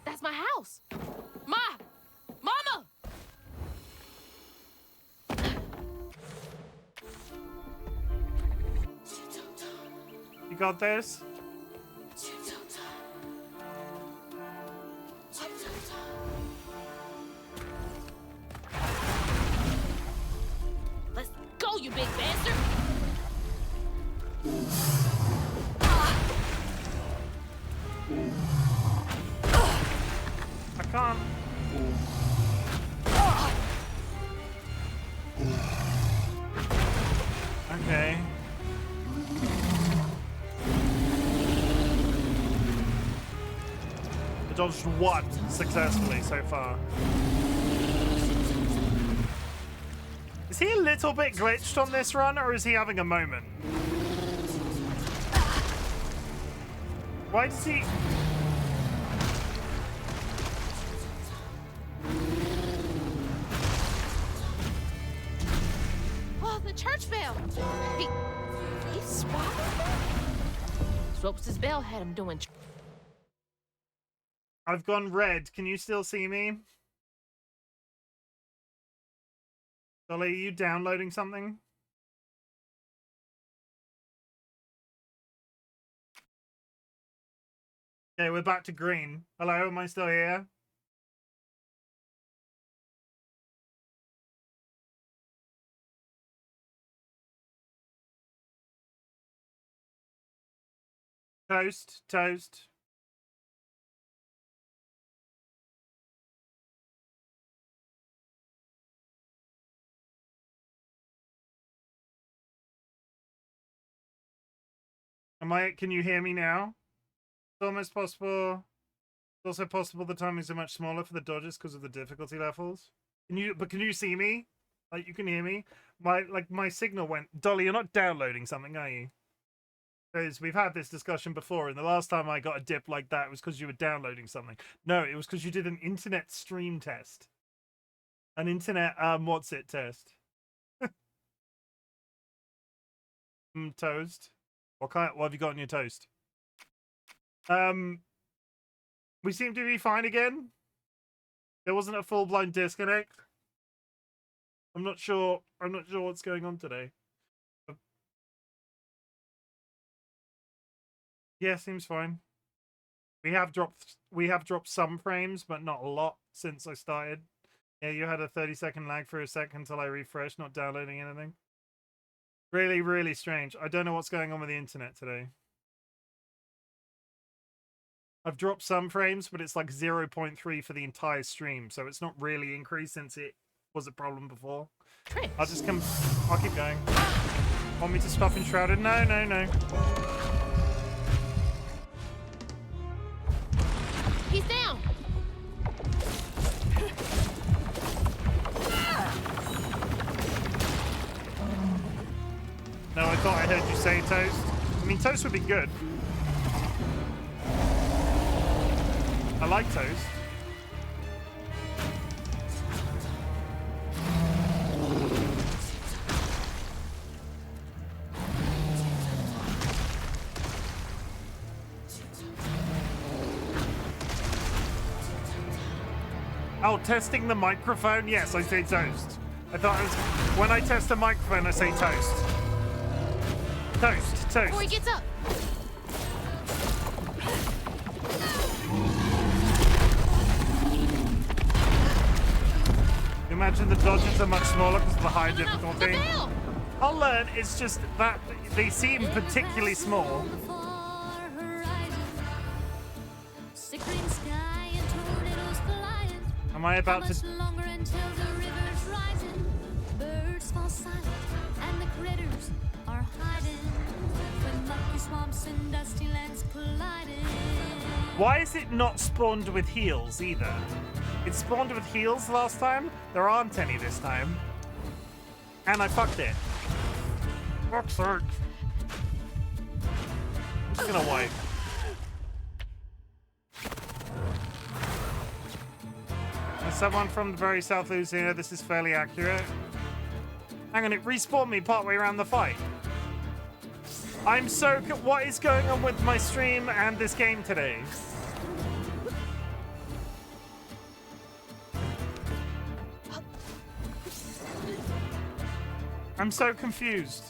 That's my house! Ma! Mama! You got this? Let's go, you big bastard! I can't. Okay. I dodged one successfully so far. Is he a little bit glitched on this run, or is he having a moment? Why does he... Oh, the church bell! He swallowed it? Ropes' bell had him doing... I've gone red. Can you still see me? Dolly, are you downloading something? Okay, we're back to green. Hello, am I still here? Toast, toast. Can you hear me now? It's almost possible. It's also possible the timings are much smaller for the dodges because of the difficulty levels. Can you see me? Like, you can hear me? My signal went. Dolly, you're not downloading something, are you? Because we've had this discussion before, and the last time I got a dip like that was because you were downloading something. No, it was because you did an internet stream test. An internet, what's it test? Toast. What have you got on your toast? We seem to be fine again. There wasn't a full-blind disconnect. I'm not sure what's going on today. Yeah, seems fine. We have dropped some frames, but not a lot since I started. Yeah, you had a 30-second lag for a second until I refreshed, not downloading anything. Really, really strange. I don't know what's going on with the internet today. I've dropped some frames, but it's like 0.3 for the entire stream, so it's not really increased since it was a problem before. I'll keep going. Want me to stop enshrouded? No, no, no. He's down. No, I thought I heard you say toast. I mean, toast would be good. I like toast. Oh, testing the microphone? Yes, I say toast. I thought it was... When I test the microphone, I say toast. Toast, toast. Before he gets up. Imagine the dodges are much smaller because of the high difficulty. I'll learn, it's just that they seem particularly small. Am I about to... Birds fall silent and the critters are hiding when lucky swamps and dusty lands colliding. Why is it not spawned with heals either? It spawned with heals last time. There aren't any this time. And I fucked it. Fuck's sake. I'm just gonna wipe. As someone from the very South Louisiana, this is fairly accurate. Hang on, it respawned me partway around the fight. I'm so... What is going on with my stream and this game today? I'm so confused.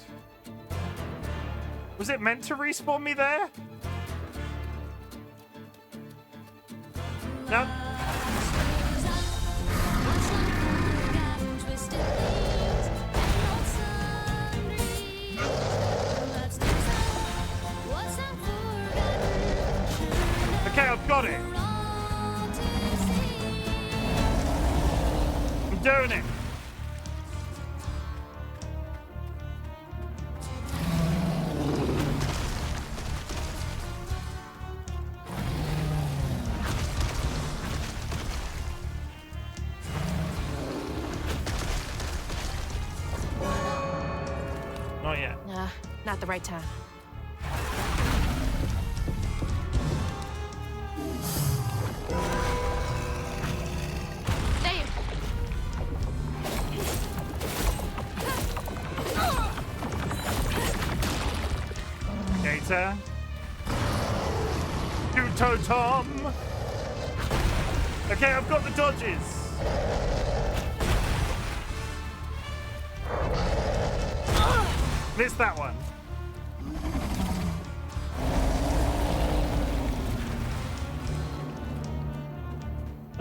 Was it meant to respawn me there? No. Okay, I've got it. I'm doing it. Not yet. Nah, not the right time. There. Gator. Duto Tom. Okay, I've got the dodges. Missed that one.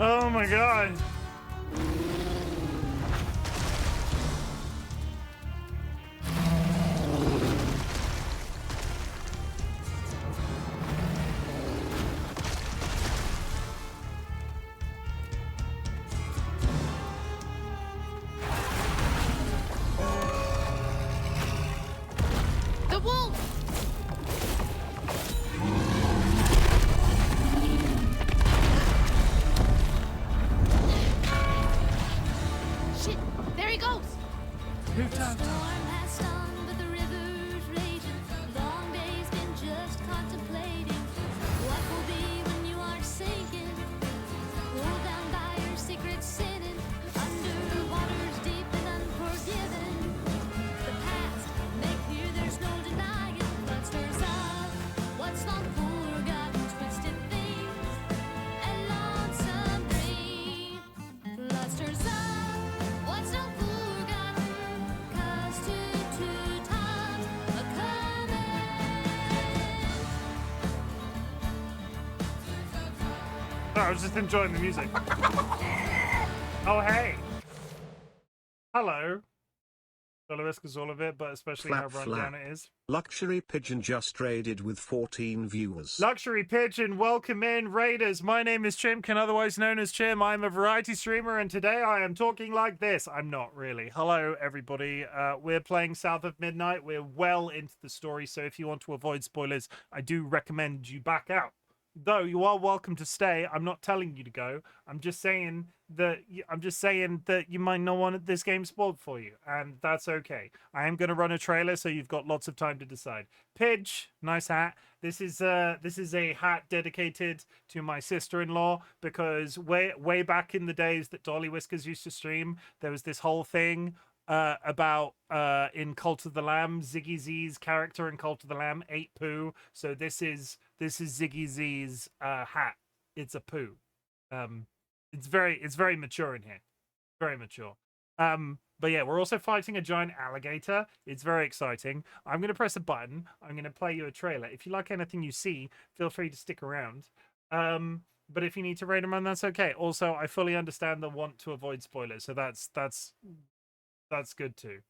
Oh my god. wolf! Shit, there he goes! The storm has stung, but the river's raging. Long days been just contemplating what will be when you are sinking. Pulled down by your secret sinning, under waters deep and unforgiven. The past may fear there's no denying. Clusters of what's long forgotten, twisted things and lonesome dreams. Clusters of what's long forgotten, 'cause two times a coming. No, I was just enjoying the music. Oh, hey. Hello. DollyWhiskers, all of it, but especially how run down it is. Luxury Pigeon just raided with 14 viewers. Luxury Pigeon, welcome in, Raiders. My name is Chimken, otherwise known as Chim. I'm a variety streamer, and today I am talking like this. I'm not really. Hello, everybody. We're playing South of Midnight. We're well into the story, so if you want to avoid spoilers, I do recommend you back out. Though you are welcome to stay. I'm not telling you to go. I'm just saying that you might not want this game spoiled for you, and that's okay. I am going to run a trailer, so you've got lots of time to decide. Pidge, nice hat. This is a hat dedicated to my sister-in-law, because way back in the days that DollyWhiskers used to stream, there was this whole thing about in Cult of the Lamb, Ziggy Z's character in Cult of the Lamb ate poo. So this is Ziggy Z's hat. It's a poo. It's very mature in here. Very mature. But yeah, we're also fighting a giant alligator. It's very exciting. I'm gonna press a button. I'm gonna play you a trailer. If you like anything you see, feel free to stick around. But if you need to raid and run, that's okay. Also, I fully understand the want to avoid spoilers, so that's good too.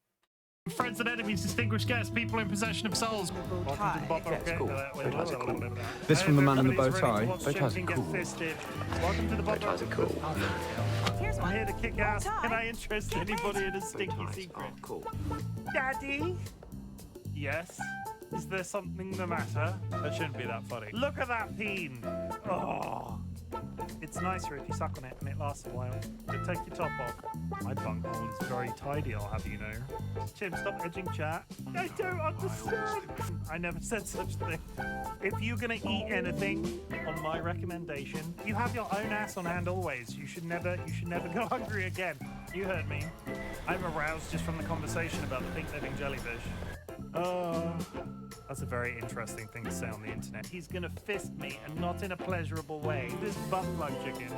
Friends and enemies, distinguished guests, people in possession of souls. Welcome to the bottom. Yeah, it's cool. Bow Bow ties are cool. This from the man in the bow tie. Bow ties are cool. Welcome to the Bow ties are cool. I'm here to kick ass. Can I interest anybody in a stinky secret? Cool. Daddy? Yes? Is there something the matter? That shouldn't be that funny. Look at that peen! Oh! It's nicer if you suck on it and it lasts a while. But take your top off. My bunghole is very tidy, I'll have you know. Chim, stop edging chat. I don't understand. I never said such a thing. If you're gonna eat anything on my recommendation, you have your own ass on hand always. You should never go hungry again. You heard me. I'm aroused just from the conversation about the pink living jellyfish. Oh, that's a very interesting thing to say on the internet. He's gonna fist me, and not in a pleasurable way. This butt plug chicken.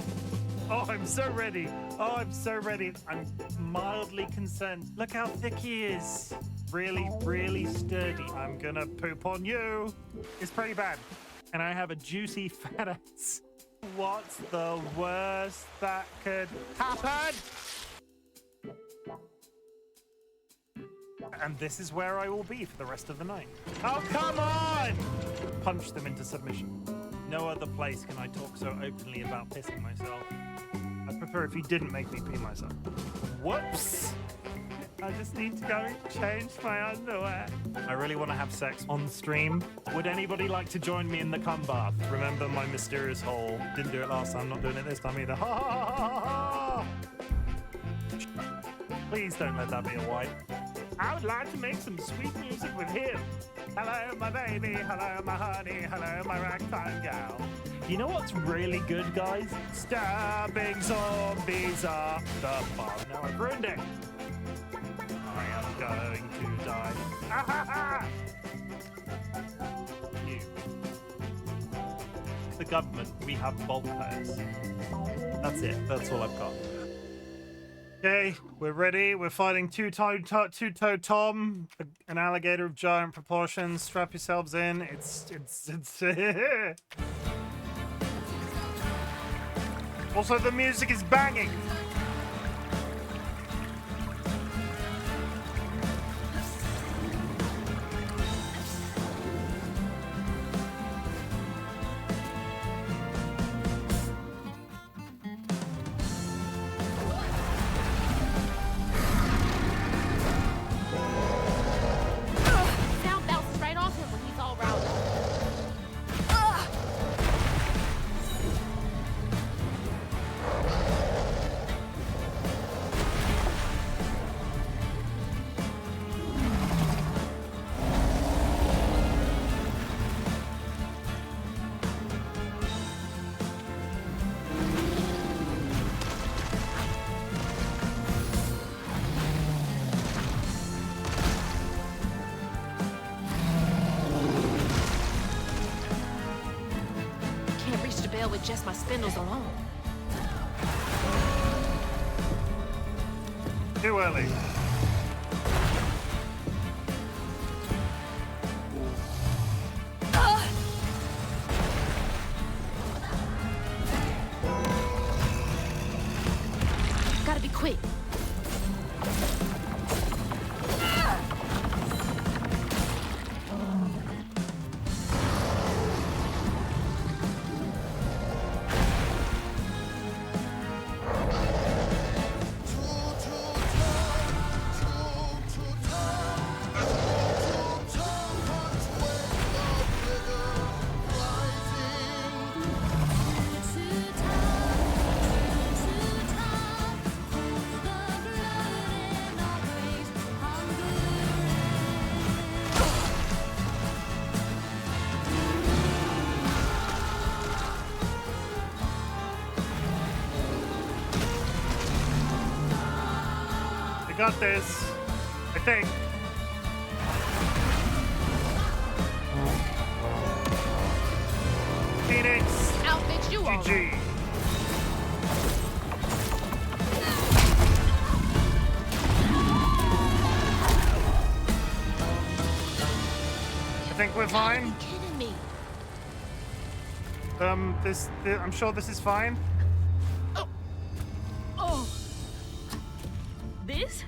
Oh, I'm so ready. Oh, I'm so ready. I'm mildly concerned. Look how thick he is. Really, really sturdy. I'm gonna poop on you. It's pretty bad. And I have a juicy fat ass. What's the worst that could happen? And this is where I will be for the rest of the night. Oh, come on! Punch them into submission. No other place can I talk so openly about pissing myself. I'd prefer if you didn't make me pee myself. Whoops! I just need to go change my underwear. I really want to have sex on stream. Would anybody like to join me in the cum bath? Remember my mysterious hole. Didn't do it last time, not doing it this time either. Ha ha ha ha ha! Please don't let that be a wipe. I would like to make some sweet music with him. Hello, my baby. Hello, my honey. Hello, my ragtime gal. You know what's really good, guys? Stabbing zombies up the bar. Now I've ruined it. I am going to die. Ah, ha, ha. You. The government, we have bulk hires. That's it. That's all I've got. Okay, we're ready. We're fighting two-toed Tom, an alligator of giant proportions. Strap yourselves in. It's. Also, the music is banging. with just my spindles alone. Too early. Gotta be quick. We got this, I think. Phoenix. Outfit you all. GG. I think we're fine. Are you kidding me? I'm sure this is fine. Oh. This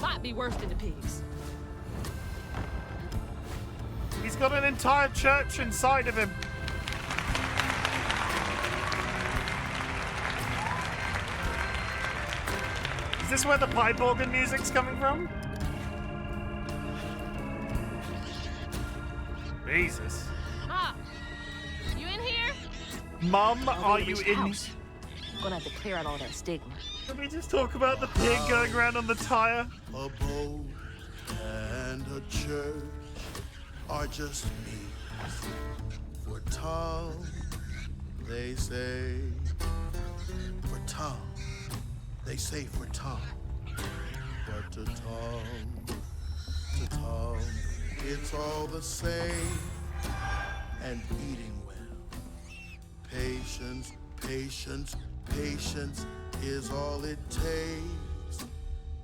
might be worse than the pigs. He's got an entire church inside of him. Is this where the pipe organ music's coming from? Jesus. Ah, you in here? Mum, I'll are leave you this in? house. Gonna have to clear out all that stigma. Can we just talk about the pig going around on the tire? A boat and a church are just means for Tom, they say. For Tom, they say for Tom. But to Tom, it's all the same. And eating well. Patience, patience, patience is all it takes.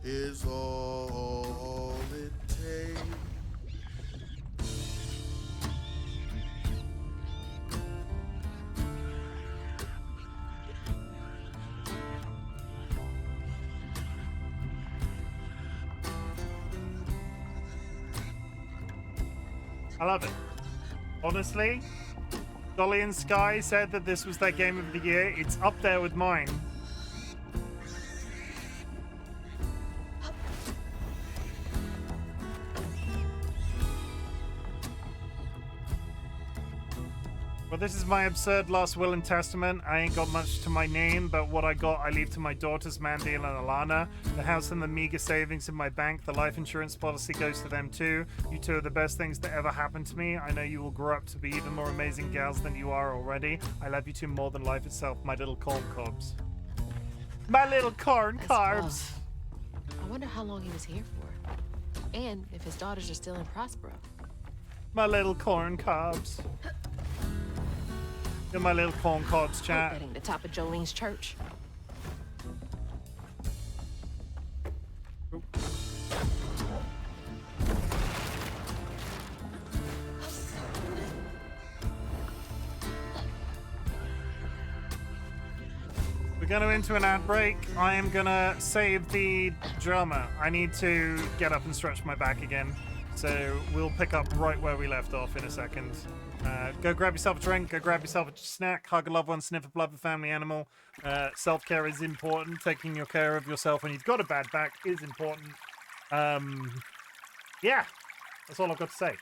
Is all it takes. I love it. Honestly, Dolly and Sky said that this was their game of the year. It's up there with mine. Well, this is my absurd last will and testament. I ain't got much to my name, but what I got I leave to my daughters, Mandy and Alana. The house and the meager savings in my bank. The life insurance policy goes to them too. You two are the best things that ever happened to me. I know you will grow up to be even more amazing gals than you are already. I love you two more than life itself, my little corn cobs. My little corn carbs. I wonder how long he was here for. And if his daughters are still in Prospero. My little corn cobs. You're my little corn cobs, chat. Betting the top of Jolene's church. We're gonna into an ad break. I am gonna save the drama. I need to get up and stretch my back again. So we'll pick up right where we left off in a second. Go grab yourself a drink, go grab yourself a snack, hug a loved one, sniff a blood of a family animal. Self-care is important. Taking your care of yourself when you've got a bad back is important. Yeah, that's all I've got to say.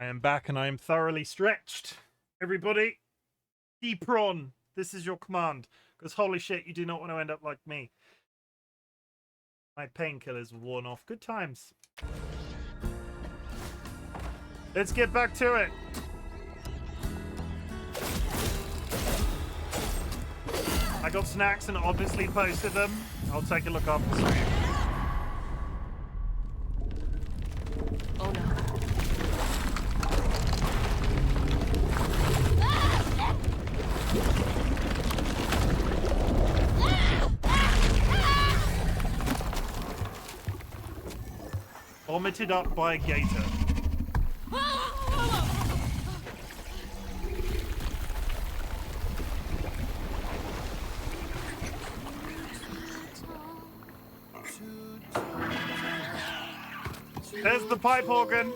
I am back and I am thoroughly stretched. Everybody, de-prawn. This is your command. Because holy shit, you do not want to end up like me. My painkillers were worn off. Good times. Let's get back to it. I got snacks and obviously posted them. I'll take a look after the stream. Oh no. Vomited up by a gator. There's the pipe organ.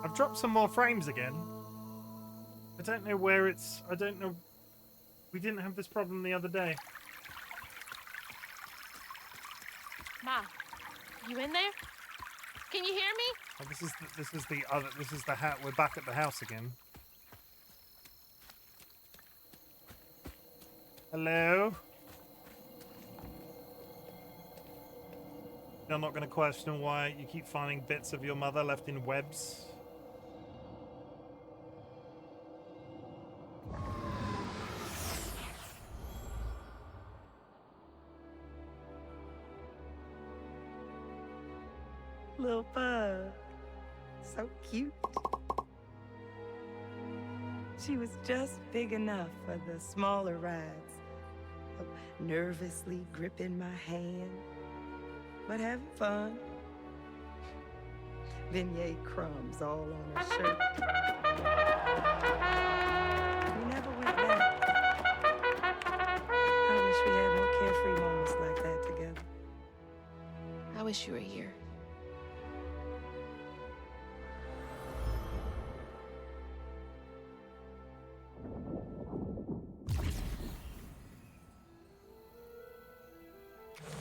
I've dropped some more frames again. I don't know where it's... I don't know... We didn't have this problem the other day. Ma, you in there? Can you hear me? Oh, this is the hat. We're back at the house again. Hello? You're not going to question why you keep finding bits of your mother left in webs? Little bug. So cute. She was just big enough for the smaller rides. Nervously gripping my hand, but having fun. Beignet crumbs all on her shirt. We never went back. I wish we had more carefree moments like that together. I wish you were here.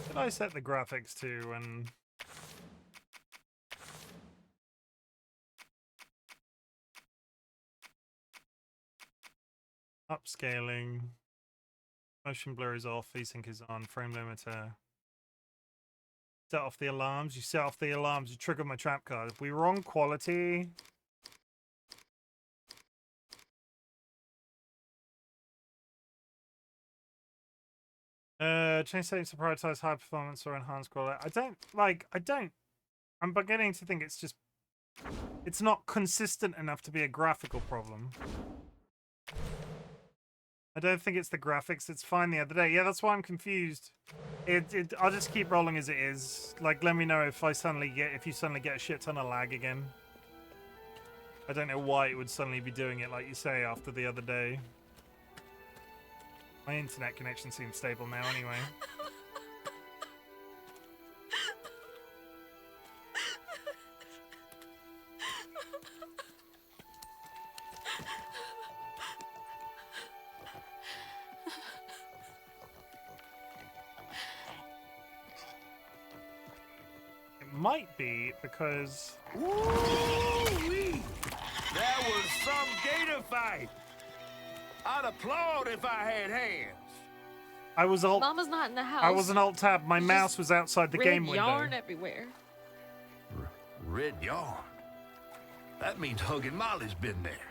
Did I set the graphics to and upscaling? Motion blur is off, VSync is on, frame limiter. Set off the alarms. You set off the alarms, you trigger my trap card. If we were on quality. Change settings to prioritize high performance or enhance quality. I'm beginning to think it's not consistent enough to be a graphical problem. I don't think it's the graphics. It's fine the other day. Yeah, that's why I'm confused. I'll just keep rolling as it is. Like, let me know if you suddenly get a shit ton of lag again. I don't know why it would suddenly be doing it like you say after the other day. My internet connection seems stable now anyway. It might be because... Ooh-wee! That was some gator fight! I'd applaud if I had hands. I was alt. Mama's not in the house. I was an alt tab. My mouse was outside the game window. Yarn everywhere. Red yarn? That means Huggin' Molly's been there.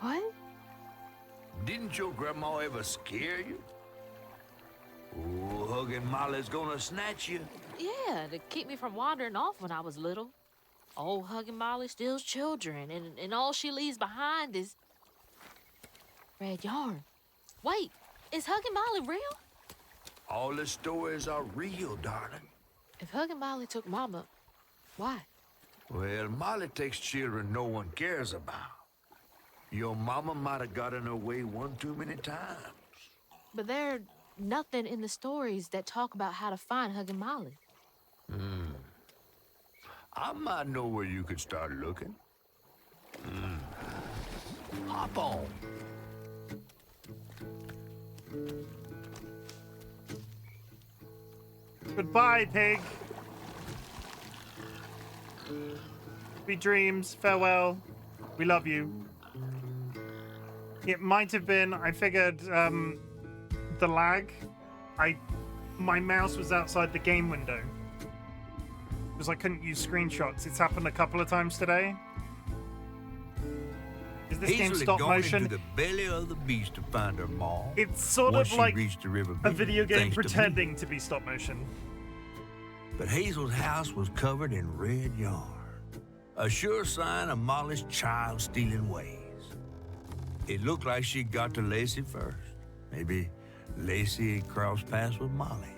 What? Didn't your grandma ever scare you? Oh, Huggin' Molly's gonna snatch you. Yeah, to keep me from wandering off when I was little. Old Huggin' Molly steals children, and all she leaves behind is red yarn. Wait, is Huggin' Molly real? All the stories are real, darling. If Huggin' Molly took Mama, why? Well, Molly takes children no one cares about. Your mama might have gotten away one too many times. But there's nothing in the stories that talk about how to find Huggin' Molly. I might know where you could start looking. Hop on. Goodbye, pig. Sweet dreams. Farewell. We love you. It might have been, I figured, the lag. My mouse was outside the game window. Because I couldn't use screenshots. It's happened a couple of times today. Is this game stop motion? Into the belly of the beast to find her maw. It's sort Once of like reached the river a video game thanks to pretending me. to be stop motion. But Hazel's house was covered in red yarn. A sure sign of Molly's child-stealing ways. It looked like she got to Lacey first. Maybe Lacey had crossed paths with Molly.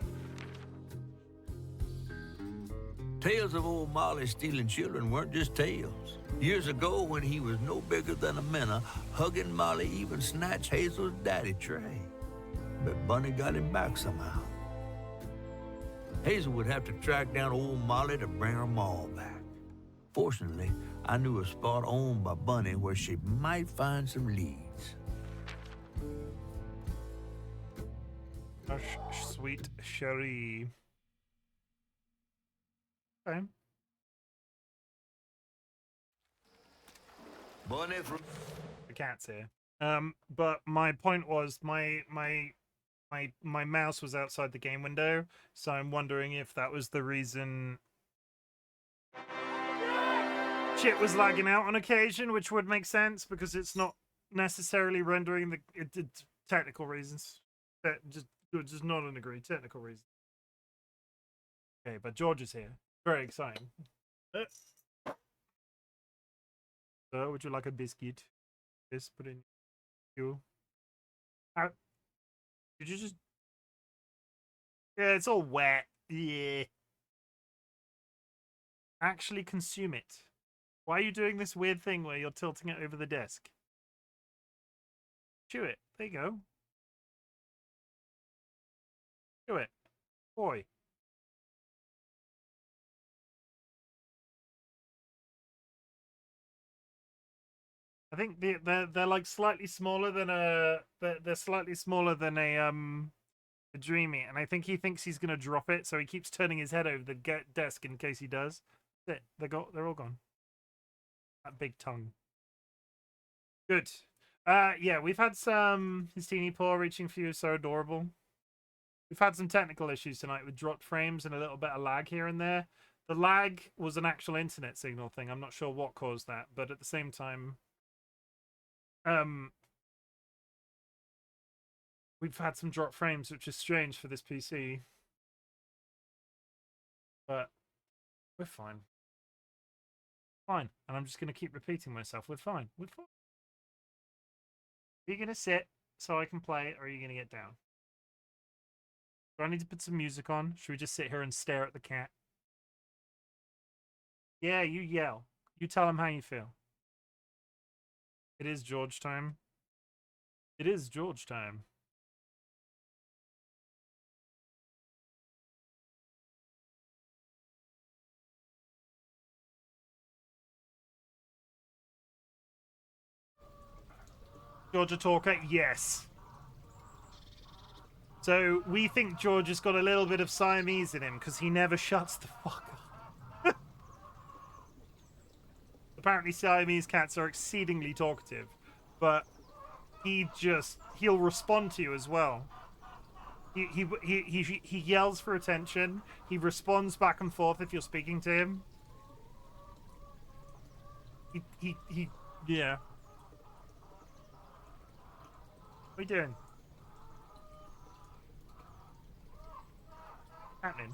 Tales of old Molly stealing children weren't just tales. Years ago, when he was no bigger than a minnow, hugging Molly even snatched Hazel's daddy Trey. But Bunny got him back somehow. Hazel would have to track down old Molly to bring her maw back. Fortunately, I knew a spot owned by Bunny where she might find some leads. Sweet Cherie. Okay. Bunny from The cat's here. But my point was my mouse was outside the game window, so I'm wondering if that was the reason shit was lagging out on occasion, which would make sense because it's not necessarily rendering the technical reasons. Just not an agree. Technical reasons. Okay, but George is here. Very exciting. So, would you like a biscuit? This put in you. How did you just? Yeah, it's all wet. Yeah. Actually consume it. Why are you doing this weird thing where you're tilting it over the desk? Chew it. There you go. Chew it. Boy. I think they're like slightly smaller than they're slightly smaller than a dreamy, and I think he thinks he's gonna drop it, so he keeps turning his head over the desk in case he does. That's it. They're all gone. That big tongue. Good. Yeah, we've had some. His teeny paw reaching for you is so adorable. We've had some technical issues tonight with dropped frames and a little bit of lag here and there. The lag was an actual internet signal thing. I'm not sure what caused that, but at the same time, we've had some dropped frames, which is strange for this PC. But we're fine. Fine. And I'm just going to keep repeating myself. We're fine. We're fine. Are you going to sit so I can play, or are you going to get down? Do I need to put some music on? Should we just sit here and stare at the cat? Yeah, you yell. You tell him how you feel. It is George time. It is George time. George a talker? Yes. So we think George has got a little bit of Siamese in him because he never shuts the fuck up. Apparently Siamese cats are exceedingly talkative, but he'll respond to you as well. He yells for attention. He responds back and forth if you're speaking to him. Yeah. What are you doing? Happening.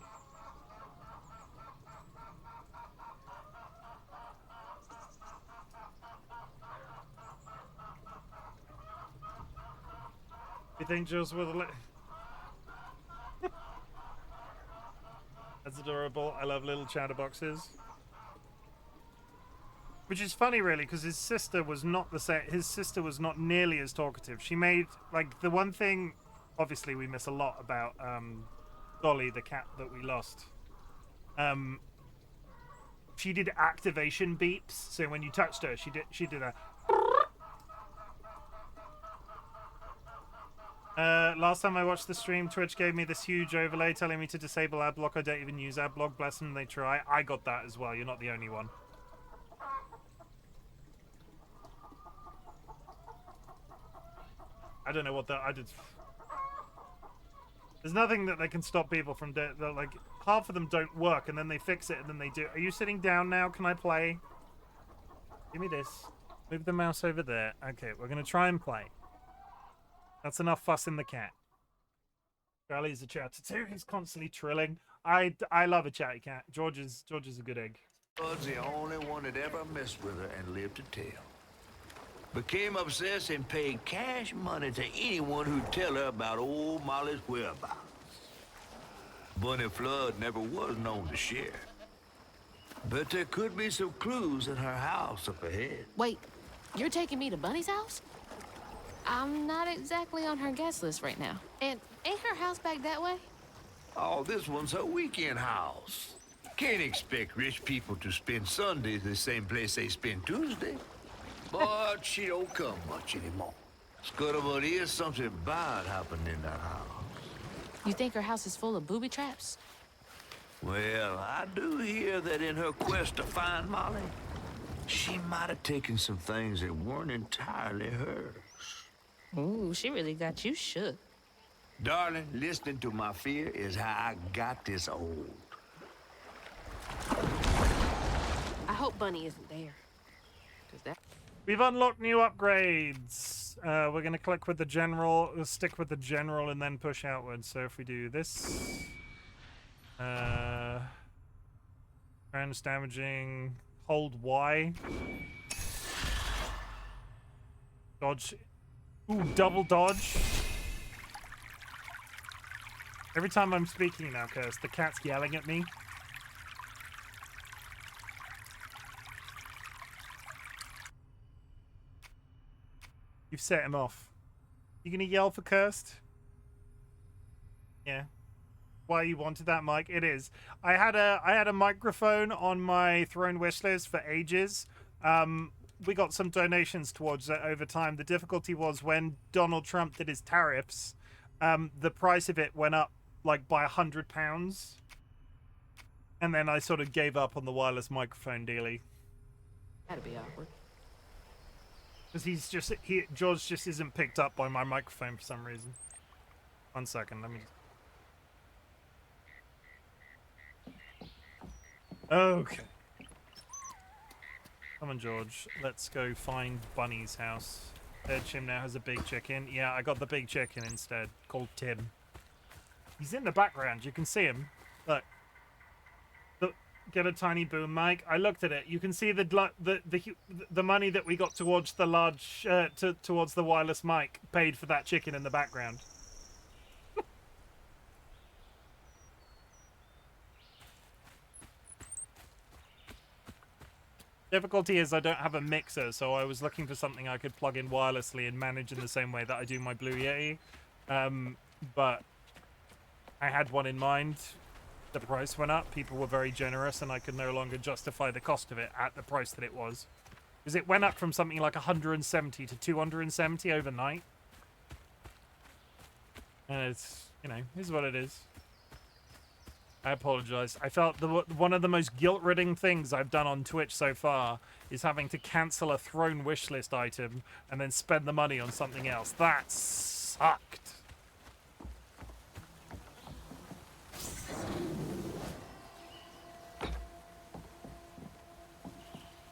You think Jules will? That's adorable. I love little chatterboxes. Which is funny, really, because his sister was not the same. His sister was not nearly as talkative. She made, like, the one thing, obviously, we miss a lot about Dolly, the cat that we lost. She did activation beeps, so when you touched her, she did a. Last time I watched the stream, Twitch gave me this huge overlay telling me to disable adblock. I don't even use adblock. Bless them, they try. I got that as well. You're not the only one. I don't know what that... I did... There's nothing that they can stop people from doing. Like, half of them don't work, and then they fix it, and then they do. Are you sitting down now? Can I play? Give me this. Move the mouse over there. Okay, we're going to try and play. That's enough fussing the cat. Charlie's a chatter too. He's constantly trilling. I love a chatty cat. George is a good egg. Was the only one that ever messed with her and lived to tell. Became obsessed and paid cash money to anyone who'd tell her about old Molly's whereabouts. Bunny Flood never was known to share. But there could be some clues in her house up ahead. Wait, you're taking me to Bunny's house? I'm not exactly on her guest list right now. And ain't her house back that way? Oh, this one's her weekend house. Can't expect rich people to spend Sundays the same place they spend Tuesday. But she don't come much anymore. Scuttlebutt is something bad happened in that house. You think her house is full of booby traps? Well, I do hear that in her quest to find Molly, she might have taken some things that weren't entirely hers. Ooh, she really got you shook. Darling, listening to my fear is how I got this old. I hope Bunny isn't there. 'Cause that... We've unlocked new upgrades. We're going to click with the general, stick with the general, and then push outwards. So if we do this... Rounds damaging... Hold Y. Dodge... Ooh, double dodge. Every time I'm speaking now, Curse, the cat's yelling at me. You've set him off. You gonna yell for Cursed? Yeah. Why you wanted that mic? It is. I had a microphone on my Throne wish list for ages. We got some donations towards that over time. The difficulty was when Donald Trump did his tariffs, the price of it went up like by £100, and then I sort of gave up on the wireless microphone dealie. That'd be awkward. Because George just isn't picked up by my microphone for some reason. 1 second, let me... Okay. Come on, George. Let's go find Bunny's house. Chim now has a big chicken. Yeah, I got the big chicken instead, called Tim. He's in the background. You can see him. Look. Get a tiny boom mic. I looked at it. You can see the money that we got towards the large towards the wireless mic paid for that chicken in the background. Difficulty is I don't have a mixer, so I was looking for something I could plug in wirelessly and manage in the same way that I do my Blue Yeti. But I had one in mind. The price went up. People were very generous, and I could no longer justify the cost of it at the price that it was. Because it went up from something like 170 to 270 overnight. And it's, you know, is what it is. I apologize. I felt one of the most guilt-ridden things I've done on Twitch so far is having to cancel a Throne wishlist item and then spend the money on something else. That sucked.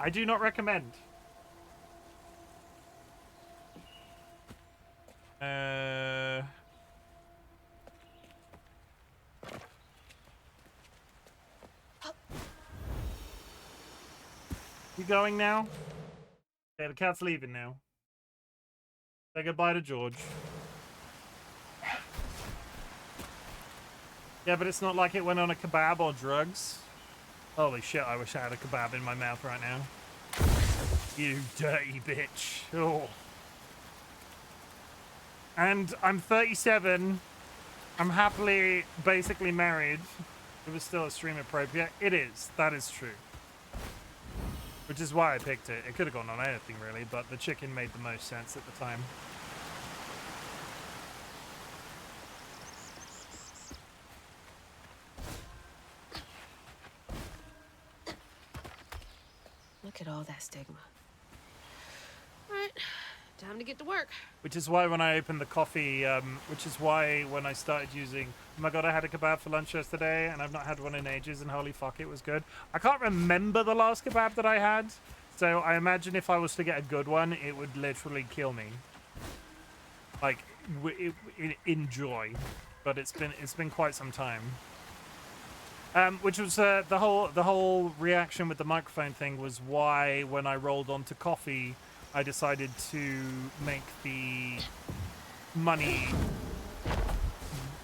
I do not recommend. You going now? Okay, the cat's leaving now. Say goodbye to George. Yeah, but it's not like it went on a kebab or drugs. Holy shit, I wish I had a kebab in my mouth right now. You dirty bitch. Oh. And I'm 37. I'm happily, basically married. It was still a stream appropriate. It is. That is true. Which is why I picked it. It could have gone on anything, really, but the chicken made the most sense at the time. Look at all that stigma. All right, time to get to work. Which is why when I opened the coffee, which is why when I started using, oh my god, I had a kebab for lunch yesterday, and I've not had one in ages, and holy fuck, it was good. I can't remember the last kebab that I had, so I imagine if I was to get a good one, it would literally kill me. Like, enjoy. But it's been quite some time. Which was the whole reaction with the microphone thing was why when I rolled onto coffee, I decided to make the money,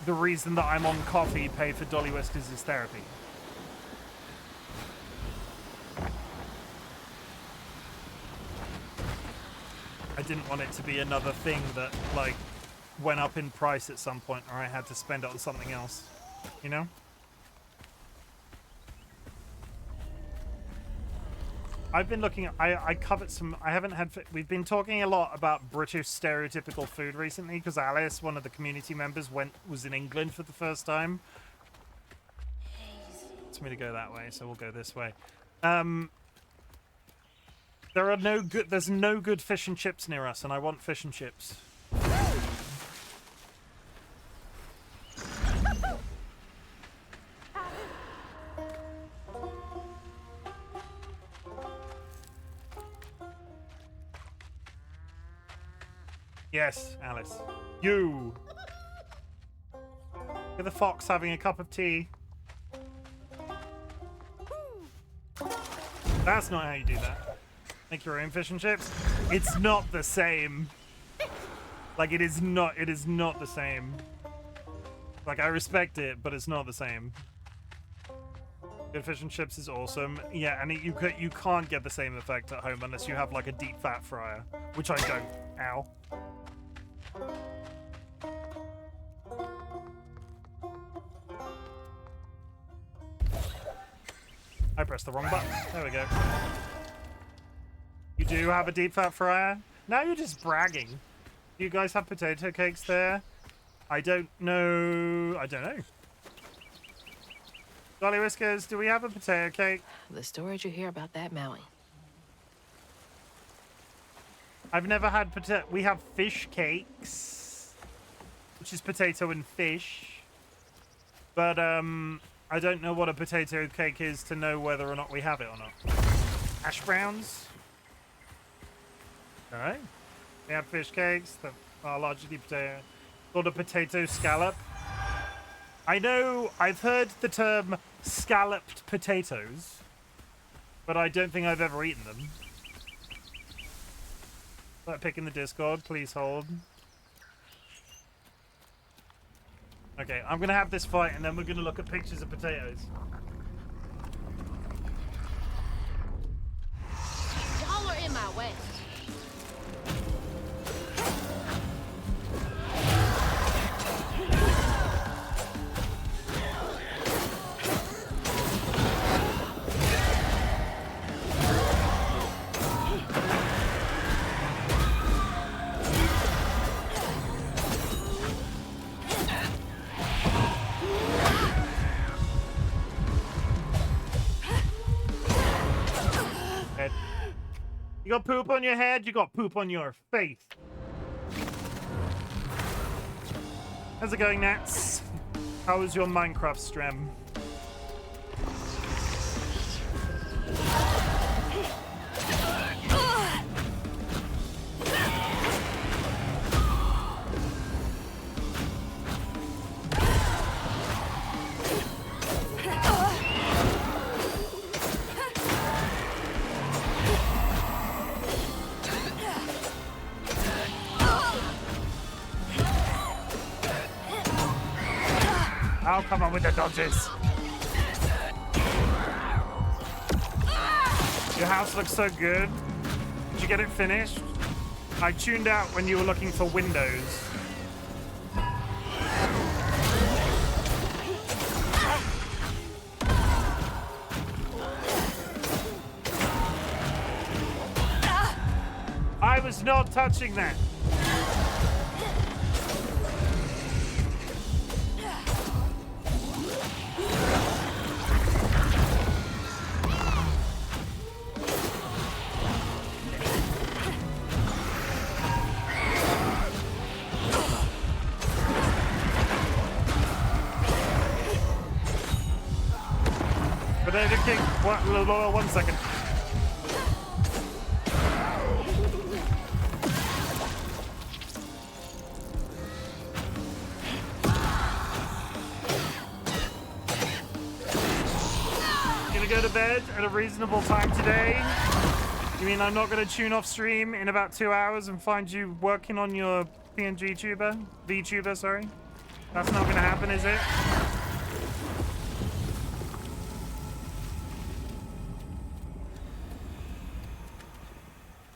the reason that I'm on coffee, pay for DollyWhiskers' therapy. I didn't want it to be another thing that like went up in price at some point, or I had to spend it on something else, you know? I've been looking at, I covered some, I haven't had, we've been talking a lot about British stereotypical food recently, because Alice, one of the community members, was in England for the first time. It's me to go that way, so we'll go this way. There's no good fish and chips near us, and I want fish and chips. Yes, Alice. You! Look at the fox having a cup of tea. That's not how you do that. Make your own fish and chips. It's not the same. Like, it is not the same. Like, I respect it, but it's not the same. Good fish and chips is awesome. Yeah, and you can't get the same effect at home unless you have, like, a deep fat fryer. Which I don't. Ow. I pressed the wrong button. There we go. You do have a deep fat fryer? Now you're just bragging. Do you guys have potato cakes there? I don't know. I don't know. DollyWhiskers, do we have a potato cake? The stories you hear about that Maui. I've never had potato. We have fish cakes, which is potato and fish. But I don't know what a potato cake is to know whether or not we have it or not. Hash browns. All right. We have fish cakes that are largely potato. Called a potato scallop. I know I've heard the term scalloped potatoes, but I don't think I've ever eaten them. Let pick in the Discord, please hold. Okay, I'm gonna have this fight and then we're gonna look at pictures of potatoes. Y'all are in my way. You got poop on your head, you got poop on your face. How's it going, Nats? How was your Minecraft stream? Oh, come on with the dodges. Your house looks so good. Did you get it finished? I tuned out when you were looking for windows. I was not touching that. One second. Gonna go to bed at a reasonable time today. You mean I'm not gonna tune off stream in about 2 hours and find you working on your PNG tuber? VTuber, sorry. That's not gonna happen, is it?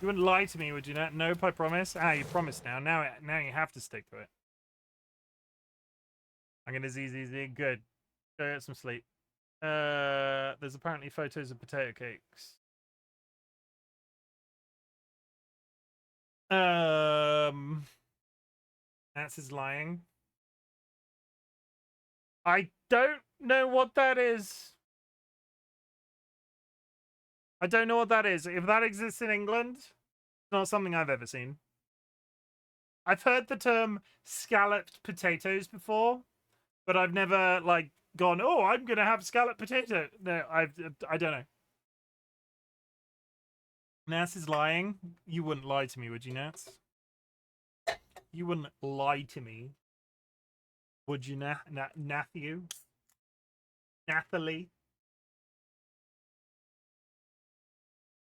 You wouldn't lie to me, would you not? Nope, I promise. Ah, you promised now. Now you have to stick to it. I'm gonna zee. Good. Go get some sleep. There's apparently photos of potato cakes. That's his lying. I don't know what that is. I don't know what that is. If that exists in England, it's not something I've ever seen. I've heard the term scalloped potatoes before, but I've never like gone, oh, I'm gonna have scalloped potato. No, I don't know. Nats is lying. You wouldn't lie to me, would you, Nats? You wouldn't lie to me, would you, Nathalie?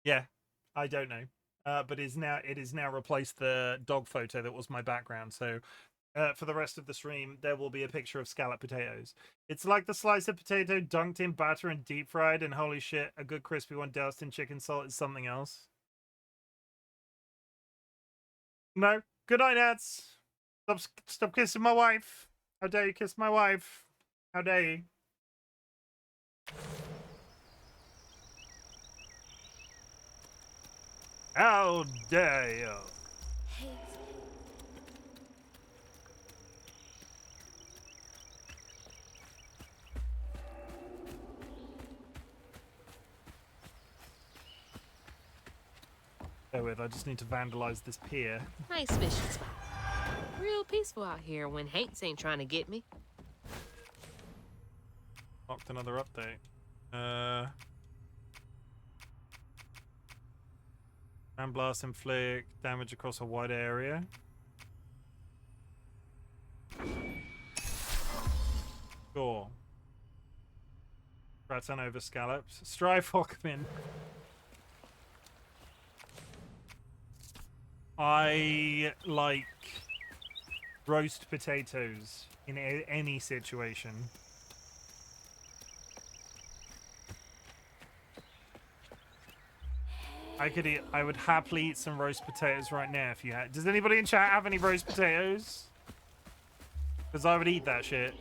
Yeah, I don't know. But it is now replaced the dog photo that was my background. So for the rest of the stream, there will be a picture of scalloped potatoes. It's like the slice of potato dunked in batter and deep fried, and holy shit, a good crispy one doused in chicken salt is something else. No. Good night, Nats. Stop kissing my wife. How dare you kiss my wife? How dare you? How dare you? Bear with, I just need to vandalize this pier. Nice fishing spot. Real peaceful out here when Hanks ain't trying to get me. Locked another update. Sandblast inflict damage across a wide area. Sure. Gratin over scallops. Strive Hockman. I like roast potatoes in any situation. I would happily eat some roast potatoes right now if you had. Does anybody in chat have any roast potatoes? Because I would eat that shit.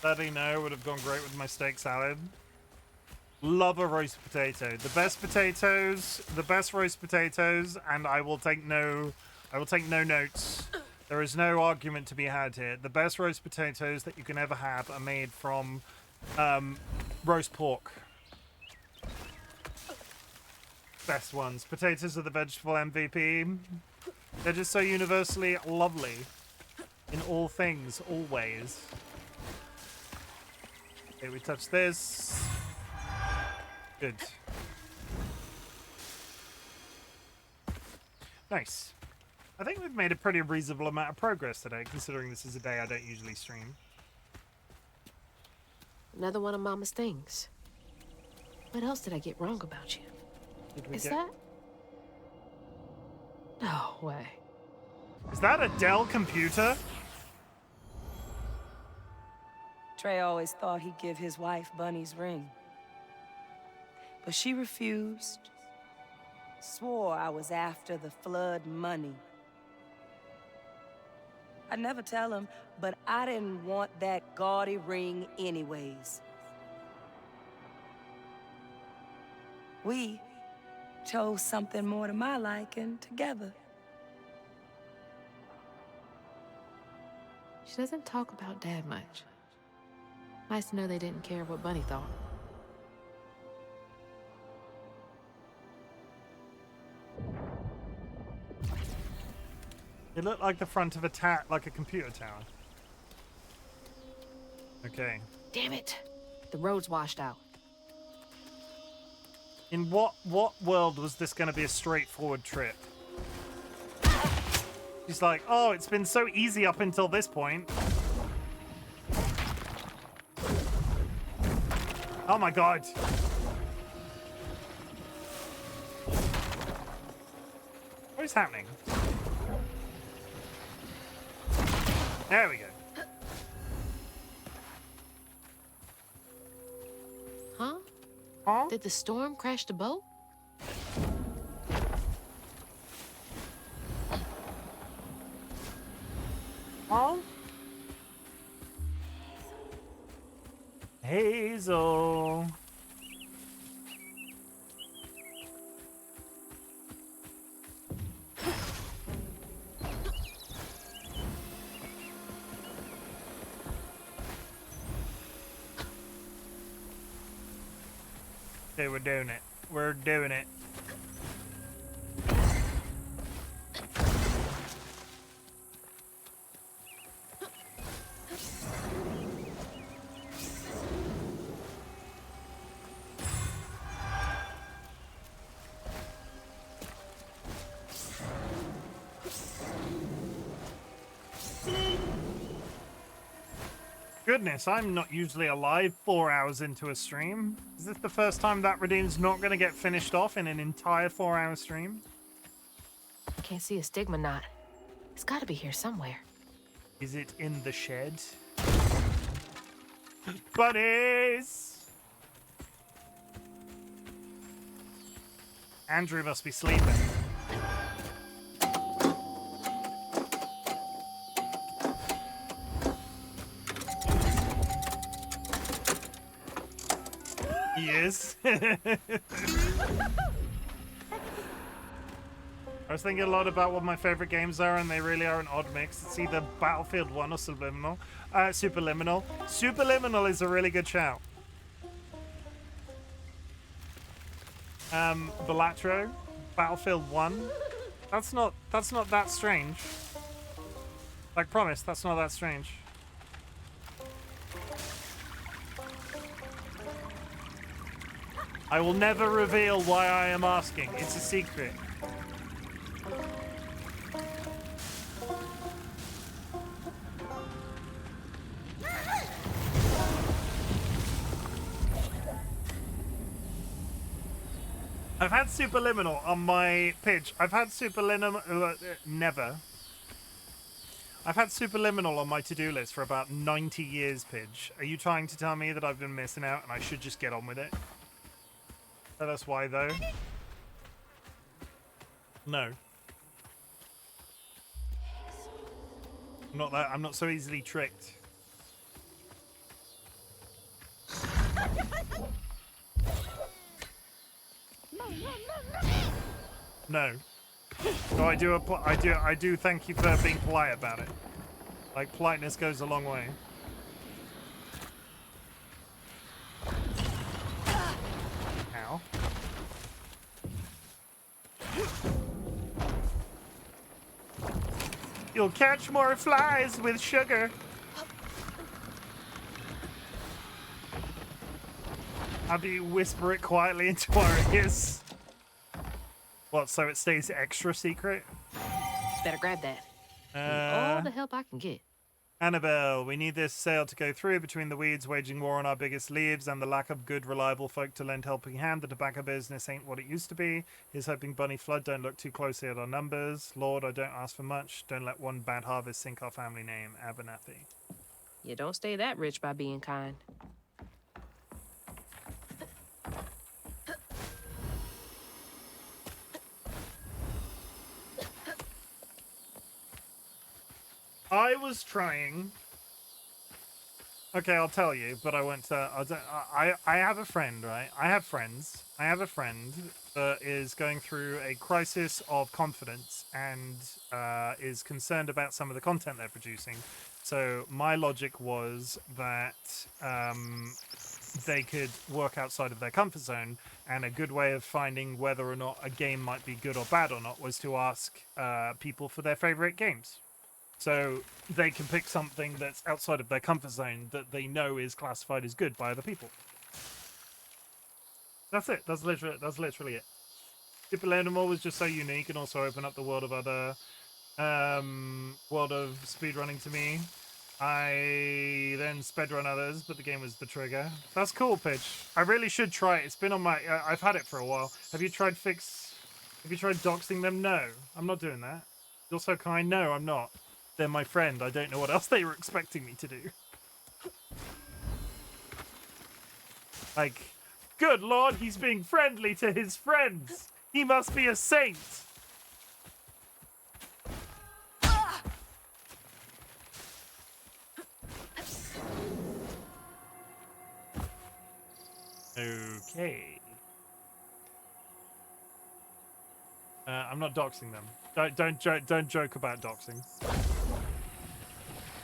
Sadly, no, would have gone great with my steak salad. Love a roast potato. The best roast potatoes, and I will take no notes. There is no argument to be had here. The best roast potatoes that you can ever have are made from roast pork. Best ones. Potatoes are the vegetable MVP. They're just so universally lovely in all things, always. Okay, we touch this. Good. Nice. I think we've made a pretty reasonable amount of progress today, considering this is a day I don't usually stream. Another one of Mama's things. What else did I get wrong about you? Is that? No way. Is that a Dell computer? Trey always thought he'd give his wife Bunny's ring. But she refused. Swore I was after the flood money. I'd never tell him, but I didn't want that gaudy ring anyways. We chose something more to my liking together. She doesn't talk about Dad much. Nice to know they didn't care what Bunny thought. It looked like the front of a like a computer tower. Okay. Damn it. The road's washed out. In what world was this going to be a straightforward trip? She's like, oh, it's been so easy up until this point. Oh my god. What is happening? There we go. Huh? Huh? Did the storm crash the boat? Huh? Hazel. Okay, we're doing it. We're doing it. Goodness, I'm not usually alive 4 hours into a stream. Is this the first time that Redeem's not going to get finished off in an entire 4-hour stream? Can't see a stigma knot. It's got to be here somewhere. Is it in the shed? Bunnies! Andrew must be sleeping. He is. I was thinking a lot about what my favorite games are, and they really are an odd mix. It's either Battlefield 1 or Subliminal. Superliminal. Superliminal is a really good shout. Balatro, Battlefield 1. That's not that strange. Like, promise, that's not that strange. I will never reveal why I am asking. It's a secret. I've had Superliminal on my pitch. I've had Superliminal... never. I've had Superliminal on my to-do list for about 90 years, Pidge. Are you trying to tell me that I've been missing out and I should just get on with it? Tell us why, though. No. I'm not so easily tricked. No. No, I do thank you for being polite about it. Like, politeness goes a long way. Ow. You'll catch more flies with sugar. How do you whisper it quietly into our ears? What, so it stays extra secret? Better grab that. All the help I can get. Annabelle, we need this sale to go through. Between the weeds waging war on our biggest leaves and the lack of good, reliable folk to lend helping hand, the tobacco business ain't what it used to be. Here's hoping Bunny Flood don't look too closely at our numbers. Lord, I don't ask for much. Don't let one bad harvest sink our family name. Abernathy. You don't stay that rich by being kind. I was trying. Okay, I'll tell you, but I went to. I have a friend, right? I have friends. I have a friend that is going through a crisis of confidence and is concerned about some of the content they're producing. So my logic was that they could work outside of their comfort zone. And a good way of finding whether or not a game might be good or bad or not was to ask people for their favorite games. So they can pick something that's outside of their comfort zone that they know is classified as good by other people. That's it. That's literally it. Super Animal was just so unique and also opened up the world of other world of speedrunning to me. I then speedrun others, but the game was the trigger. That's cool, Pitch. I really should try it. It's been on my... I've had it for a while. Have you tried doxing them? No, I'm not doing that. You're so kind. No, I'm not. They're my friend. I don't know what else they were expecting me to do. Like, good lord, he's being friendly to his friends. He must be a saint. Okay. I'm not doxing them. Don't joke about doxing.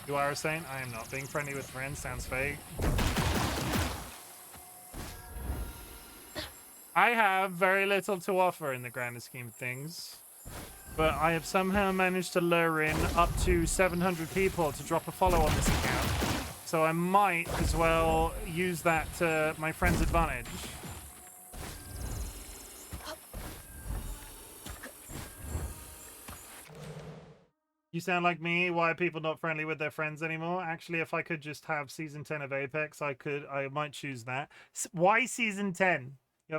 You are a saint? I am not. Being friendly with friends sounds fake. I have very little to offer in the grander scheme of things, but I have somehow managed to lure in up to 700 people to drop a follow on this account. So I might as well use that to my friend's advantage. You sound like me. Why are people not friendly with their friends anymore? Actually, if I could just have season 10 of Apex, I might choose that. Why season 10? I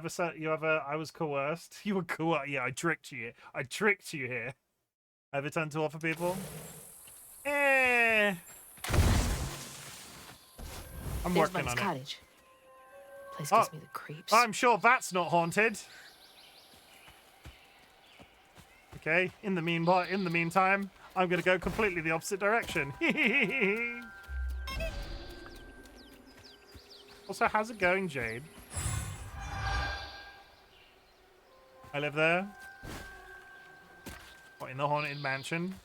was coerced. You were coerced. Yeah, I tricked you. I tricked you here. I have a ton to offer people. I'm working on it. Cottage. Place gives me the creeps. I'm sure that's not haunted. Okay. In the meantime, I'm gonna go completely the opposite direction. Also, how's it going, Jade? I live there. What, in the haunted mansion?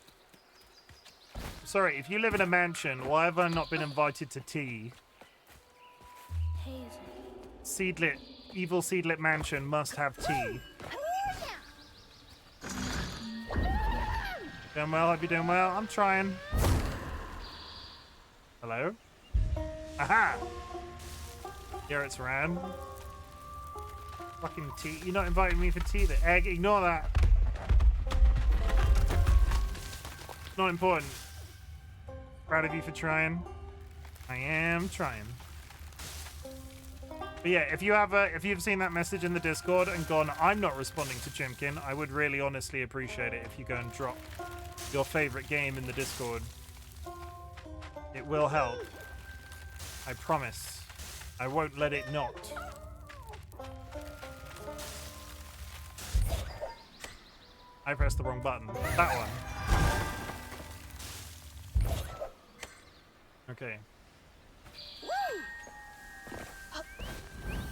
Sorry, if you live in a mansion, why have I not been invited to tea? Seedlit, evil Seedlit mansion must have tea. Doing well? Hope you're doing well. I'm trying. Hello? Aha! Here it's Ram. Fucking tea. You're not inviting me for tea. The egg. Ignore that. Not important. Proud of you for trying. I am trying. But yeah, if you've seen that message in the Discord and gone, I'm not responding to Chimken, I would really honestly appreciate it if you go and drop your favorite game in the Discord. It will help. I promise. I won't let it not. I pressed the wrong button. That one. Okay.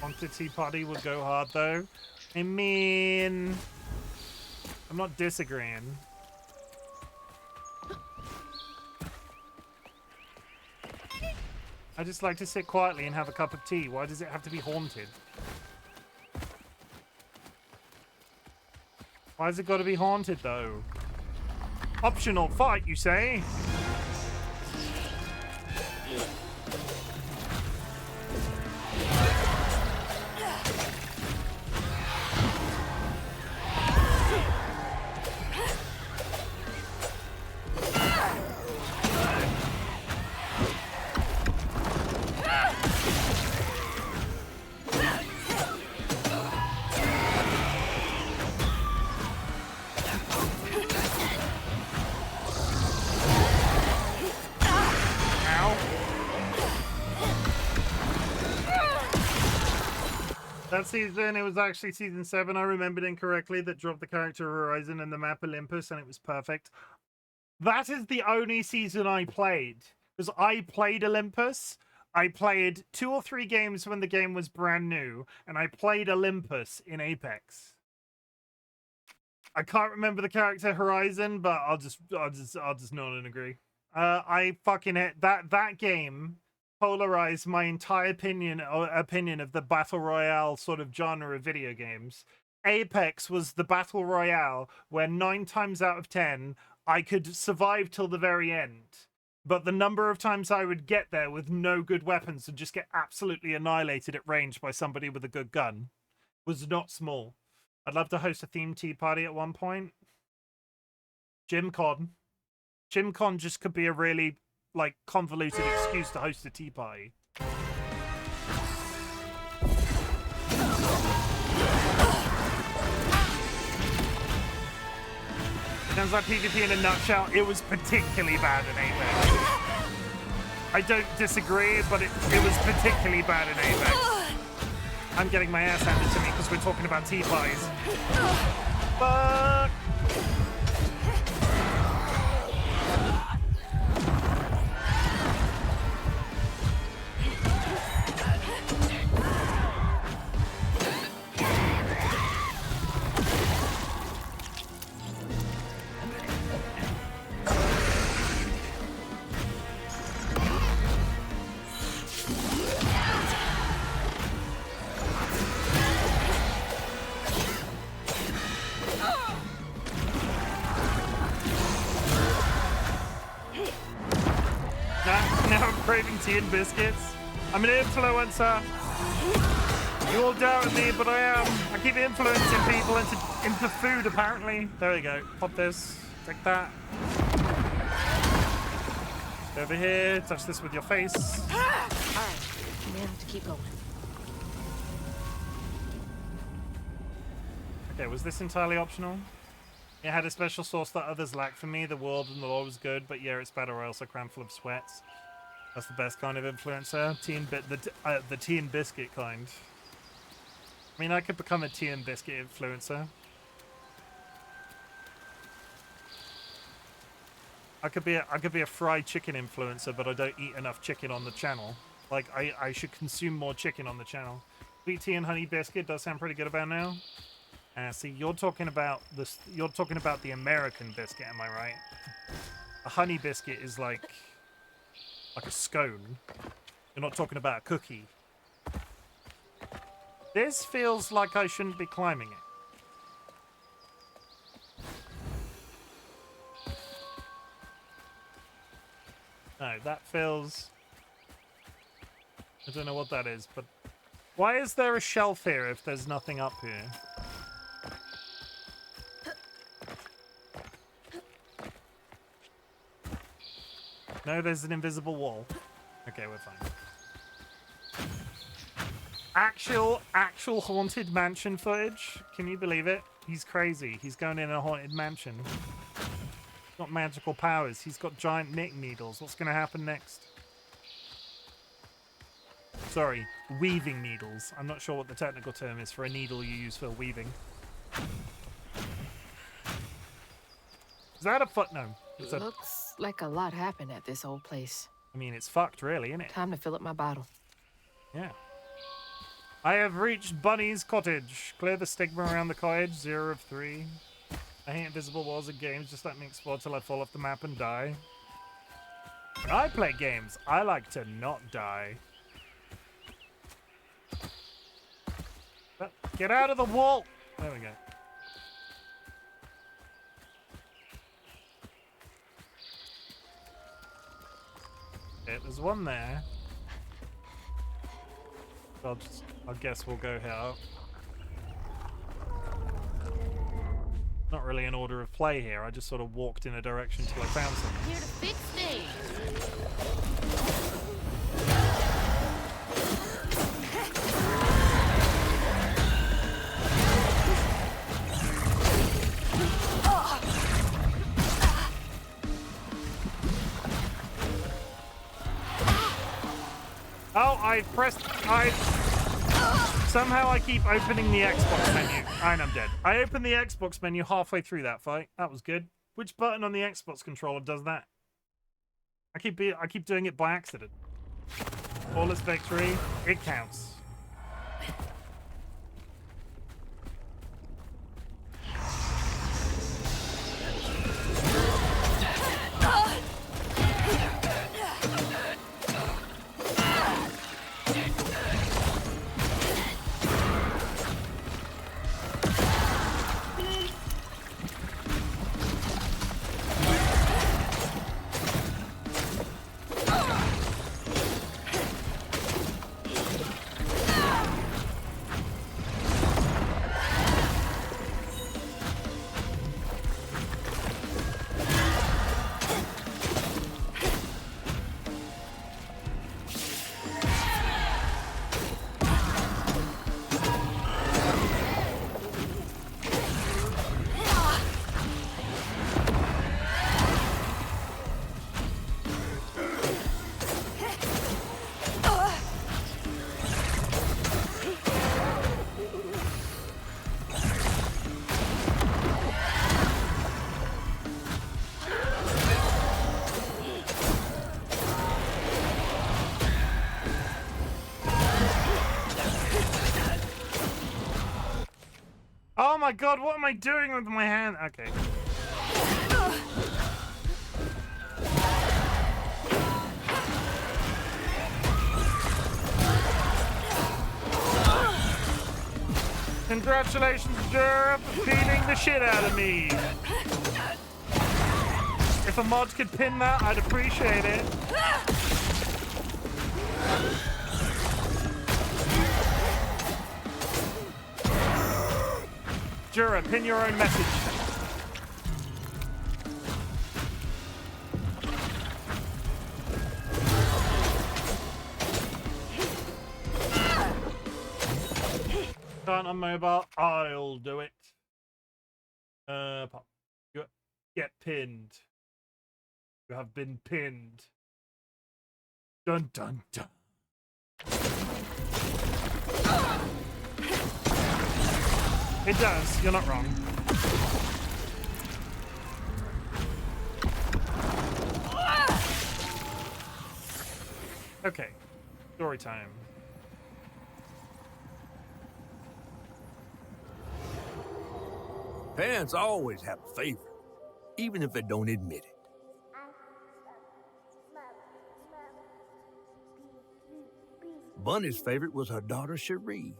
Quantity Potty would go hard, though. I mean... I'm not disagreeing. I just like to sit quietly and have a cup of tea. Why does it have to be haunted? Why has it got to be haunted, though? Optional fight, you say? That season, it was actually season 7. I remembered incorrectly that dropped the character Horizon and the map Olympus, and it was perfect. That is the only season I played. Because I played Olympus. I played 2 or 3 games when the game was brand new, and I played Olympus in Apex. I can't remember the character Horizon, but I'll just nod and agree. I fucking hate that game polarize my entire opinion of the battle royale sort of genre of video games. Apex was the battle royale where 9 times out of 10 I could survive till the very end, but the number of times I would get there with no good weapons and just get absolutely annihilated at range by somebody with a good gun was not small. I'd love to host a themed tea party at one point. ChimCon just could be a really like convoluted excuse to host a tea party. Sounds like PvP in a nutshell. It was particularly bad in Apex. I don't disagree, but it was particularly bad in Apex. I'm getting my ass handed to me because we're talking about tea parties. Fuck! Now I'm craving tea and biscuits. I'm an influencer. You all doubt me, but I am. I keep influencing people into food, apparently. There we go. Pop this. Take that. Over here. Touch this with your face. All right. You may have to keep going. Okay, was this entirely optional? It had a special sauce that others lacked. For me, the world and the lore was good, but yeah, it's battle royale, so crammed full of sweats. That's the best kind of influencer. The tea and biscuit kind. I mean, I could become a tea and biscuit influencer. I could be a fried chicken influencer, but I don't eat enough chicken on the channel. Like, I should consume more chicken on the channel. Sweet tea and honey biscuit does sound pretty good about now. See, you're talking about this. You're talking about the American biscuit, am I right? A honey biscuit is like a scone. You're not talking about a cookie. This feels like I shouldn't be climbing it. No, that feels... I don't know what that is, but... Why is there a shelf here if there's nothing up here? No, there's an invisible wall. Okay, we're fine. Actual haunted mansion footage? Can you believe it? He's crazy. He's going in a haunted mansion. He's got magical powers. He's got giant knitting needles. What's going to happen next? Sorry, weaving needles. I'm not sure what the technical term is for a needle you use for weaving. Is that a foot? No. It's a... Looks like a lot happened at this old place. I mean, it's fucked, really, isn't it? Time to fill up my bottle. Yeah. I have reached Bunny's cottage. Clear the stigma around the cottage. 0 of 3. I hate invisible walls in games. Just let me explore till I fall off the map and die. When I play games, I like to not die. But get out of the wall! There we go. Okay, there's one there. I guess we'll go here. Not really an order of play here. I just sort of walked in a direction till I found something. Here to fix things. Oh, somehow I keep opening the Xbox menu. And I'm dead. I opened the Xbox menu halfway through that fight. That was good. Which button on the Xbox controller does that? I keep doing it by accident. Flawless victory. It counts. Oh my god, what am I doing with my hand? Okay. Congratulations, Jura, for beating the shit out of me. If a mod could pin that, I'd appreciate it. Jura, pin your own message. Can't on mobile. I'll do it. Pop. Get pinned. You have been pinned. Dun dun dun. It does. You're not wrong. Okay. Story time. Parents always have a favorite, even if they don't admit it. Bunny's favorite was her daughter Cherie,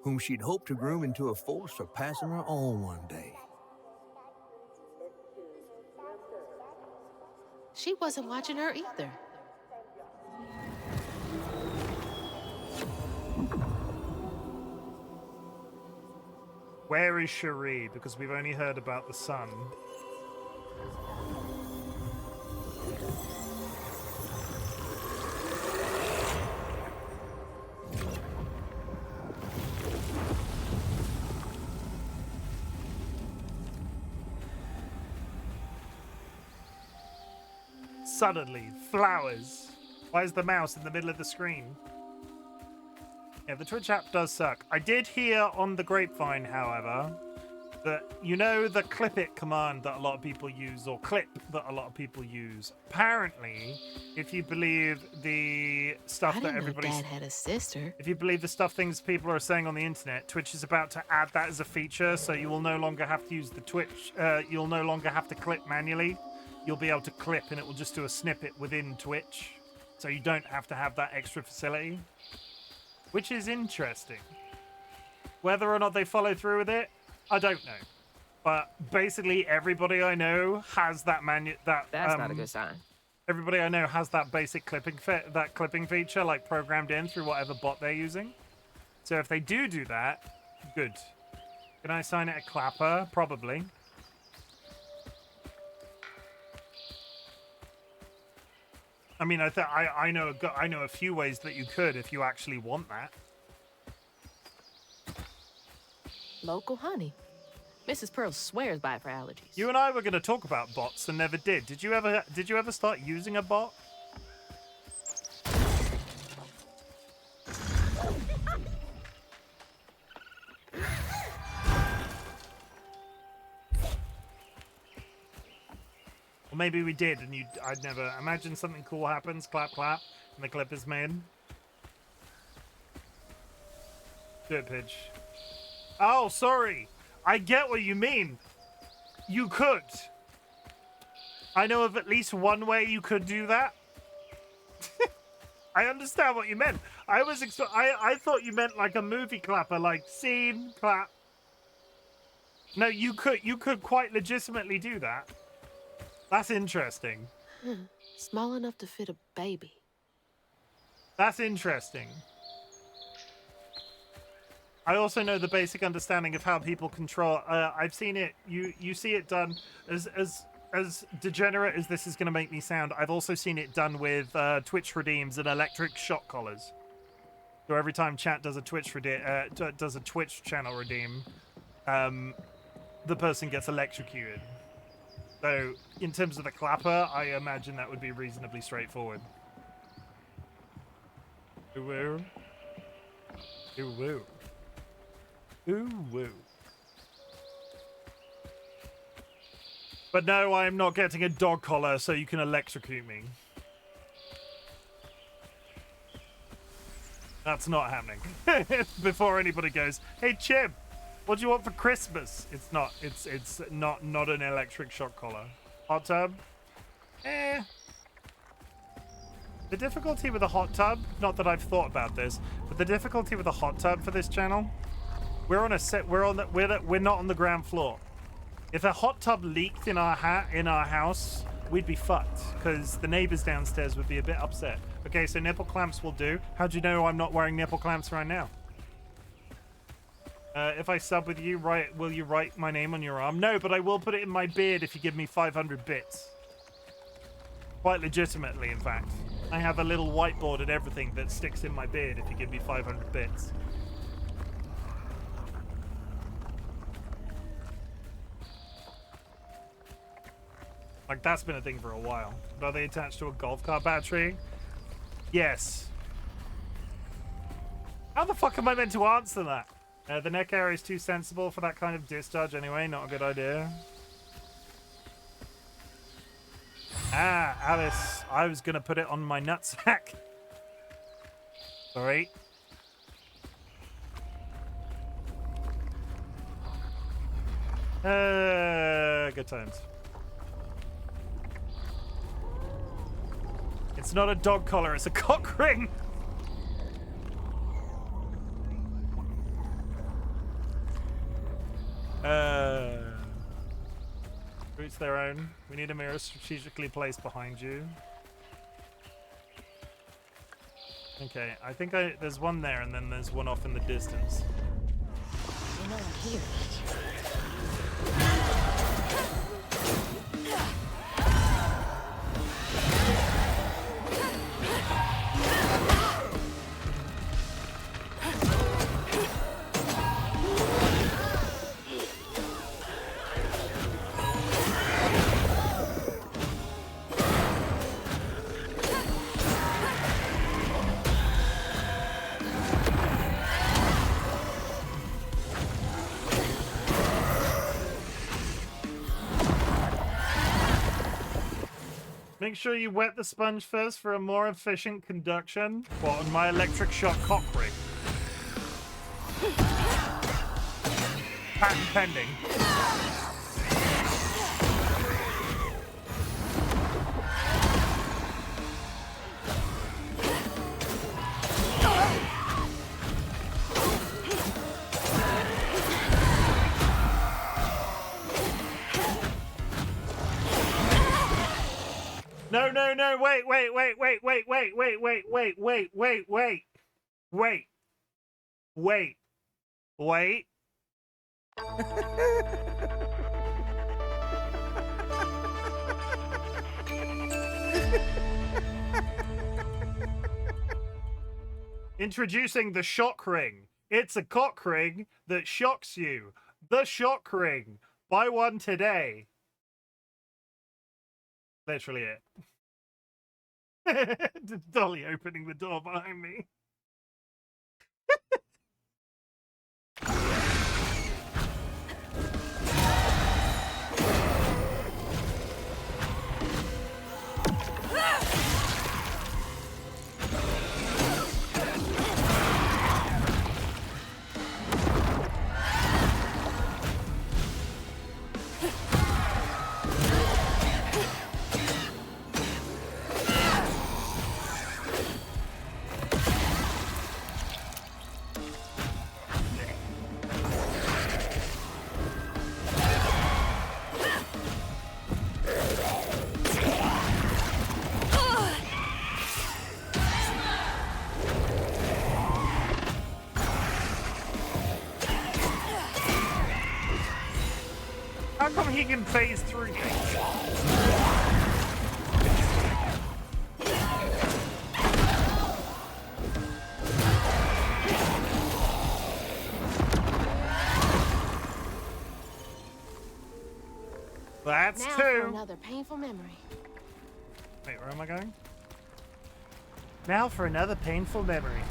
whom she'd hoped to groom into a force surpassing her own one day. She wasn't watching her either. Where is Cherie? Because we've only heard about the son. Suddenly, flowers. Why is the mouse in the middle of the screen? Yeah, the Twitch app does suck. I did hear on the grapevine, however, that, you know, the clip it command that a lot of people use, or clip that a lot of people use. Apparently, if you believe the stuff that everybody's... Dad had a sister. If you believe the things people are saying on the internet, Twitch is about to add that as a feature, so you will no longer have to use the Twitch. You'll no longer have to clip manually. You'll be able to clip, and it will just do a snippet within Twitch, so you don't have to have that extra facility. Which is interesting. Whether or not they follow through with it, I don't know. But basically, everybody I know has that That's not a good sign. Everybody I know has that basic clipping feature, like programmed in through whatever bot they're using. So if they do that, good. Can I assign it a clapper? Probably. I mean, I know a few ways that you could if you actually want that. Local honey. Mrs. Pearl swears by it for allergies. You and I were going to talk about bots and never did. Did you ever start using a bot? Or maybe we did, and I'd never... Imagine something cool happens, clap, clap, and the clip is made. Do it, Pidge. Oh, sorry. I get what you mean. You could. I know of at least one way you could do that. I understand what you meant. I thought you meant like a movie clapper, like scene, clap. No, you could quite legitimately do that. That's interesting. Small enough to fit a baby. That's interesting. I also know the basic understanding of how people control. I've seen it. You see it done as degenerate as this is going to make me sound. I've also seen it done with Twitch redeems and electric shock collars. So every time chat does a Twitch channel redeem, the person gets electrocuted. So in terms of the clapper, I imagine that would be reasonably straightforward. Ooh, ooh, ooh. Ooh, woo. But no, I am not getting a dog collar so you can electrocute me. That's not happening. Before anybody goes, hey, Chim, What do you want for Christmas? It's not an electric shock collar. Hot tub? Eh. The difficulty with a hot tub, not that I've thought about this, but the difficulty with a hot tub for this channel, we're not on the ground floor. If a hot tub leaked in our house, we'd be fucked because the neighbors downstairs would be a bit upset. Okay, so nipple clamps will do. How do you know I'm not wearing nipple clamps right now? If I sub with you, will you write my name on your arm? No, but I will put it in my beard if you give me 500 bits. Quite legitimately, in fact. I have a little whiteboard and everything that sticks in my beard if you give me 500 bits. Like, that's been a thing for a while. But are they attached to a golf cart battery? Yes. How the fuck am I meant to answer that? The neck area is too sensible for that kind of discharge anyway. Not a good idea. Ah, Alice. I was going to put it on my nutsack. Sorry. Good times. It's not a dog collar, it's a cock ring. Roots their own. We need a mirror strategically placed behind you. Okay, I think there's one there and then there's one off in the distance. You know I'm here. Make sure you wet the sponge first for a more efficient conduction. What, on my electric shock cock ring? Patent pending. No, wait. Introducing the shock ring. It's a cock ring that shocks you. The shock ring. Buy one today. Literally it. Dolly opening the door behind me. How come he can phase through things? That's now two. For another painful memory. Wait, where am I going? Now for another painful memory.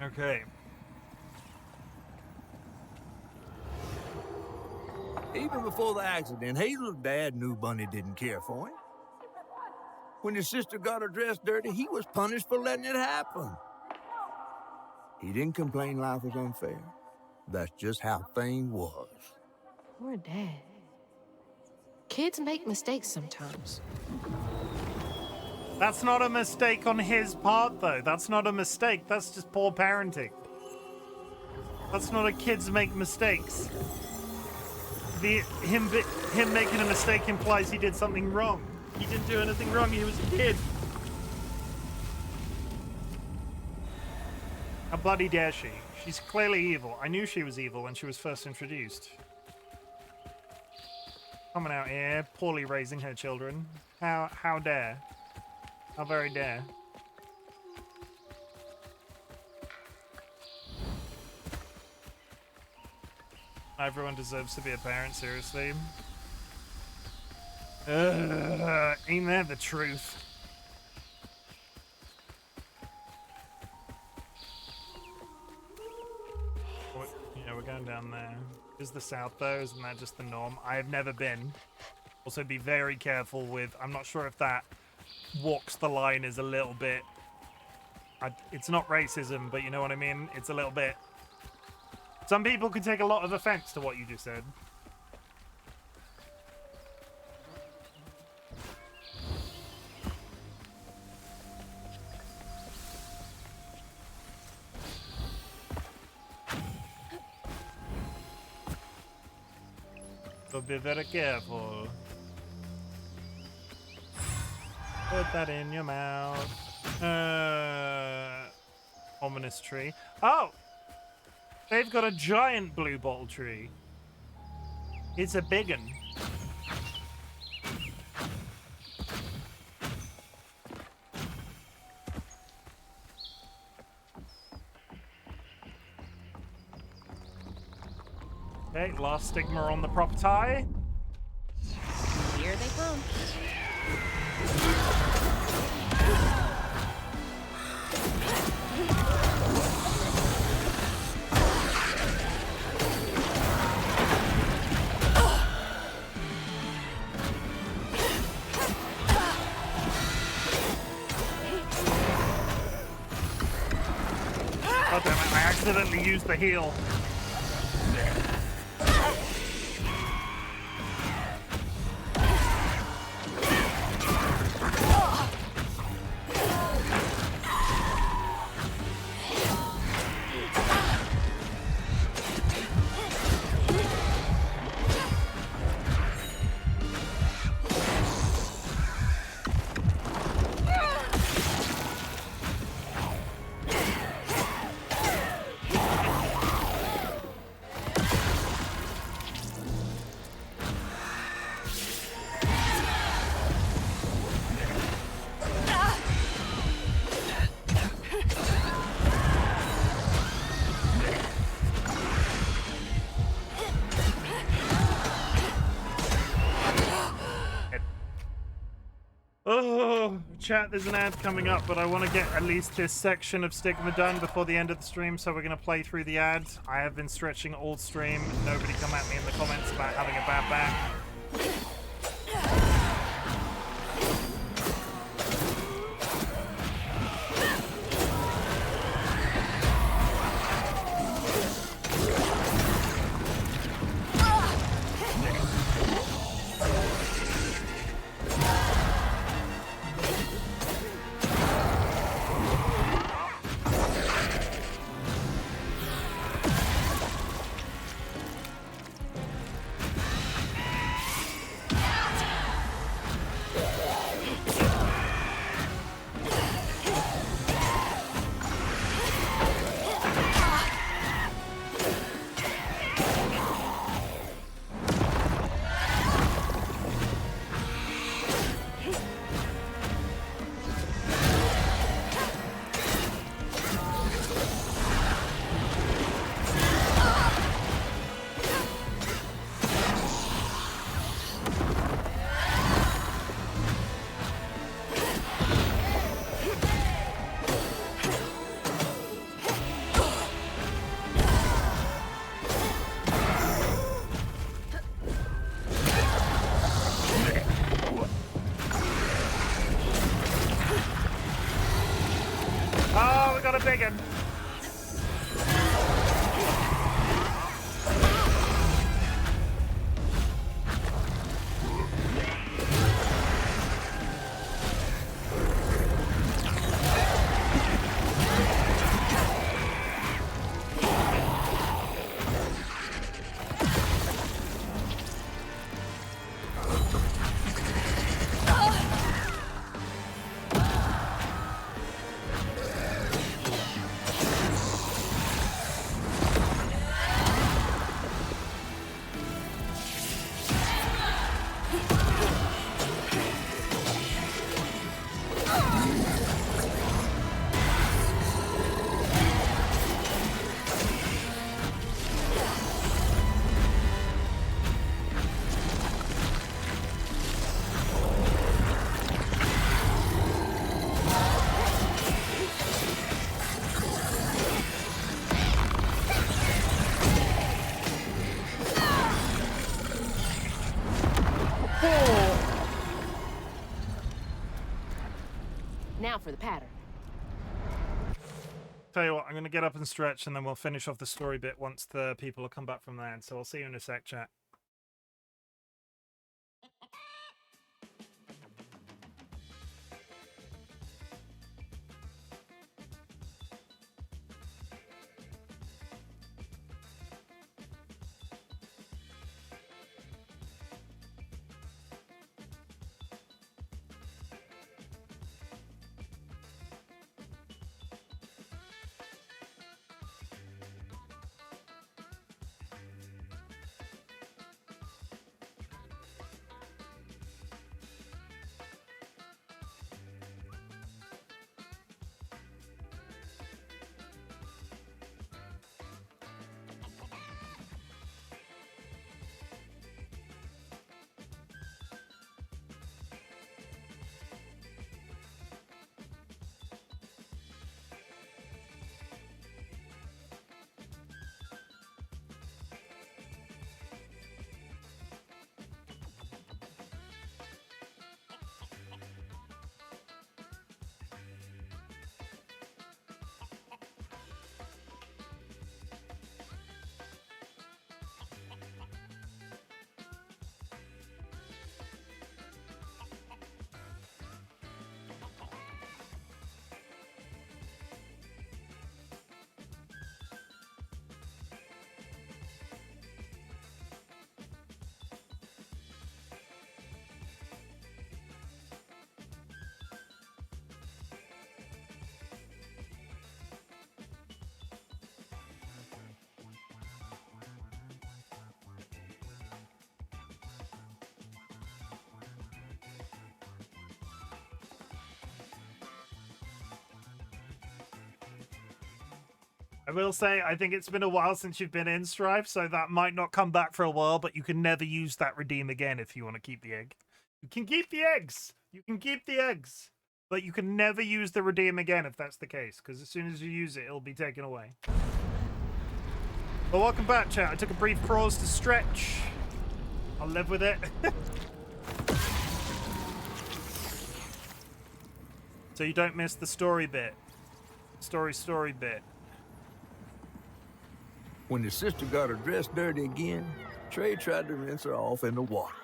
Okay. Even before the accident, Hazel's dad knew Bunny didn't care for him. When his sister got her dress dirty, he was punished for letting it happen. He didn't complain life was unfair. That's just how things was. Poor Dad. Kids make mistakes sometimes. That's not a mistake on his part, though. That's not a mistake. That's just poor parenting. That's not a kids make mistakes. Him making a mistake implies he did something wrong. He didn't do anything wrong. He was a kid. How bloody dare she? She's clearly evil. I knew she was evil when she was first introduced. Coming out here, poorly raising her children. How dare? How very dare? Everyone deserves to be a parent, seriously. Ain't that the truth? Yeah, we're going down there. Is the south though? Isn't that just the norm? I have never been. Also, be very careful with. I'm not sure if that walks the line is a little bit. It's not racism, but you know what I mean. It's a little bit. Some people can take a lot of offense to what you just said. So be very careful. Put that in your mouth. Ominous tree. Oh! They've got a giant blue bottle tree. It's a big one. Okay, last stigma on the prop tie. Here they come. Oh damn it, I accidentally used the heal. Oh, chat, there's an ad coming up, but I want to get at least this section of Stigma done before the end of the stream, so we're going to play through the ads. I have been stretching all stream. Nobody come at me in the comments about having a bad back. for the pattern. Tell you what, I'm going to get up and stretch, and then we'll finish off the story bit once the people will come back from there. So I'll see you in a sec, chat. I will say, I think it's been a while since you've been in Strife, so that might not come back for a while, but you can never use that redeem again if you want to keep the egg. You can keep the eggs! You can keep the eggs! But you can never use the redeem again if that's the case, because as soon as you use it, it'll be taken away. Well, welcome back, chat. I took a brief pause to stretch. I'll live with it. So you don't miss the story bit. Story bit. When his sister got her dress dirty again, Trey tried to rinse her off in the water.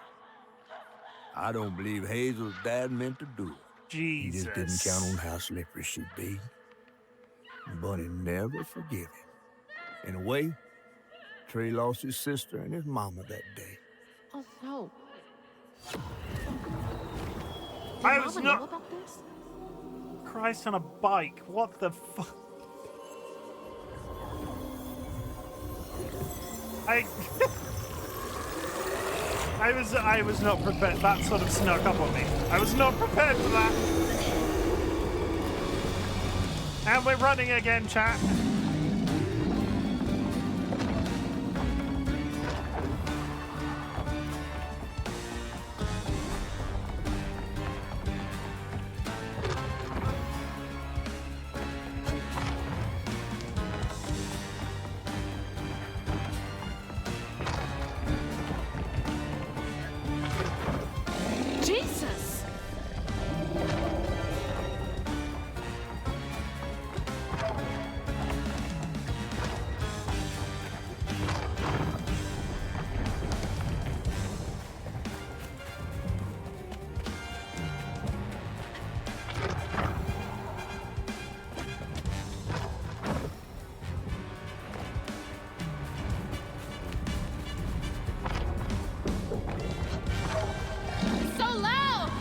I don't believe Hazel's dad meant to do it. Jesus. He just didn't count on how slippery she'd be. Bunny never forgive him. In a way, Trey lost his sister and his mama that day. Oh, no. I was Mama not... know about this? Christ on a bike. What the fuck? I was not prepared. That sort of snuck up on me. I was not prepared for that. And we're running again, chat. Jesus! So loud!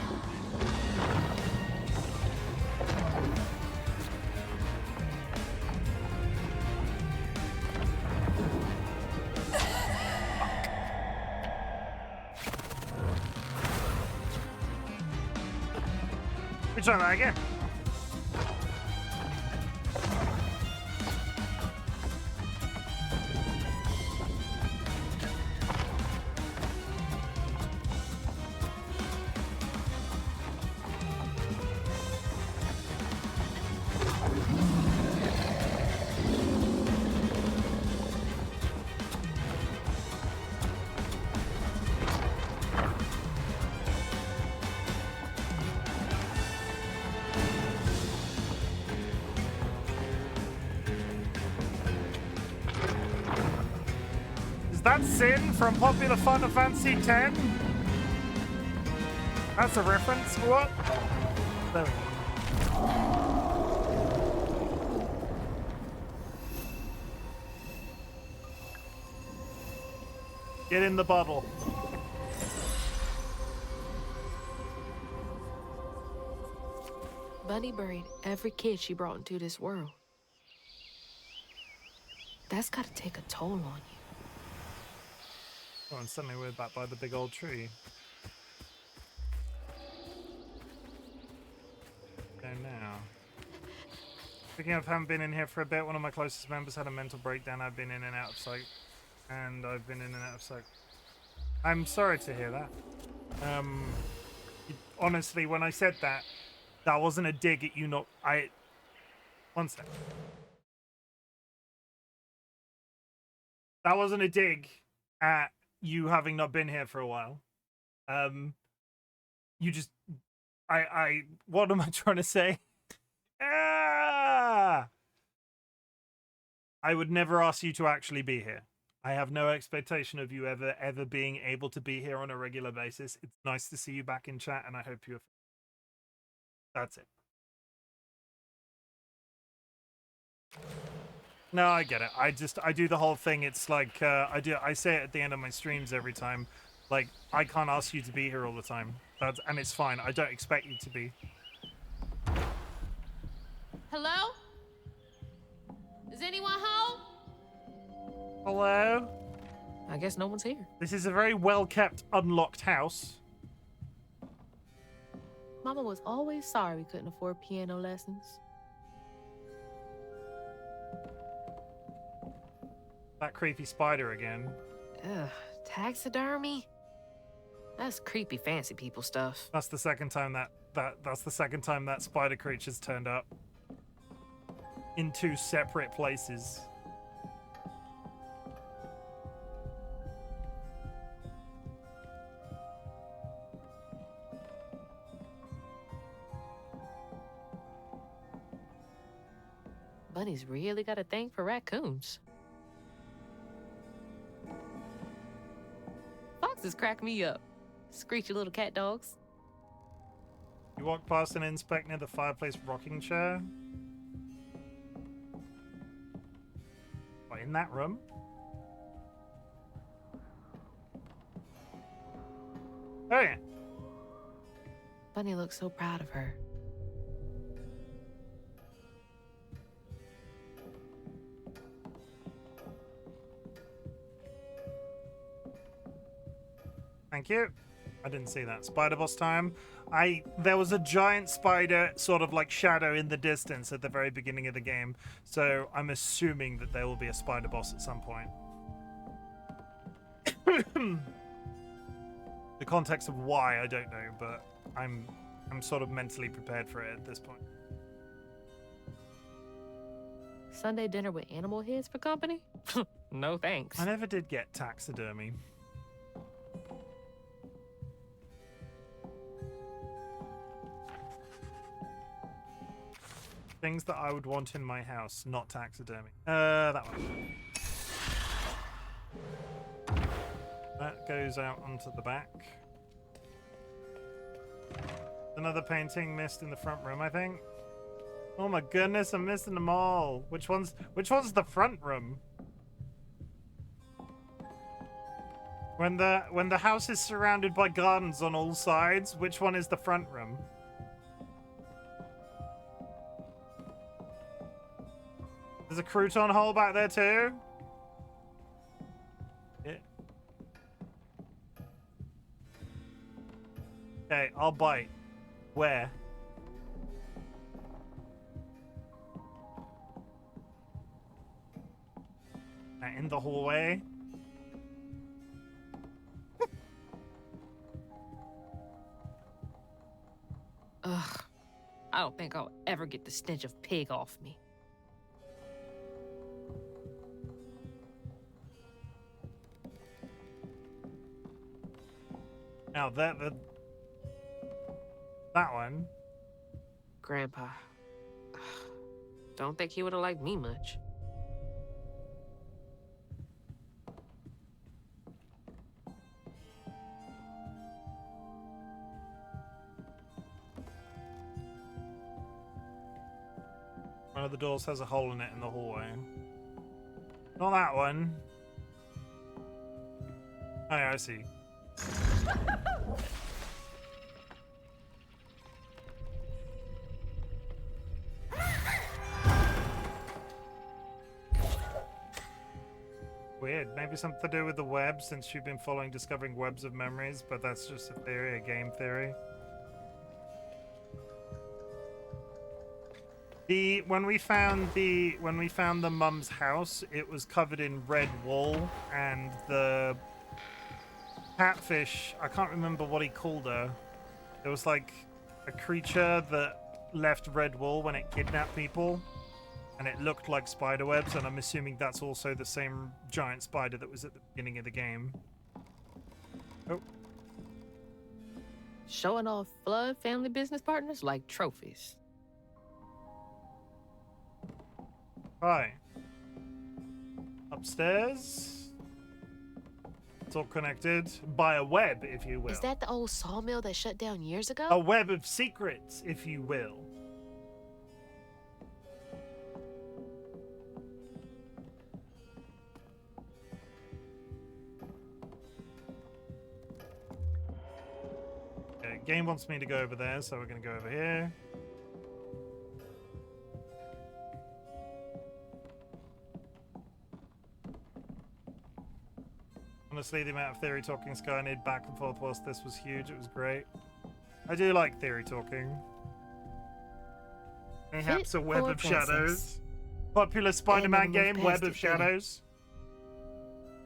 We try that again. That's Sin from Popular Final Fantasy X. That's a reference. What? There we go. Get in the bottle. Bunny buried every kid she brought into this world. That's gotta take a toll on you. Oh, and suddenly we're back by the big old tree. Go now. Speaking of haven't been in here for a bit, one of my closest members had a mental breakdown. I've been in and out of sight. And I've been in and out of sight. I'm sorry to hear that. Honestly, when I said that, that wasn't a dig at you not... One sec. That wasn't a dig at you having not been here for a while. You just... What am I trying to say? I would never ask you to actually be here. I have no expectation of you ever being able to be here on a regular basis. It's nice to see you back in chat, and I hope you're... That's it. No, I get it. I do the whole thing. It's like, I say it at the end of my streams every time. Like, I can't ask you to be here all the time. And it's fine. I don't expect you to be. Hello? Is anyone home? Hello? I guess no one's here. This is a very well-kept, unlocked house. Mama was always sorry we couldn't afford piano lessons. That creepy spider again. Ugh, taxidermy? That's creepy fancy people stuff. That's the second time that's the second time that spider creature's turned up. In two separate places. Bunny's really got a thing for raccoons. Foxes crack me up. Screechy little cat dogs. You walk past and inspect near the fireplace rocking chair. What, in that room? Oh yeah. Bunny looks so proud of her. Thank you. I didn't see that. Spider boss time. There was a giant spider sort of like shadow in the distance at the very beginning of the game. So I'm assuming that there will be a spider boss at some point. The context of why, I don't know, but I'm sort of mentally prepared for it at this point. Sunday dinner with animal heads for company? No thanks. I never did get taxidermy. Things that I would want in my house, not taxidermy. That one. That goes out onto the back. Another painting missed in the front room, I think. Oh my goodness, I'm missing them all. Which one's the front room? When the house is surrounded by gardens on all sides, which one is the front room? There's a crouton hole back there too. Yeah. Okay, I'll bite. Where? In the hallway. Ugh. I don't think I'll ever get the stench of pig off me. Now that one. Grandpa. Don't think he would have liked me much. One of the doors has a hole in it in the hallway. Not that one. Oh, yeah, I see. Weird. Maybe something to do with the web, since you've been following Discovering Webs of Memories, but that's just a theory, a game theory. When we found the mum's house, it was covered in red wool, and the catfish, I can't remember what he called her. It was like a creature that left red wool when it kidnapped people, and it looked like spider webs, and I'm assuming that's also the same giant spider that was at the beginning of the game. Oh. Showing off Flood family business partners like trophies. Hi. Upstairs. It's all connected by a web, if you will. Is that the old sawmill that shut down years ago? A web of secrets, if you will. Okay, game wants me to go over there, so we're going to go over here. Honestly, the amount of theory talking Sky did back and forth whilst this was huge. It was great. I do like theory talking. Perhaps a Web of Shadows. Popular Spider-Man game, Web of Shadows.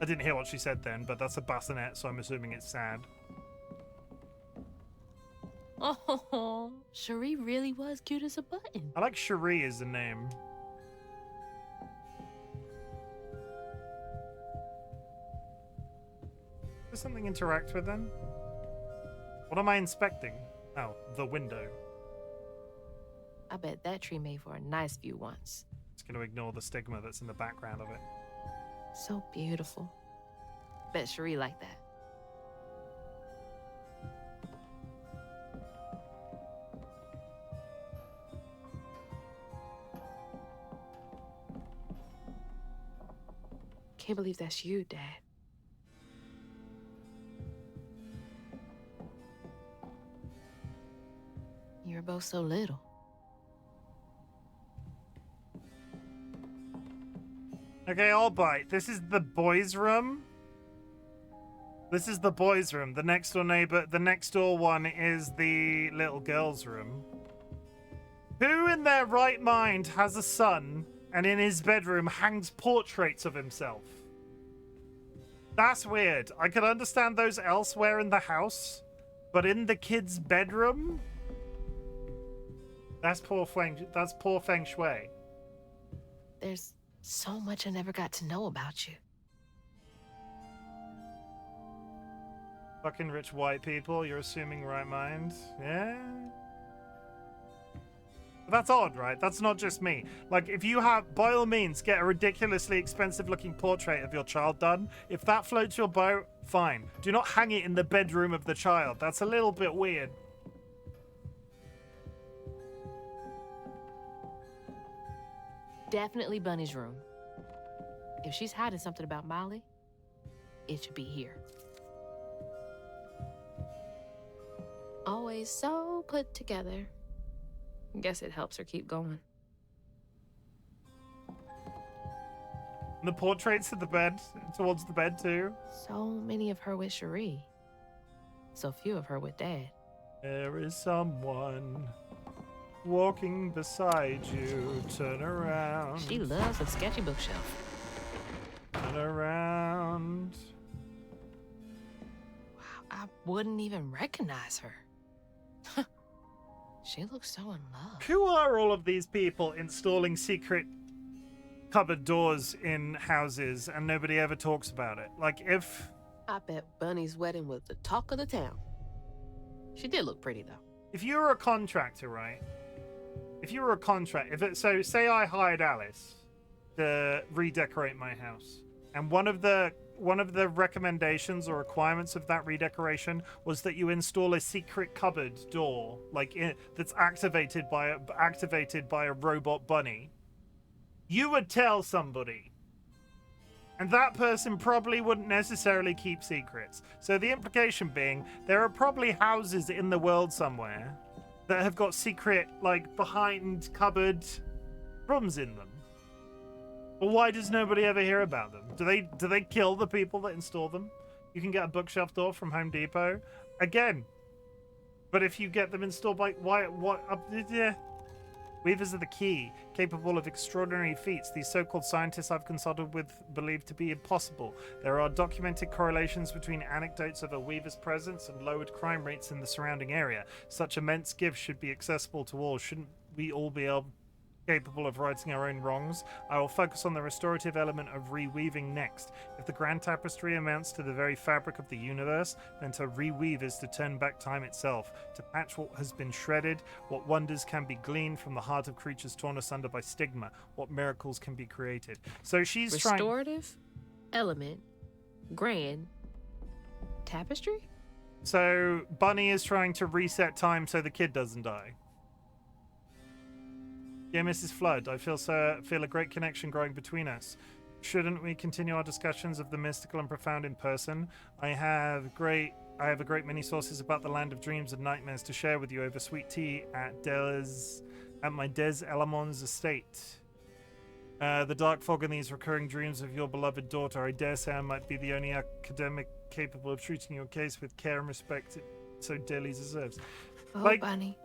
I didn't hear what she said then, but that's a bassinet, so I'm assuming it's sad. Oh, Cherie really was cute as a button. I like Cherie as the name. Does something interact with them? What am I inspecting? Oh, the window. I bet that tree made for a nice view once. Just gonna ignore the stigma that's in the background of it. So beautiful. Bet Cherie liked that. Can't believe that's you, Dad. You were both so little. Okay, all bite. This is the boys' room. This is the boys' room. The next door neighbor, the next door one is the little girl's room. Who in their right mind has a son and in his bedroom hangs portraits of himself? That's weird. I could understand those elsewhere in the house, but in the kid's bedroom? That's poor feng shui. There's so much I never got to know about you. Fucking rich white people, you're assuming right mind? Yeah? But that's odd, right? That's not just me. Like, if you have, by all means, get a ridiculously expensive looking portrait of your child done. If that floats your boat, fine. Do not hang it in the bedroom of the child. That's a little bit weird. Definitely Bunny's room. If she's hiding something about Molly, it should be here. Always so put together. Guess it helps her keep going. And the portraits at the bed, towards the bed too. So many of her with Cherie. So few of her with Dad. There is someone walking beside you. Turn around. She loves a sketchy bookshelf. Turn around. Wow, I wouldn't even recognize her. She looks so in love. Who are all of these people installing secret cupboard doors in houses and nobody ever talks about it? Like, if... I bet Bunny's wedding was the talk of the town. She did look pretty, though. If you were a contractor, right? If you were a contractor... So, say I hired Alice to redecorate my house. And one of the recommendations or requirements of that redecoration was that you install a secret cupboard door, like that's activated by a robot bunny. you would tell somebody. And that person probably wouldn't necessarily keep secrets. So the implication being, there are probably houses in the world somewhere that have got secret, like, behind cupboard rooms in them. Well, why does nobody ever hear about them? Do they kill the people that install them? You can get a bookshelf door from Home Depot. Again. But if you get them installed by... Yeah. Weavers are the key, capable of extraordinary feats. These so-called scientists I've consulted with believe to be impossible. There are documented correlations between anecdotes of a weaver's presence and lowered crime rates in the surrounding area. Such immense gifts should be accessible to all. Shouldn't we all be capable of righting our own wrongs? I will focus on the restorative element of reweaving next. If the grand tapestry amounts to the very fabric of the universe, then to reweave is to turn back time itself, to patch what has been shredded. What wonders can be gleaned from the heart of creatures torn asunder by stigma? What miracles can be created? So she's restorative element, grand tapestry. So Bunny is trying to reset time so the kid doesn't die. Yeah, Mrs. Flood, I feel a great connection growing between us. Shouldn't we continue our discussions of the mystical and profound in person? I have a great many sources about the land of dreams and nightmares to share with you over sweet tea at my Des Elamons estate. The dark fog in these recurring dreams of your beloved daughter. I dare say I might be the only academic capable of treating your case with care and respect it so dearly deserves. Oh, Bunny.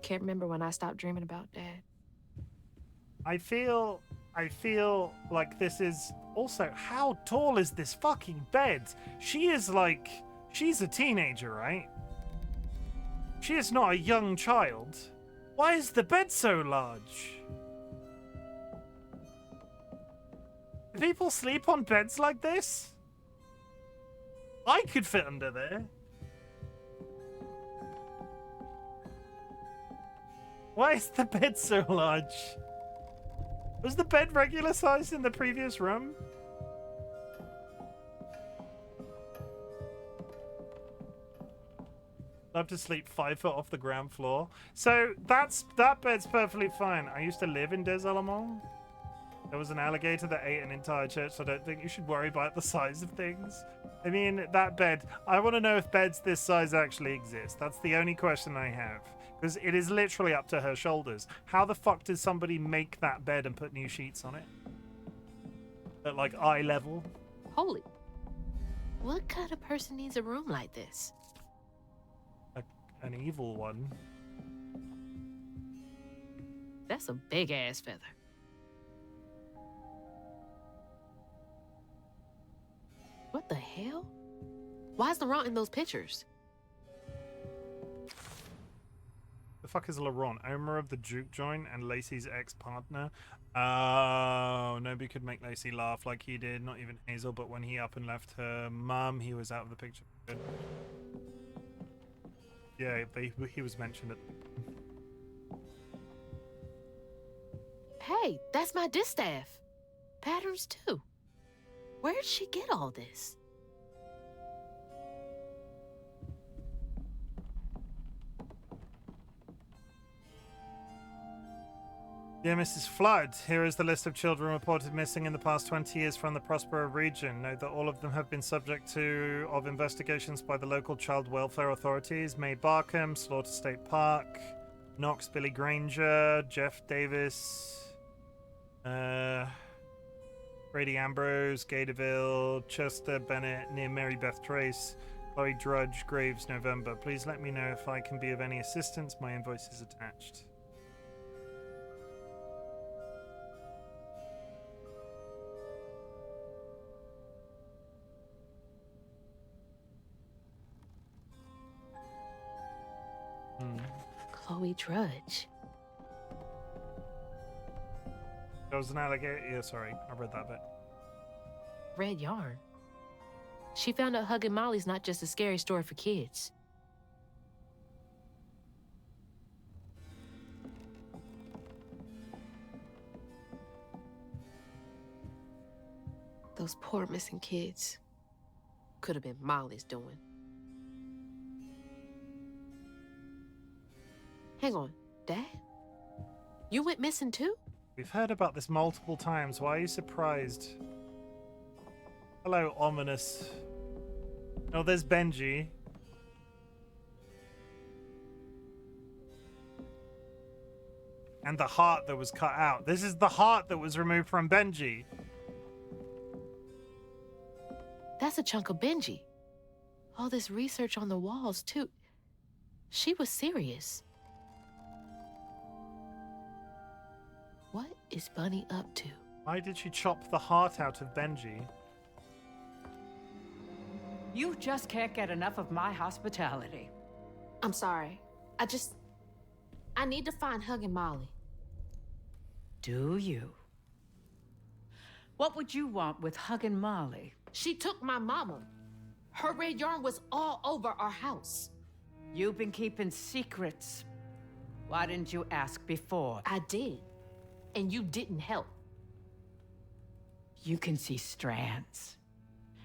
Can't remember when I stopped dreaming about Dad. I feel like this is also, how tall is this fucking bed? She's a teenager, right? She is not a young child. Why is the bed so large? Do people sleep on beds like this? I could fit under there. Why is the bed so large? Was the bed regular sized in the previous room? Love to sleep 5 foot off the ground floor. So that bed's perfectly fine. I used to live in Des Allemands. There was an alligator that ate an entire church, so I don't think you should worry about the size of things. I mean, that bed, I want to know if beds this size actually exist. That's the only question I have. Because it is literally up to her shoulders. How the fuck did somebody make that bed and put new sheets on it? At, like, eye level? Holy. What kind of person needs a room like this? An evil one. That's a big-ass feather. What the hell? Why's Laurent in those pictures? The fuck is Laurent? Owner of the juke joint and Lacey's ex-partner. Oh, nobody could make Lacey laugh like he did. Not even Hazel, but when he up and left her mum, he was out of the picture. Yeah, he was mentioned at... Hey, that's my distaff. Patterns, too. Where'd she get all this? Dear Mrs. Flood, here is the list of children reported missing in the past 20 years from the Prospero region. Note that all of them have been subject of investigations by the local child welfare authorities. May Barkham, Slaughter State Park, Knox, Billy Granger, Jeff Davis, Brady Ambrose, Gatorville, Chester Bennett, near Mary Beth Trace, Chloe Drudge, Graves, November. Please let me know if I can be of any assistance. My invoice is attached. Chloe Drudge. There was an alligator. Yeah, sorry. I read that bit. Red yarn. She found out hugging Molly's not just a scary story for kids. Those poor missing kids. Could have been Molly's doing. Hang on, Dad? You went missing too? We've heard about this multiple times. Why are you surprised? Hello, ominous. Oh, there's Benji. And the heart that was cut out. This is the heart that was removed from Benji. That's a chunk of Benji. All this research on the walls, too. She was serious. What is Bunny up to? Why did she chop the heart out of Benji? You just can't get enough of my hospitality. I'm sorry. I need to find Huggin' Molly. Do you? What would you want with Huggin' Molly? She took my mama. Her red yarn was all over our house. You've been keeping secrets. Why didn't you ask before? I did. And you didn't help. You can see strands.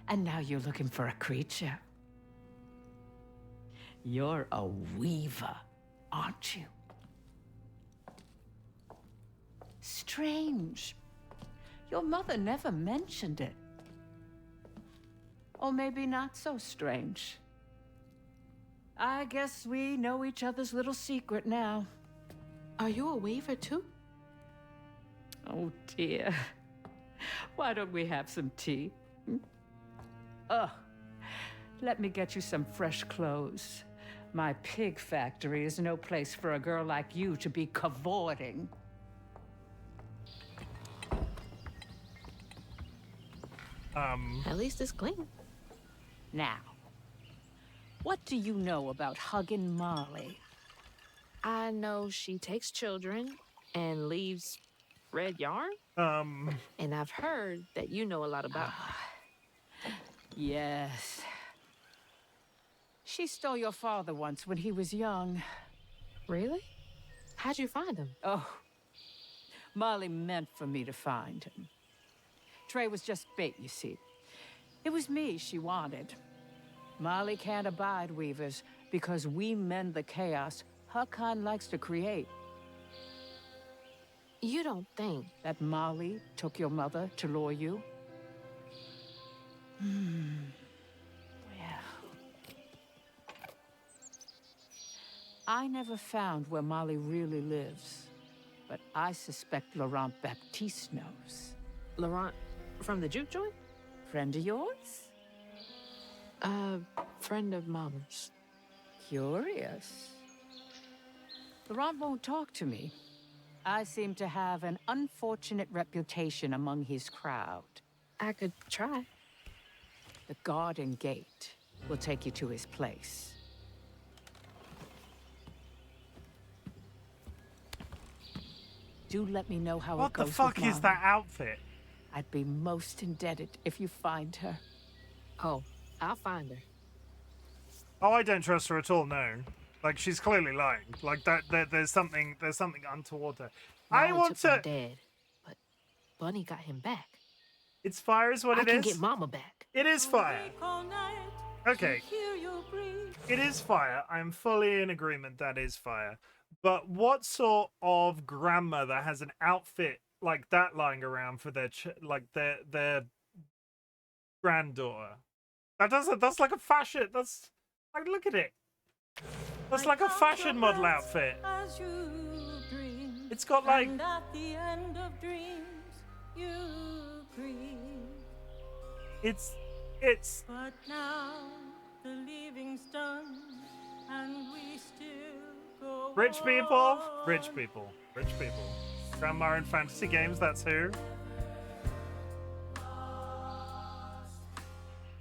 And now you're looking for a creature. You're a weaver, aren't you? Strange. Your mother never mentioned it. Or maybe not so strange. I guess we know each other's little secret now. Are you a weaver too? Oh dear. Why don't we have some tea? Let me get you some fresh clothes. My pig factory is no place for a girl like you to be cavorting. At least it's clean. Now, what do you know about Huggin' Molly? I know she takes children and leaves red yarn. And I've heard that you know a lot about her. Yes. She stole your father once when he was young. Really? How'd you find him? Oh, Molly meant for me to find him. Trey was just bait, you see. It was me she wanted. Molly can't abide weavers because we mend the chaos her kind likes to create. You don't think that Molly took your mother to lure you? Well, I never found where Molly really lives, but I suspect Laurent Baptiste knows. Laurent from the juke joint? Friend of yours? Friend of Mama's. Curious. Laurent won't talk to me. I seem to have an unfortunate reputation among his crowd. I could try. The garden gate will take you to his place. Do let me know how it goes. What the fuck is that outfit? I'd be most indebted if you find her. Oh, I'll find her. Oh, I don't trust her at all. No, like she's clearly lying. Like there's something untoward there. I want to. My dad, but Bunny got him back. It's fire, is what it is. I can get Mama back. It is fire. Okay. It is fire. I'm fully in agreement. That is fire. But what sort of grandmother has an outfit like that lying around for their their granddaughter? That's like a fashion. That's like, look at it. That's like a fashion model outfit. It's got like. It's. But now the leaving's done, and we still go. Rich people. Grandma in fantasy games. That's who.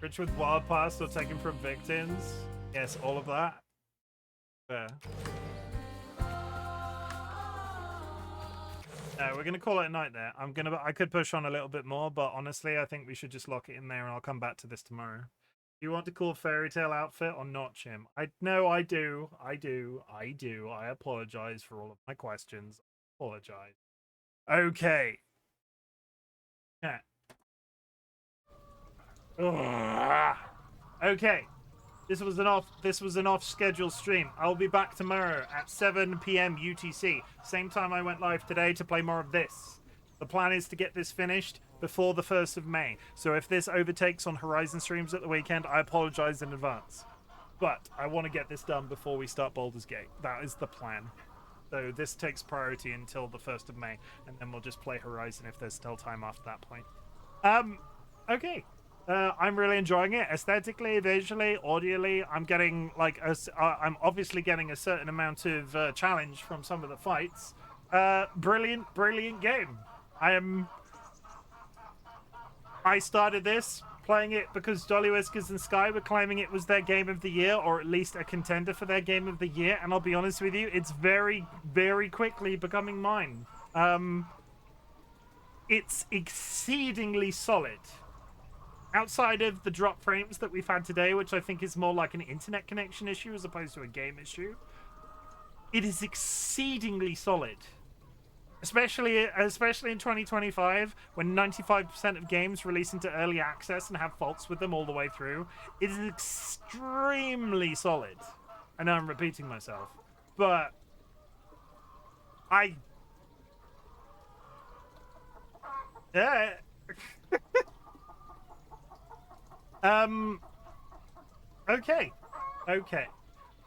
Rich with wild past or taken from victims. Yes, all of that. Fair. No, we're gonna call it a night there. I could push on a little bit more, but honestly, I think we should just lock it in there, and I'll come back to this tomorrow. Do you want a cool fairy tale outfit or not, Chim? I do. I apologize for all of my questions. Apologize. Okay. Yeah. Ugh. Okay. This was an off schedule stream. I'll be back tomorrow at 7 p.m. UTC. Same time I went live today to play more of this. The plan is to get this finished before the 1st of May. So if this overtakes on Horizon streams at the weekend, I apologize in advance. But I want to get this done before we start Baldur's Gate. That is the plan. So this takes priority until the 1st of May, and then we'll just play Horizon if there's still time after that point. Okay. I'm really enjoying it aesthetically, visually, audially. I'm getting like I'm obviously getting a certain amount of challenge from some of the fights. Brilliant game. I started this playing it because DollyWhiskers and Sky were claiming it was their game of the year, or at least a contender for their game of the year. And I'll be honest with you, it's very, very quickly becoming mine. It's exceedingly solid. Outside of the drop frames that we've had today, which I think is more like an internet connection issue as opposed to a game issue, it is exceedingly solid. Especially in 2025, when 95% of games release into early access and have faults with them all the way through. It is extremely solid. I know I'm repeating myself, but yeah. Okay.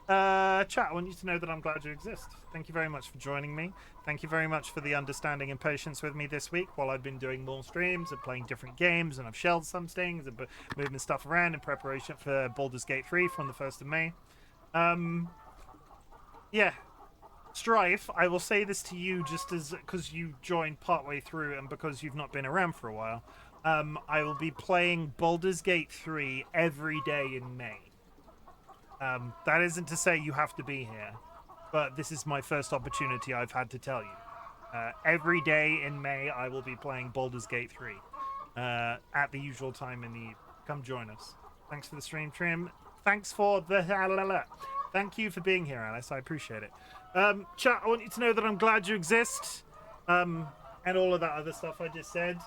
Chat, I want you to know that I'm glad you exist. Thank you very much for joining me. Thank you very much for the understanding and patience with me this week while I've been doing more streams and playing different games, and I've shelled some things and moving stuff around in preparation for Baldur's Gate 3 from the 1st of May. Yeah. Strife, I will say this to you just as because you joined partway through and because you've not been around for a while. I will be playing Baldur's Gate 3 every day in May. That isn't to say you have to be here, but this is my first opportunity I've had to tell you. Every day in May, I will be playing Baldur's Gate 3 at the usual time in the evening. Come join us. Thanks for the stream, Trim. Thanks for the... Thank you for being here, Alice. I appreciate it. Chat, I want you to know that I'm glad you exist. And all of that other stuff I just said.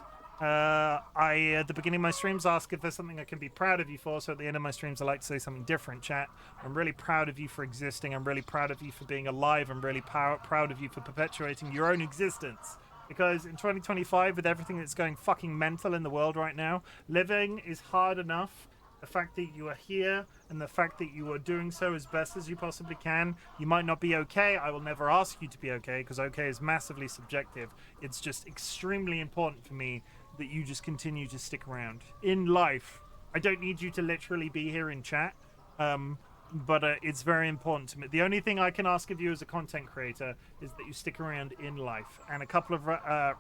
I, at the beginning of my streams, ask if there's something I can be proud of you for, so at the end of my streams I like to say something different, chat. I'm really proud of you for existing. I'm really proud of you for being alive. I'm really proud of you for perpetuating your own existence. Because in 2025, with everything that's going fucking mental in the world right now, living is hard enough. The fact that you are here and the fact that you are doing so as best as you possibly can. You might not be okay. I will never ask you to be okay, because okay is massively subjective. It's just extremely important for me that you just continue to stick around in life. I don't need you to literally be here in chat, but it's very important to me. The only thing I can ask of you as a content creator is that you stick around in life. And a couple of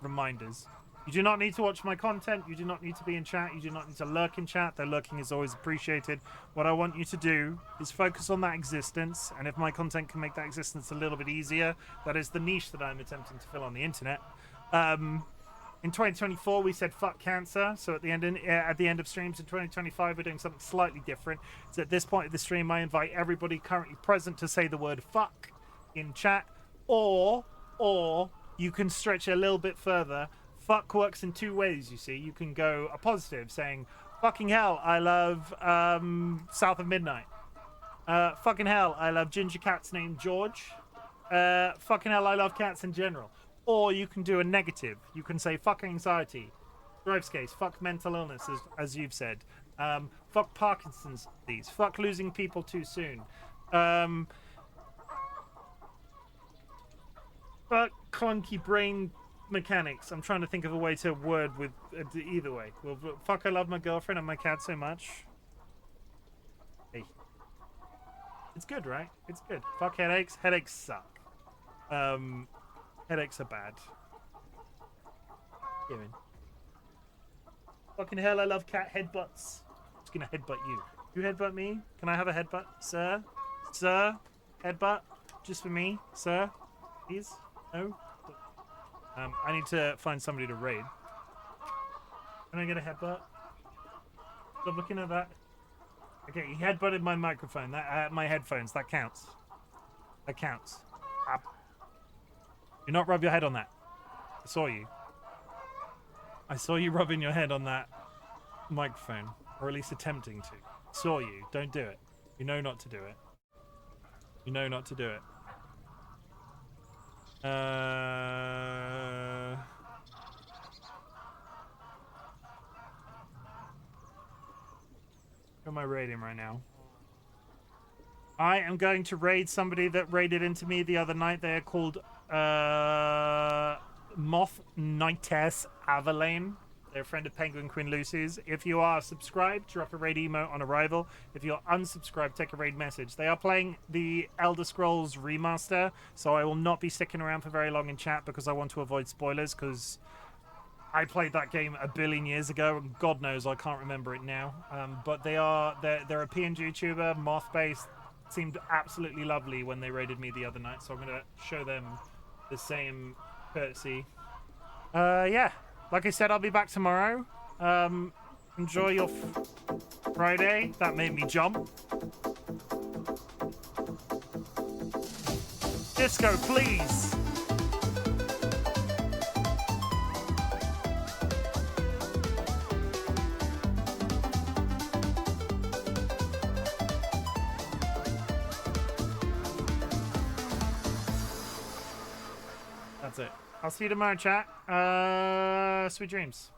reminders. You do not need to watch my content. You do not need to be in chat. You do not need to lurk in chat, though lurking is always appreciated. What I want you to do is focus on that existence, and if my content can make that existence a little bit easier, that is the niche that I'm attempting to fill on the internet. In 2024, we said fuck cancer. So at the end of streams in 2025, we're doing something slightly different. So at this point of the stream, I invite everybody currently present to say the word fuck in chat, or you can stretch it a little bit further. Fuck works in two ways, you see. You can go a positive, saying, fucking hell, I love South of Midnight. Fucking hell, I love ginger cats named George. Fucking hell, I love cats in general. Or you can do a negative. You can say fuck anxiety, Drive's case, fuck mental illness, as you've said. Fuck Parkinson's disease. Fuck losing people too soon. Fuck clunky brain mechanics. I'm trying to think of a way to word with either way. Well, fuck I love my girlfriend and my cat so much. Hey. It's good, right? It's good. Fuck headaches. Headaches suck. Headaches are bad. Kieran. Fucking hell, I love cat headbutts. I'm just gonna headbutt you. You headbutt me? Can I have a headbutt? Sir? Sir? Headbutt? Just for me? Sir? Please? No? I need to find somebody to raid. Can I get a headbutt? Stop looking at that. Okay, he headbutted my microphone. My headphones. That counts. That counts. Do not rub your head on that. I saw you. I saw you rubbing your head on that microphone, or at least attempting to. Saw you. Don't do it. You know not to do it. You know not to do it. Who am I raiding right now? I am going to raid somebody that raided into me the other night. They are called Moth Knights Avalane. They're a friend of Penguin Queen Lucy's. If you are subscribed, drop a raid emote on arrival. If you're unsubscribed, take a raid message. They are playing the Elder Scrolls Remaster, so I will not be sticking around for very long in chat because I want to avoid spoilers, because I played that game a billion years ago, and God knows I can't remember it now. But they're a PNG YouTuber, Moth-based. Seemed absolutely lovely when they raided me the other night, so I'm going to show them the same courtesy. Yeah. Like I said, I'll be back tomorrow. Enjoy your Friday. That made me jump. Disco, please. That's it. I'll see you tomorrow, chat. Sweet dreams.